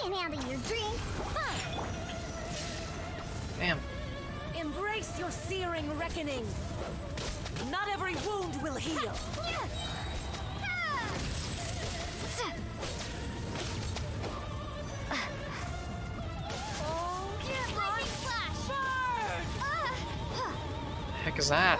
Speaker 4: Can't handle your drink.
Speaker 5: Damn.
Speaker 17: Embrace your searing reckoning. Not every wound will heal.
Speaker 5: Heck is that?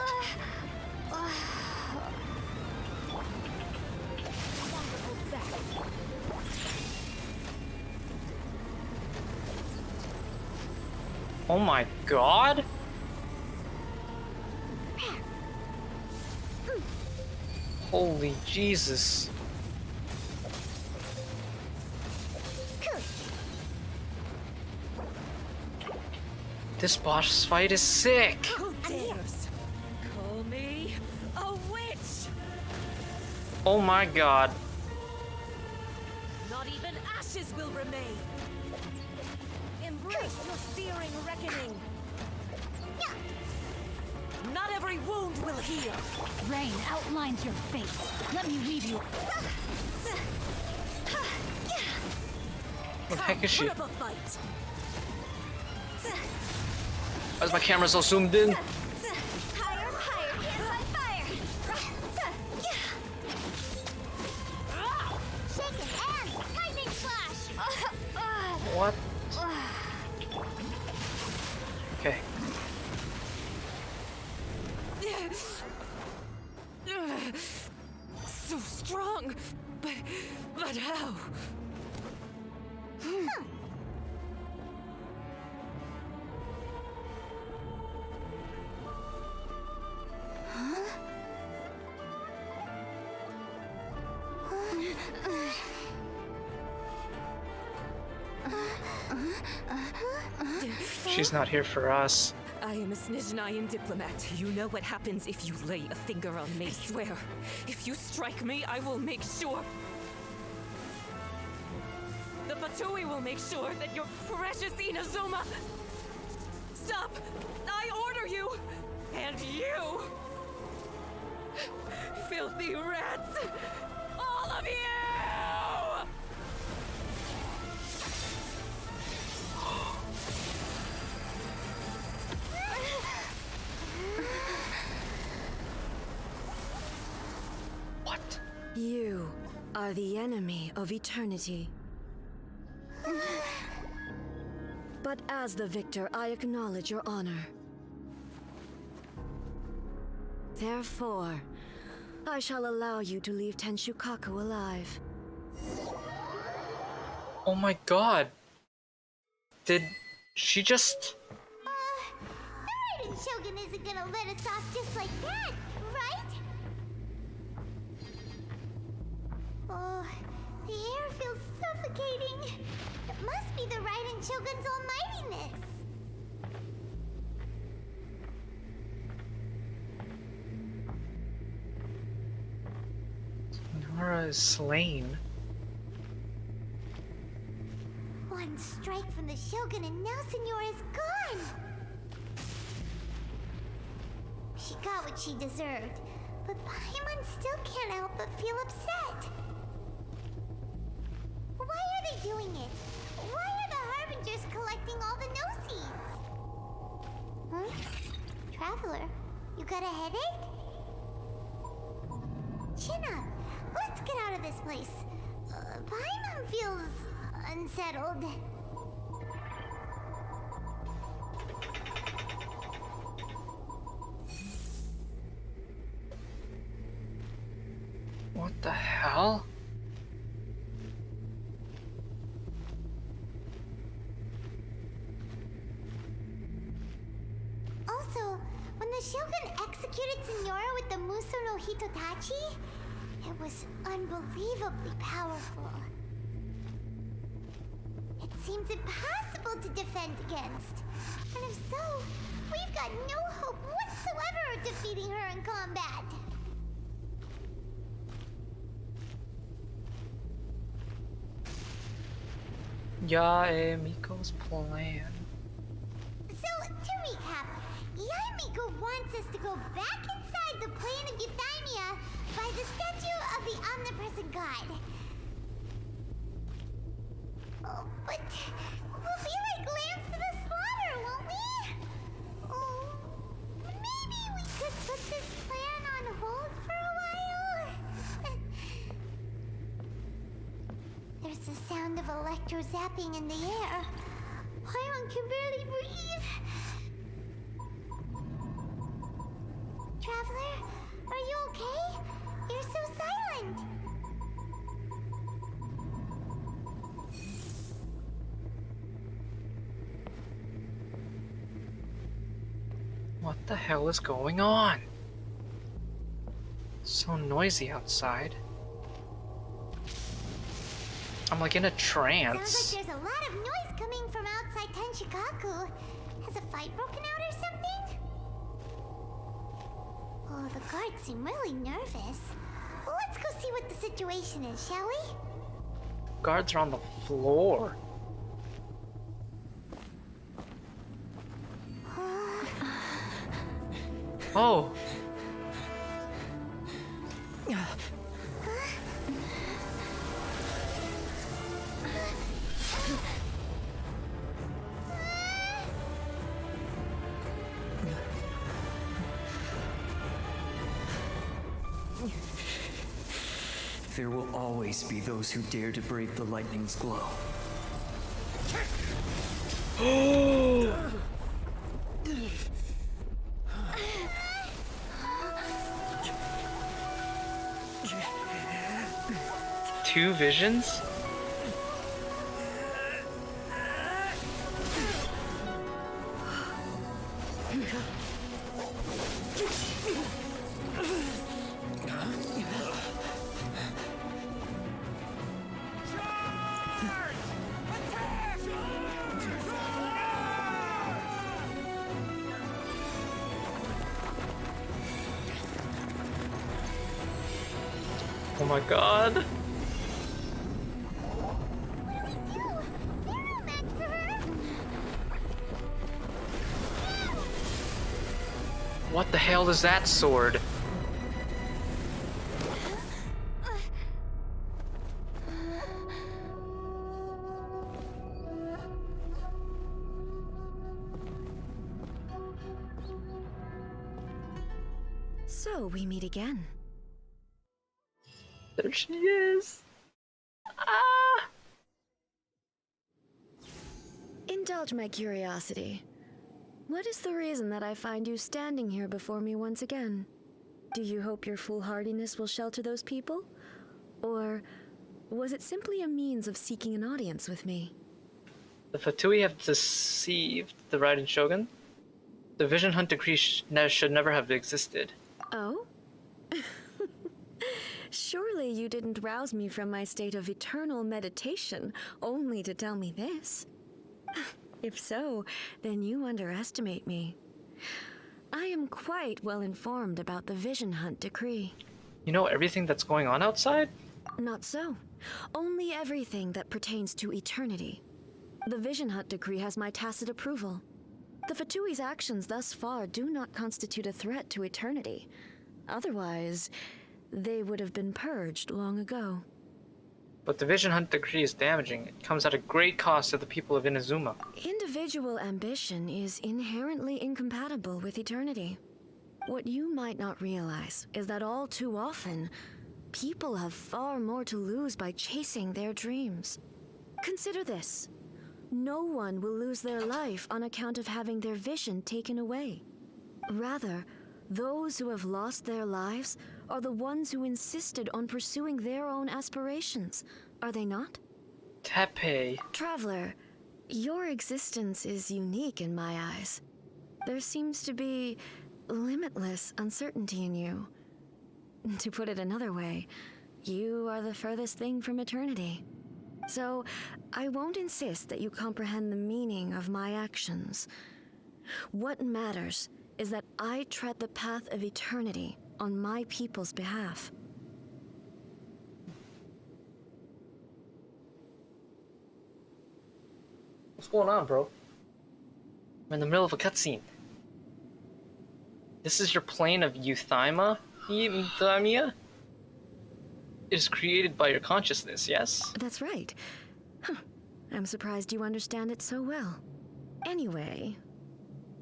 Speaker 5: Oh my god! Holy Jesus. This boss fight is sick!
Speaker 17: Who dares call me a witch?
Speaker 5: Oh my god.
Speaker 17: Not even ashes will remain. Embrace your searing reckoning. Not every wound will heal.
Speaker 14: Rain outlines your fate. Let me leave you.
Speaker 5: What the heck is she?
Speaker 17: Put up a fight.
Speaker 5: Why is my camera so zoomed in?
Speaker 4: Higher, higher, hands on fire! Shaking hands, lightning flash!
Speaker 5: What? Okay.
Speaker 17: So strong, but how?
Speaker 5: She's not here for us.
Speaker 17: I am a Snizhnayan diplomat. You know what happens if you lay a finger on me, swear. If you strike me, I will make sure. The Fatui will make sure that your precious Inazuma... Stop! I order you! And you! Filthy rats! All of you!
Speaker 5: What?
Speaker 13: You are the enemy of eternity. But as the victor, I acknowledge your honor. Therefore, I shall allow you to leave Tenshukaku alive.
Speaker 5: Oh my god. Did she just...
Speaker 4: The Raiden Shogun isn't gonna let us off just like that, right? Oh, the air feels suffocating. It must be the Raiden Shogun's almightiness.
Speaker 5: Nora is slain.
Speaker 4: One strike from the Shogun and now Senora is gone. She got what she deserved, but Paimon still can't help but feel upset. Why are they doing it? Why are the Harbingers collecting all the no-seeds? Huh? Traveler, you got a headache? Chin up. Let's get out of this place. Paimon feels unsettled.
Speaker 5: What the hell?
Speaker 4: Also, when the Shogun executed Senora with the Muso no Hitotachi, it was unbelievably powerful. It seems impossible to defend against. And if so, we've got no hope whatsoever of defeating her in combat.
Speaker 5: Yae Miko's plan.
Speaker 4: So, to recap, Yaemiko wants us to go back inside the plane of Euthymia by the statue of the omnipresent god. Oh, but we'll be like lambs to the slaughter, won't we? Oh, maybe we could put this plan on hold for a while? There's the sound of electro zapping in the air. Paimon can barely breathe. Traveler, are you okay? You're so silent.
Speaker 5: What the hell is going on? So noisy outside. I'm like in a trance.
Speaker 4: Sounds like there's a lot of noise coming from outside Tenshikaku. Has a fight broken out or something? Oh, the guards seem really nervous. Well, let's go see what the situation is, shall we?
Speaker 5: Guards are on the floor. Oh.
Speaker 12: There will always be those who dare to brave the lightning's glow.
Speaker 5: Two visions? Oh my god. What the hell is that sword?
Speaker 13: So we meet again.
Speaker 5: There she is. Ah!
Speaker 13: Indulge my curiosity. What is the reason that I find you standing here before me once again? Do you hope your foolhardiness will shelter those people? Or was it simply a means of seeking an audience with me?
Speaker 5: The Fatui have deceived the Raiden Shogun. The Vision Hunt decree should never have existed.
Speaker 13: Oh? Surely you didn't rouse me from my state of eternal meditation only to tell me this. If so, then you underestimate me. I am quite well informed about the Vision Hunt decree.
Speaker 5: You know everything that's going on outside?
Speaker 13: Not so. Only everything that pertains to eternity. The Vision Hunt decree has my tacit approval. The Fatui's actions thus far do not constitute a threat to eternity. Otherwise, they would have been purged long ago.
Speaker 5: But the Vision Hunt decree is damaging. It comes at a great cost to the people of Inazuma.
Speaker 13: Individual ambition is inherently incompatible with eternity. What you might not realize is that all too often, people have far more to lose by chasing their dreams. Consider this. No one will lose their life on account of having their vision taken away. Rather, those who have lost their lives are the ones who insisted on pursuing their own aspirations, are they not?
Speaker 5: Tepe.
Speaker 13: Traveler, your existence is unique in my eyes. There seems to be limitless uncertainty in you. To put it another way, you are the furthest thing from eternity. So, I won't insist that you comprehend the meaning of my actions. What matters is that I tread the path of eternity on my people's behalf.
Speaker 5: What's going on, bro? I'm in the middle of a cutscene. This is your plane of Euthymia? Euthymia? It is created by your consciousness, yes?
Speaker 13: That's right. Huh. I'm surprised you understand it so well. Anyway,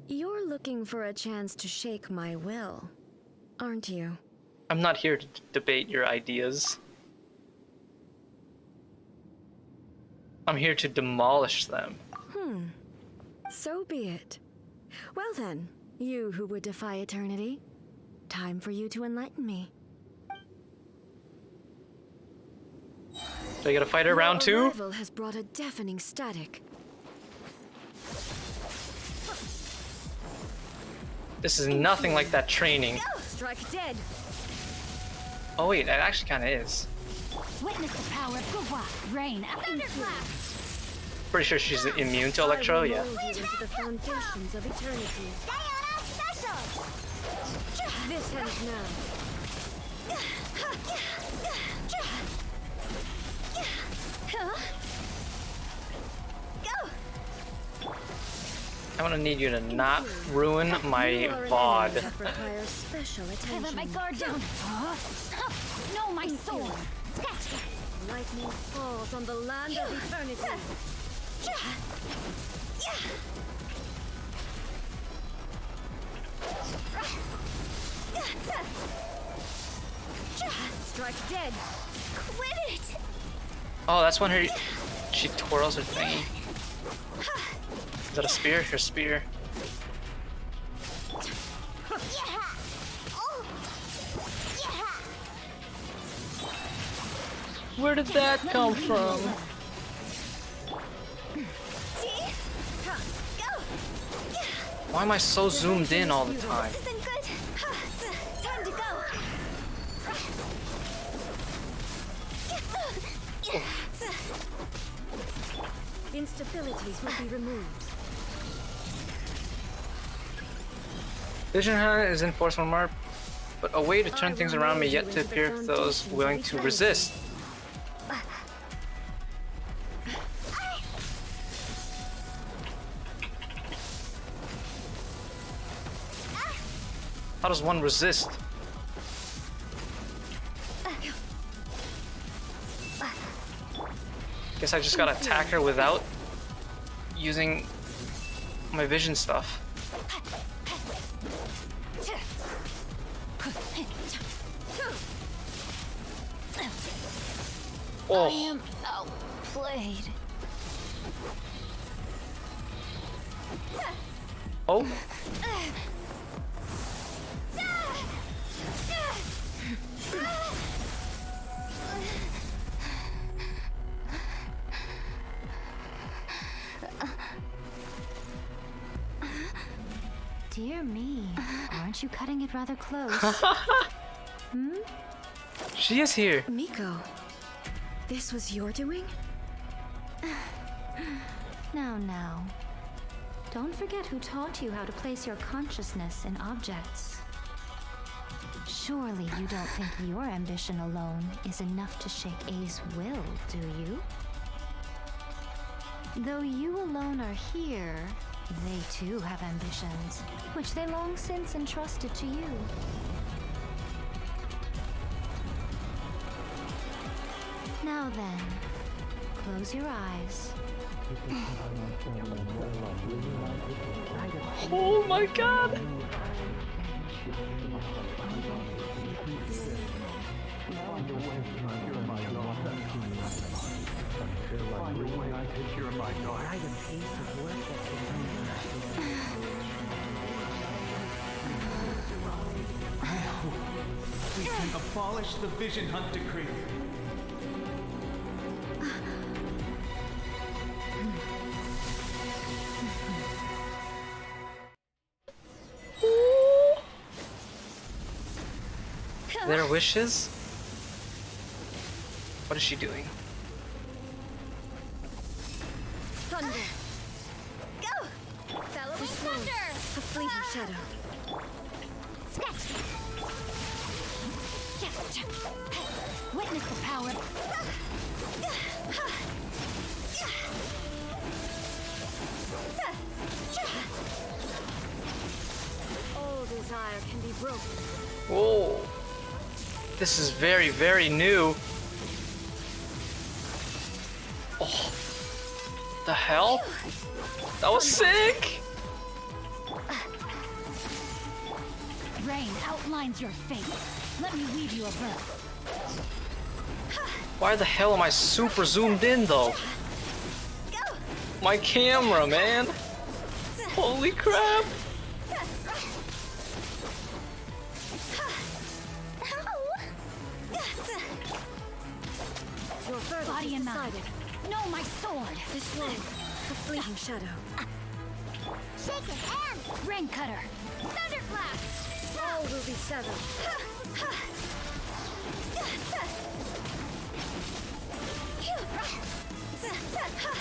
Speaker 13: you're looking for a chance to shake my will, aren't you?
Speaker 5: I'm not here to debate your ideas. I'm here to demolish them.
Speaker 13: So be it. Well then, you who would defy eternity, time for you to enlighten me.
Speaker 5: Do I get a fighter round two?
Speaker 13: Your arrival has brought a deafening static.
Speaker 5: This is nothing like that training.
Speaker 13: Strike dead.
Speaker 5: Oh wait, that actually kind of is.
Speaker 14: Witness the power of Gugwa. Rain. Thunderclap.
Speaker 5: Pretty sure she's immune to Electro, yeah.
Speaker 13: Into the foundations of eternity. This ends now.
Speaker 5: I'm gonna need you to not ruin my VOD.
Speaker 14: I let my guard down. No, my sword.
Speaker 13: Lightning falls on the land of eternity. Strike dead.
Speaker 14: Quit it.
Speaker 5: Oh, that's when she twirls her thing. Is that a spear? Her spear. Where did that come from? Why am I so zoomed in all the time?
Speaker 13: Instabilities will be removed.
Speaker 5: Vision Hunt is in Force 1 Mark, but a way to turn things around may yet to appear for those willing to resist. How does one resist? Guess I just gotta attack her without using my vision stuff. Oh.
Speaker 14: I am outplayed.
Speaker 5: Oh.
Speaker 10: Dear me, aren't you cutting it rather close? Hmm?
Speaker 5: She is here.
Speaker 13: Miko, this was your doing?
Speaker 10: Now. Don't forget who taught you how to place your consciousness in objects. Surely you don't think your ambition alone is enough to shake A's will, do you? Though you alone are here, they too have ambitions, which they long since entrusted to you. Now then, close your eyes.
Speaker 5: Oh my god!
Speaker 1: We can abolish the Vision Hunt decree.
Speaker 5: Their wishes? What is she doing?
Speaker 13: Thunder. Go! Fellow thunder! A fleeting shadow.
Speaker 14: Witness the power.
Speaker 13: All desire can be broken.
Speaker 5: Whoa. This is very, very new. Oh. The hell? That was sick!
Speaker 14: Rain outlines your fate. Let me weave you a bow.
Speaker 5: Why the hell am I super zoomed in though? My camera, man! Holy crap!
Speaker 14: Body and mind. No, my sword.
Speaker 13: This one, a fleeting shadow.
Speaker 14: Shake it, hands. Rain cutter. Thunder
Speaker 13: All will be severed.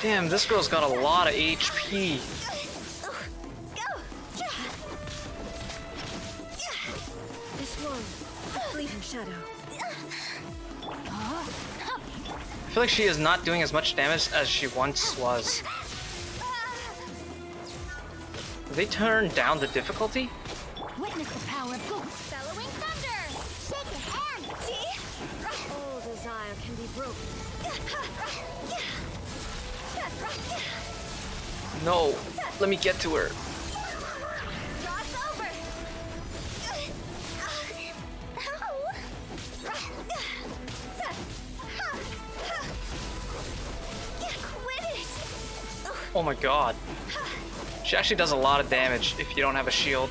Speaker 5: Damn, this girl's got a lot of HP.
Speaker 13: This one, a fleeting shadow.
Speaker 5: I feel like she is not doing as much damage as she once was. Did they turn down the difficulty?
Speaker 14: Witness the power of Ghost.
Speaker 4: Bellowing thunder! Shake your hands! See?
Speaker 13: All desire can be broken.
Speaker 5: No, let me get to her.
Speaker 4: Cross over! Quit it!
Speaker 5: Oh my god. She actually does a lot of damage if you don't have a shield.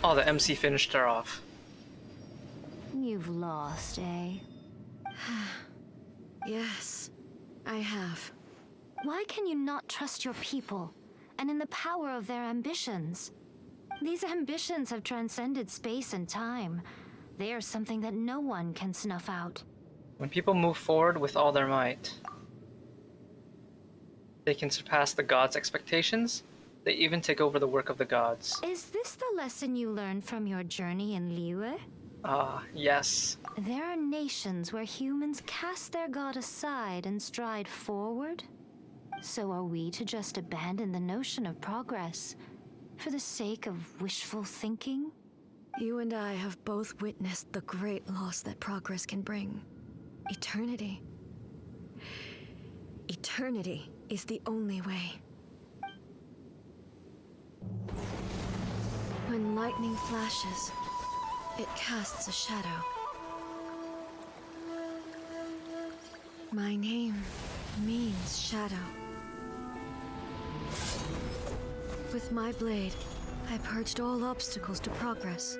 Speaker 5: Oh, the MC finished her off.
Speaker 10: You've lost, eh?
Speaker 13: Yes, I have.
Speaker 10: Why can you not trust your people and in the power of their ambitions? These ambitions have transcended space and time. They are something that no one can snuff out.
Speaker 5: When people move forward with all their might, they can surpass the gods' expectations. They even take over the work of the gods.
Speaker 10: Is this the lesson you learned from your journey in Liyue?
Speaker 5: Yes.
Speaker 10: There are nations where humans cast their god aside and stride forward. So are we to just abandon the notion of progress for the sake of wishful thinking?
Speaker 13: You and I have both witnessed the great loss that progress can bring. Eternity. Eternity is the only way. When lightning flashes, it casts a shadow. My name means shadow. With my blade, I purged all obstacles to progress.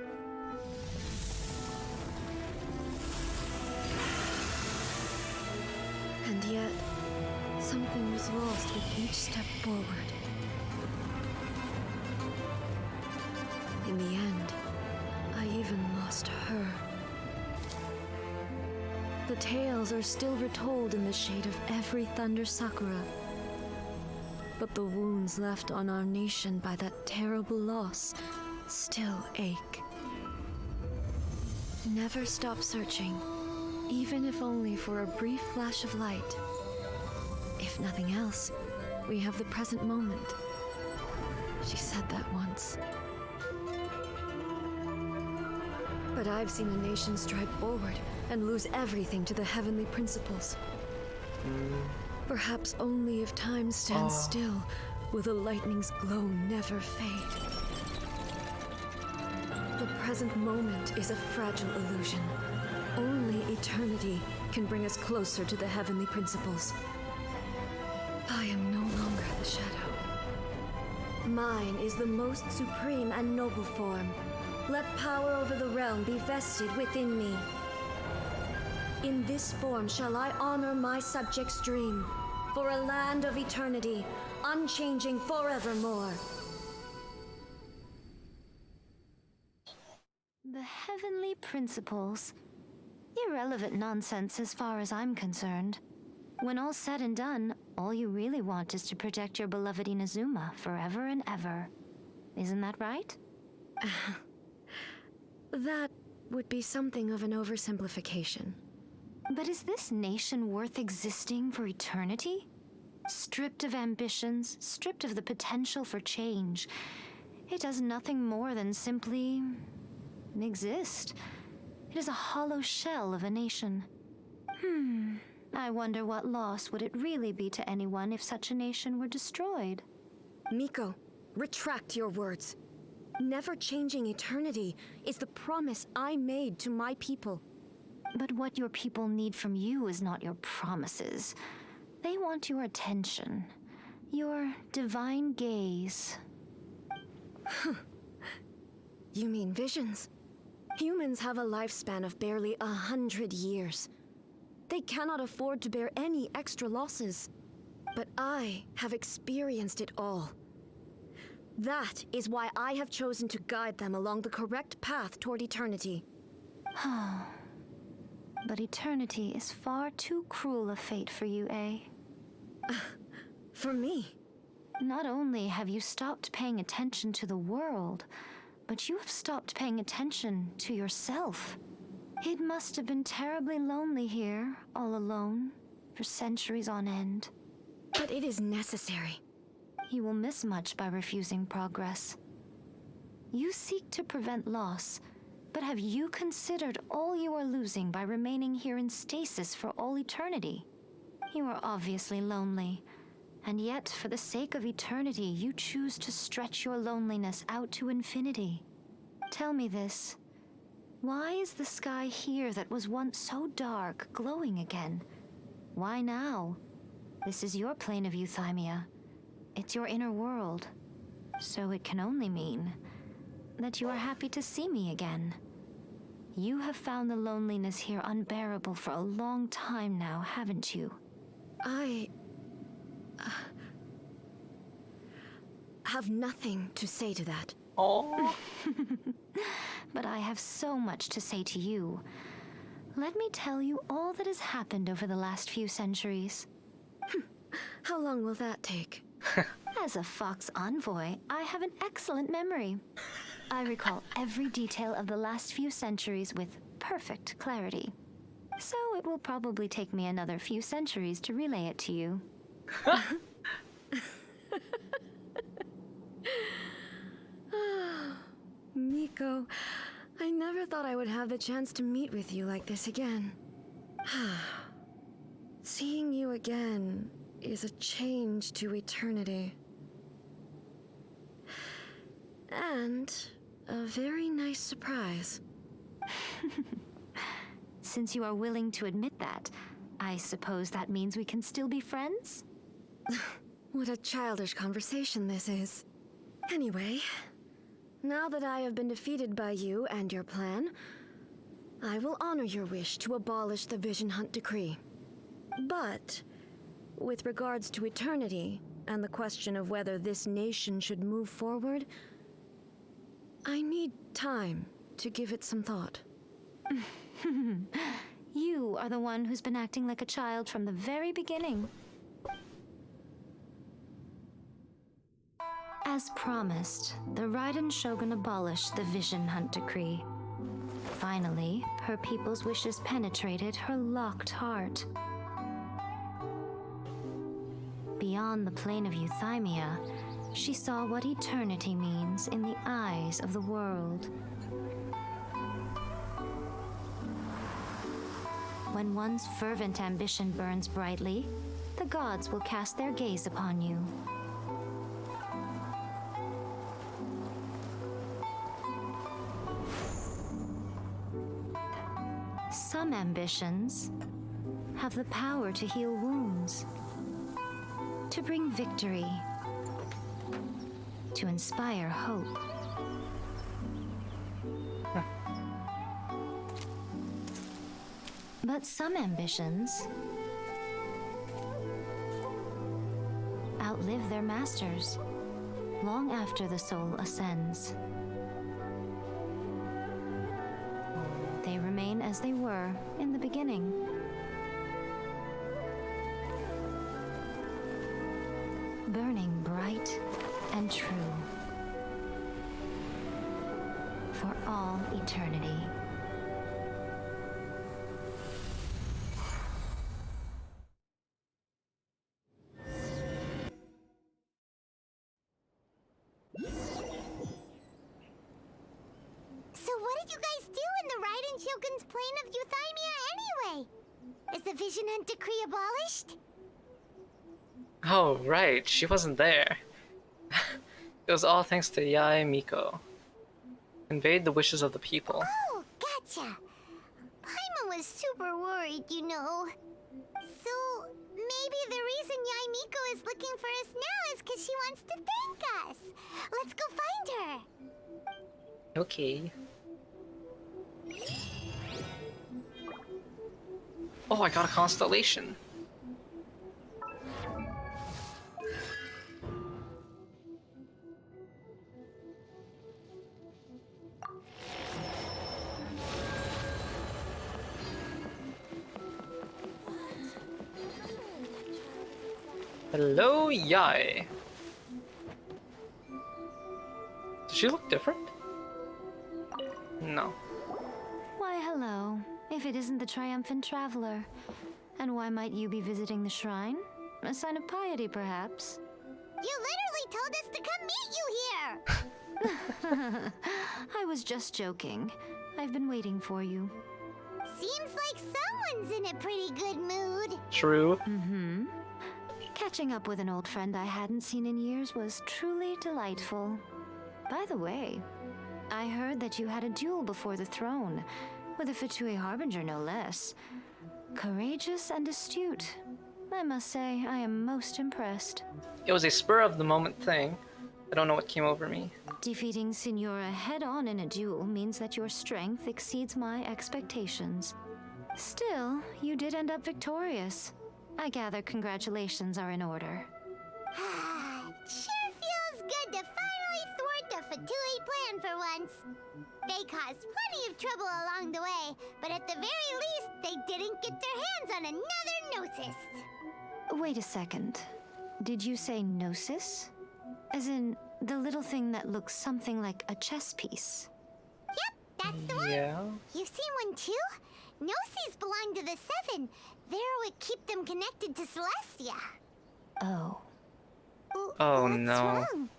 Speaker 13: And yet, something was lost with each step forward. In the end, I even lost her. The tales are still retold in the shade of every thunder sakura. But the wounds left on our nation by that terrible loss still ache. Never stop searching, even if only for a brief flash of light. If nothing else, we have the present moment. She said that once. But I've seen a nation stride forward and lose everything to the heavenly principles. Perhaps only if time stands still will the lightning's glow never fade. The present moment is a fragile illusion. Only eternity can bring us closer to the heavenly principles. I am no longer the shadow. Mine is the most supreme and noble form. Let power over the realm be vested within me. In this form shall I honor my subjects' dream, for a land of eternity, unchanging forevermore.
Speaker 10: The heavenly principles. Irrelevant nonsense as far as I'm concerned. When all's said and done, all you really want is to protect your beloved Inazuma forever and ever. Isn't that right?
Speaker 13: That would be something of an oversimplification.
Speaker 10: But is this nation worth existing for eternity? Stripped of ambitions, stripped of the potential for change, it does nothing more than simply exist. It is a hollow shell of a nation. I wonder what loss would it really be to anyone if such a nation were destroyed?
Speaker 13: Miko, retract your words. Never changing eternity is the promise I made to my people.
Speaker 10: But what your people need from you is not your promises. They want your attention, your divine gaze.
Speaker 13: You mean visions? Humans have a lifespan of barely 100 years. They cannot afford to bear any extra losses. But I have experienced it all. That is why I have chosen to guide them along the correct path toward eternity.
Speaker 10: But eternity is far too cruel a fate for you, eh?
Speaker 13: For me?
Speaker 10: Not only have you stopped paying attention to the world, but you have stopped paying attention to yourself. It must have been terribly lonely here, all alone, for centuries on end.
Speaker 13: But it is necessary.
Speaker 10: You will miss much by refusing progress. You seek to prevent loss, but have you considered all you are losing by remaining here in stasis for all eternity? You are obviously lonely, and yet for the sake of eternity, you choose to stretch your loneliness out to infinity. Tell me this. Why is the sky here that was once so dark glowing again? Why now? This is your plane of euthymia. It's your inner world. So it can only mean that you are happy to see me again. You have found the loneliness here unbearable for a long time now, haven't you?
Speaker 13: I have nothing to say to that.
Speaker 5: Oh.
Speaker 10: But I have so much to say to you. Let me tell you all that has happened over the last few centuries.
Speaker 13: How long will that take?
Speaker 10: As a Fox envoy, I have an excellent memory. I recall every detail of the last few centuries with perfect clarity. So it will probably take me another few centuries to relay it to you.
Speaker 13: Miko, I never thought I would have the chance to meet with you like this again. Seeing you again is a change to eternity. And a very nice surprise.
Speaker 10: Since you are willing to admit that, I suppose that means we can still be friends?
Speaker 13: What a childish conversation this is. Anyway, now that I have been defeated by you and your plan, I will honor your wish to abolish the Vision Hunt Decree. But, with regards to eternity and the question of whether this nation should move forward, I need time to give it some thought.
Speaker 10: You are the one who's been acting like a child from the very beginning. As promised, the Raiden Shogun abolished the Vision Hunt Decree. Finally, her people's wishes penetrated her locked heart. Beyond the plane of euthymia, she saw what eternity means in the eyes of the world. When one's fervent ambition burns brightly, the gods will cast their gaze upon you. Some ambitions have the power to heal wounds, to bring victory, to inspire hope. But some ambitions outlive their masters long after the soul ascends. They remain as they were in the beginning. Burning bright and true for all eternity.
Speaker 4: So what did you guys do in the Raiden Shogun's plane of euthymia anyway? Is the Vision Hunt Decree abolished?
Speaker 5: Oh, right, she wasn't there. It was all thanks to Yae Miko. Conveyed the wishes of the people.
Speaker 4: Oh, gotcha. Paimon was super worried, you know. So, maybe the reason Yae Miko is looking for us now is because she wants to thank us. Let's go find her.
Speaker 5: Okay. Oh, I got a constellation. Hello, Yai. Does she look different? No.
Speaker 10: Why, hello. If it isn't the triumphant traveler. And why might you be visiting the shrine? A sign of piety, perhaps?
Speaker 4: You literally told us to come meet you here!
Speaker 10: I was just joking. I've been waiting for you.
Speaker 4: Seems like someone's in a pretty good mood.
Speaker 5: True.
Speaker 10: Mm-hmm. Catching up with an old friend I hadn't seen in years was truly delightful. By the way, I heard that you had a duel before the throne, with a Fatui Harbinger no less. Courageous and astute. I must say, I am most impressed.
Speaker 5: It was a spur-of-the-moment thing. I don't know what came over me.
Speaker 10: Defeating Signora head-on in a duel means that your strength exceeds my expectations. Still, you did end up victorious. I gather congratulations are in order.
Speaker 4: Sure feels good to finally thwart the Fatui plan for once. They caused plenty of trouble along the way, but at the very least, they didn't get their hands on another Gnosis.
Speaker 10: Wait a second. Did you say Gnosis? As in, the little thing that looks something like a chess piece?
Speaker 4: Yep, that's the one.
Speaker 5: Yeah.
Speaker 4: You've seen one too? Gnosis belong to the Seven. They're what keep them connected to Celestia.
Speaker 10: Oh.
Speaker 5: Oh
Speaker 4: What's
Speaker 5: no.
Speaker 4: wrong?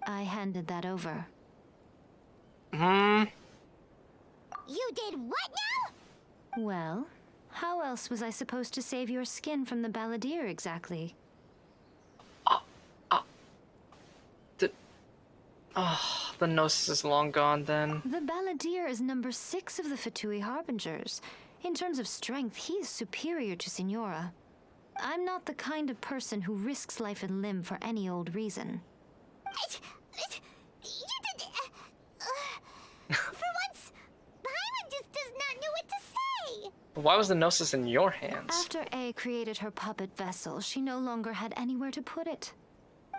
Speaker 10: I handed that over.
Speaker 5: Hmm.
Speaker 4: You did what now?
Speaker 10: Well, how else was I supposed to save your skin from the balladeer exactly?
Speaker 5: Oh, the Gnosis is long gone then.
Speaker 10: The balladeer is number 6 of the Fatui Harbingers. In terms of strength, he is superior to Signora. I'm not the kind of person who risks life and limb for any old reason.
Speaker 4: You did... for once, Paimon just does not know what to say.
Speaker 5: Why was the Gnosis in your hands?
Speaker 10: After A created her puppet vessel, she no longer had anywhere to put it.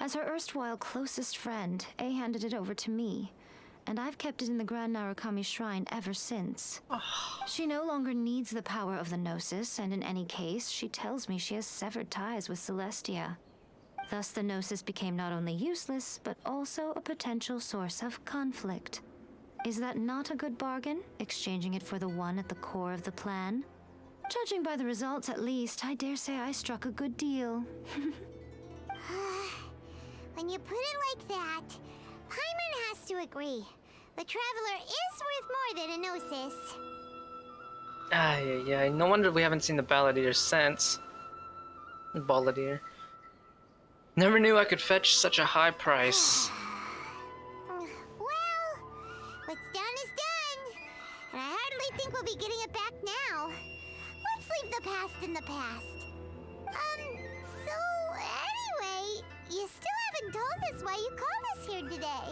Speaker 10: As her erstwhile closest friend, A handed it over to me, and I've kept it in the Grand Narukami Shrine ever since. She no longer needs the power of the Gnosis, and in any case, she tells me she has severed ties with Celestia. Thus the Gnosis became not only useless, but also a potential source of conflict. Is that not a good bargain, exchanging it for the one at the core of the plan? Judging by the results, at least, I dare say I struck a good deal.
Speaker 4: When you put it like that, Paimon has to agree. The Traveler is worth more than a Gnosis.
Speaker 5: Yeah. No wonder we haven't seen the balladeer since. Balladeer. Never knew I could fetch such a high price.
Speaker 4: Well, what's done is done. And I hardly think we'll be getting it back now. Let's leave the past in the past. So anyway, you still haven't told us why you called us here today.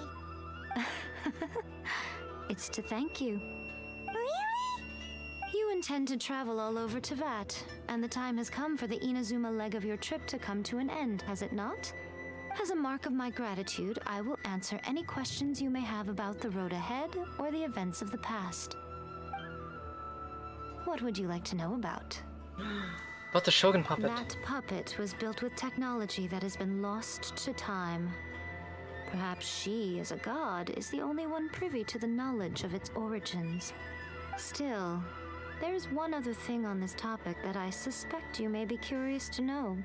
Speaker 10: It's to thank you.
Speaker 4: Really?
Speaker 10: You intend to travel all over Teyvat, and the time has come for the Inazuma leg of your trip to come to an end, has it not? As a mark of my gratitude, I will answer any questions you may have about the road ahead or the events of the past. What would you like to know about?
Speaker 5: About the Shogun puppet.
Speaker 10: That puppet was built with technology that has been lost to time. Perhaps she, as a god, is the only one privy to the knowledge of its origins. Still, there is one other thing on this topic that I suspect you may be curious to know.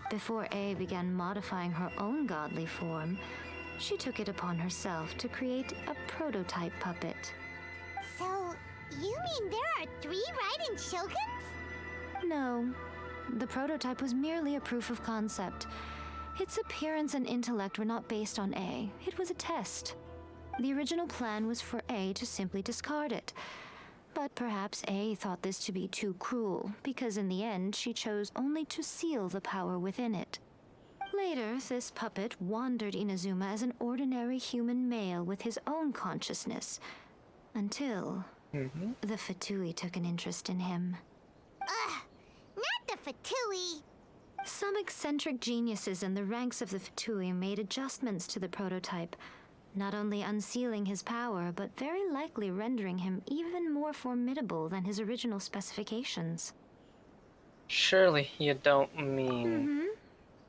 Speaker 10: Before A began modifying her own godly form, she took it upon herself to create a prototype puppet.
Speaker 4: So, you mean there are 3 Raiden Shoguns?
Speaker 10: No. The prototype was merely a proof of concept. Its appearance and intellect were not based on A. It was a test. The original plan was for A to simply discard it. But perhaps A thought this to be too cruel, because in the end she chose only to seal the power within it. Later, this puppet wandered Inazuma as an ordinary human male with his own consciousness, until the Fatui took an interest in him.
Speaker 4: Fatui.
Speaker 10: Some eccentric geniuses in the ranks of the Fatui made adjustments to the prototype, not only unsealing his power, but very likely rendering him even more formidable than his original specifications.
Speaker 5: Surely you don't mean...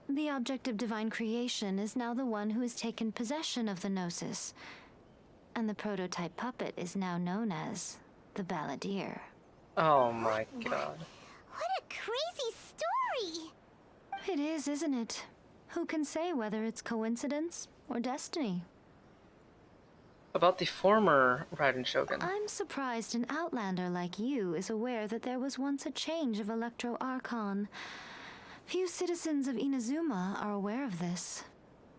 Speaker 10: The object of divine creation is now the one who has taken possession of the Gnosis, and the prototype puppet is now known as the Balladeer.
Speaker 5: Oh my god.
Speaker 4: What a crazy story!
Speaker 10: It is, isn't it? Who can say whether it's coincidence or destiny?
Speaker 5: About the former Raiden Shogun.
Speaker 10: I'm surprised an outlander like you is aware that there was once a change of Electro Archon. Few citizens of Inazuma are aware of this.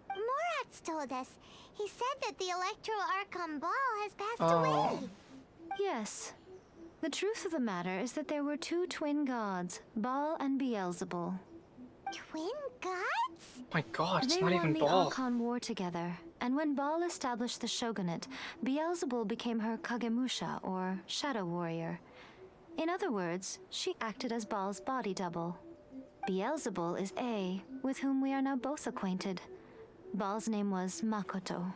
Speaker 4: Morat's told us. He said that the Electro Archon Ball has passed away.
Speaker 10: Yes. The truth of the matter is that there were two twin gods, Baal and Beelzebul.
Speaker 4: Twin gods?
Speaker 5: My god, it's
Speaker 10: they
Speaker 5: not even
Speaker 10: won the
Speaker 5: Baal.
Speaker 10: Archon War together, and when Baal established the shogunate, Beelzebul became her Kagemusha, or shadow warrior. In other words, she acted as Baal's body double. Beelzebul is A, with whom we are now both acquainted. Baal's name was Makoto.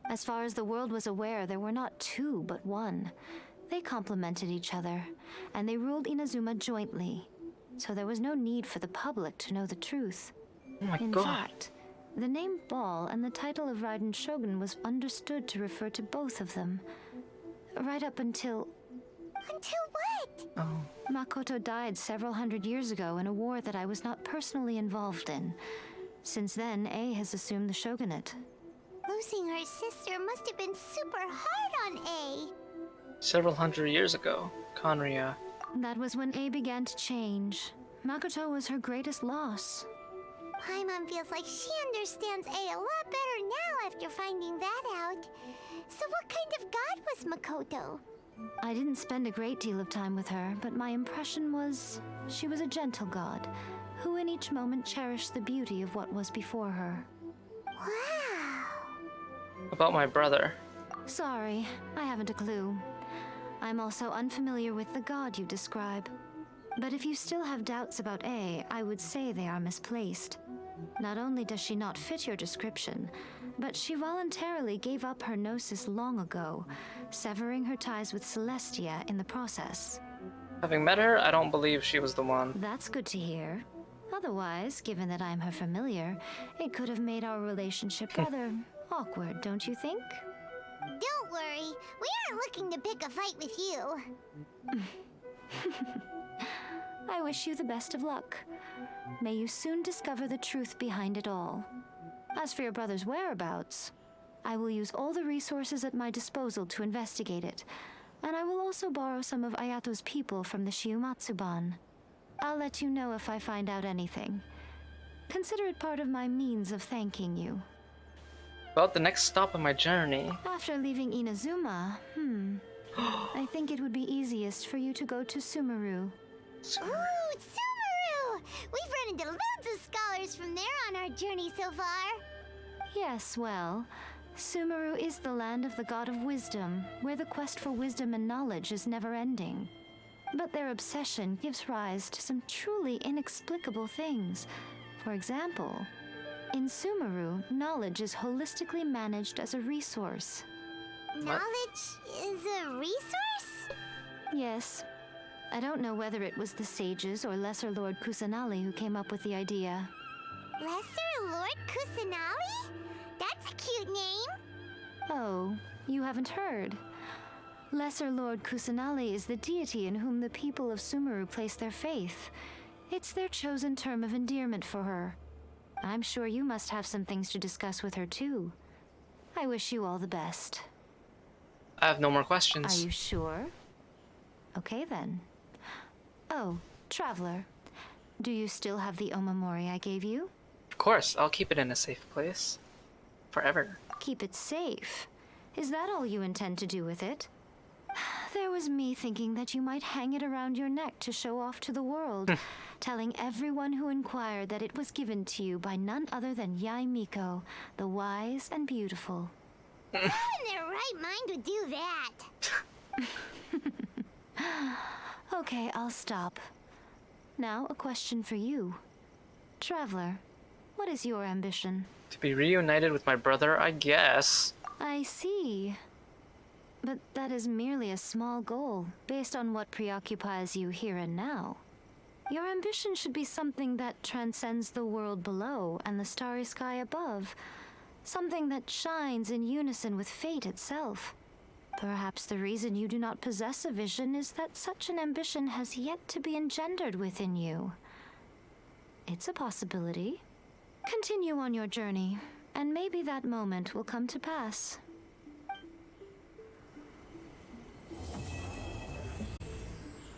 Speaker 10: As far as the world was aware, there were not two, but one. They complemented each other, and they ruled Inazuma jointly, so there was no need for the public to know the truth.
Speaker 5: Oh my
Speaker 10: In
Speaker 5: god.
Speaker 10: fact, the name Baal and the title of Raiden Shogun was understood to refer to both of them. Right up until...
Speaker 4: Until what?
Speaker 5: Oh.
Speaker 10: Makoto died several hundred years ago in a war that I was not personally involved in. Since then, A has assumed the shogunate.
Speaker 4: Losing her sister must have been super hard on A.
Speaker 5: Several hundred years ago, Conria.
Speaker 10: That was when A began to change. Makoto was her greatest loss.
Speaker 4: Paimon feels like she understands A a lot better now after finding that out. So what kind of god was Makoto?
Speaker 10: I didn't spend a great deal of time with her, but my impression was she was a gentle god, who in each moment cherished the beauty of what was before her.
Speaker 4: Wow.
Speaker 5: About my brother.
Speaker 10: Sorry, I haven't a clue. I'm also unfamiliar with the god you describe. But if you still have doubts about A, I would say they are misplaced. Not only does she not fit your description, but she voluntarily gave up her gnosis long ago, severing her ties with Celestia in the process.
Speaker 5: Having met her, I don't believe she was the one.
Speaker 10: That's good to hear. Otherwise, given that I'm her familiar, it could have made our relationship rather awkward, don't you think?
Speaker 4: Don't worry, we aren't looking to pick a fight with you.
Speaker 10: I wish you the best of luck. May you soon discover the truth behind it all. As for your brother's whereabouts, I will use all the resources at my disposal to investigate it, and I will also borrow some of Ayato's people from the Shiumatsuban. I'll let you know if I find out anything. Consider it part of my means of thanking you.
Speaker 5: About the next stop on my journey.
Speaker 10: After leaving Inazuma, I think it would be easiest for you to go to Sumeru.
Speaker 4: Ooh, Sumeru! We've run into loads of scholars from there on our journey so far.
Speaker 10: Yes, well, Sumeru is the land of the god of wisdom, where the quest for wisdom and knowledge is never-ending. But their obsession gives rise to some truly inexplicable things. For example, in Sumeru, knowledge is holistically managed as a resource.
Speaker 4: Knowledge is a resource?
Speaker 10: Yes. I don't know whether it was the sages or Lesser Lord Kusanali who came up with the idea.
Speaker 4: Lesser Lord Kusanali? That's a cute name.
Speaker 10: Oh, you haven't heard. Lesser Lord Kusanali is the deity in whom the people of Sumeru place their faith. It's their chosen term of endearment for her. I'm sure you must have some things to discuss with her too. I wish you all the best.
Speaker 5: I have no more questions.
Speaker 10: Are you sure? Okay then. Oh, Traveler. Do you still have the Omamori I gave you?
Speaker 5: Of course, I'll keep it in a safe place. Forever.
Speaker 10: Keep it safe? Is that all you intend to do with it? There was me thinking that you might hang it around your neck to show off to the world, telling everyone who inquired that it was given to you by none other than Yae Miko, the wise and beautiful.
Speaker 4: Who in their right mind would do that?
Speaker 10: Okay, I'll stop. Now, a question for you. Traveler, what is your ambition?
Speaker 5: To be reunited with my brother, I guess.
Speaker 10: I see. But that is merely a small goal, based on what preoccupies you here and now. Your ambition should be something that transcends the world below and the starry sky above. Something that shines in unison with fate itself. Perhaps the reason you do not possess a vision is that such an ambition has yet to be engendered within you. It's a possibility. Continue on your journey, and maybe that moment will come to pass.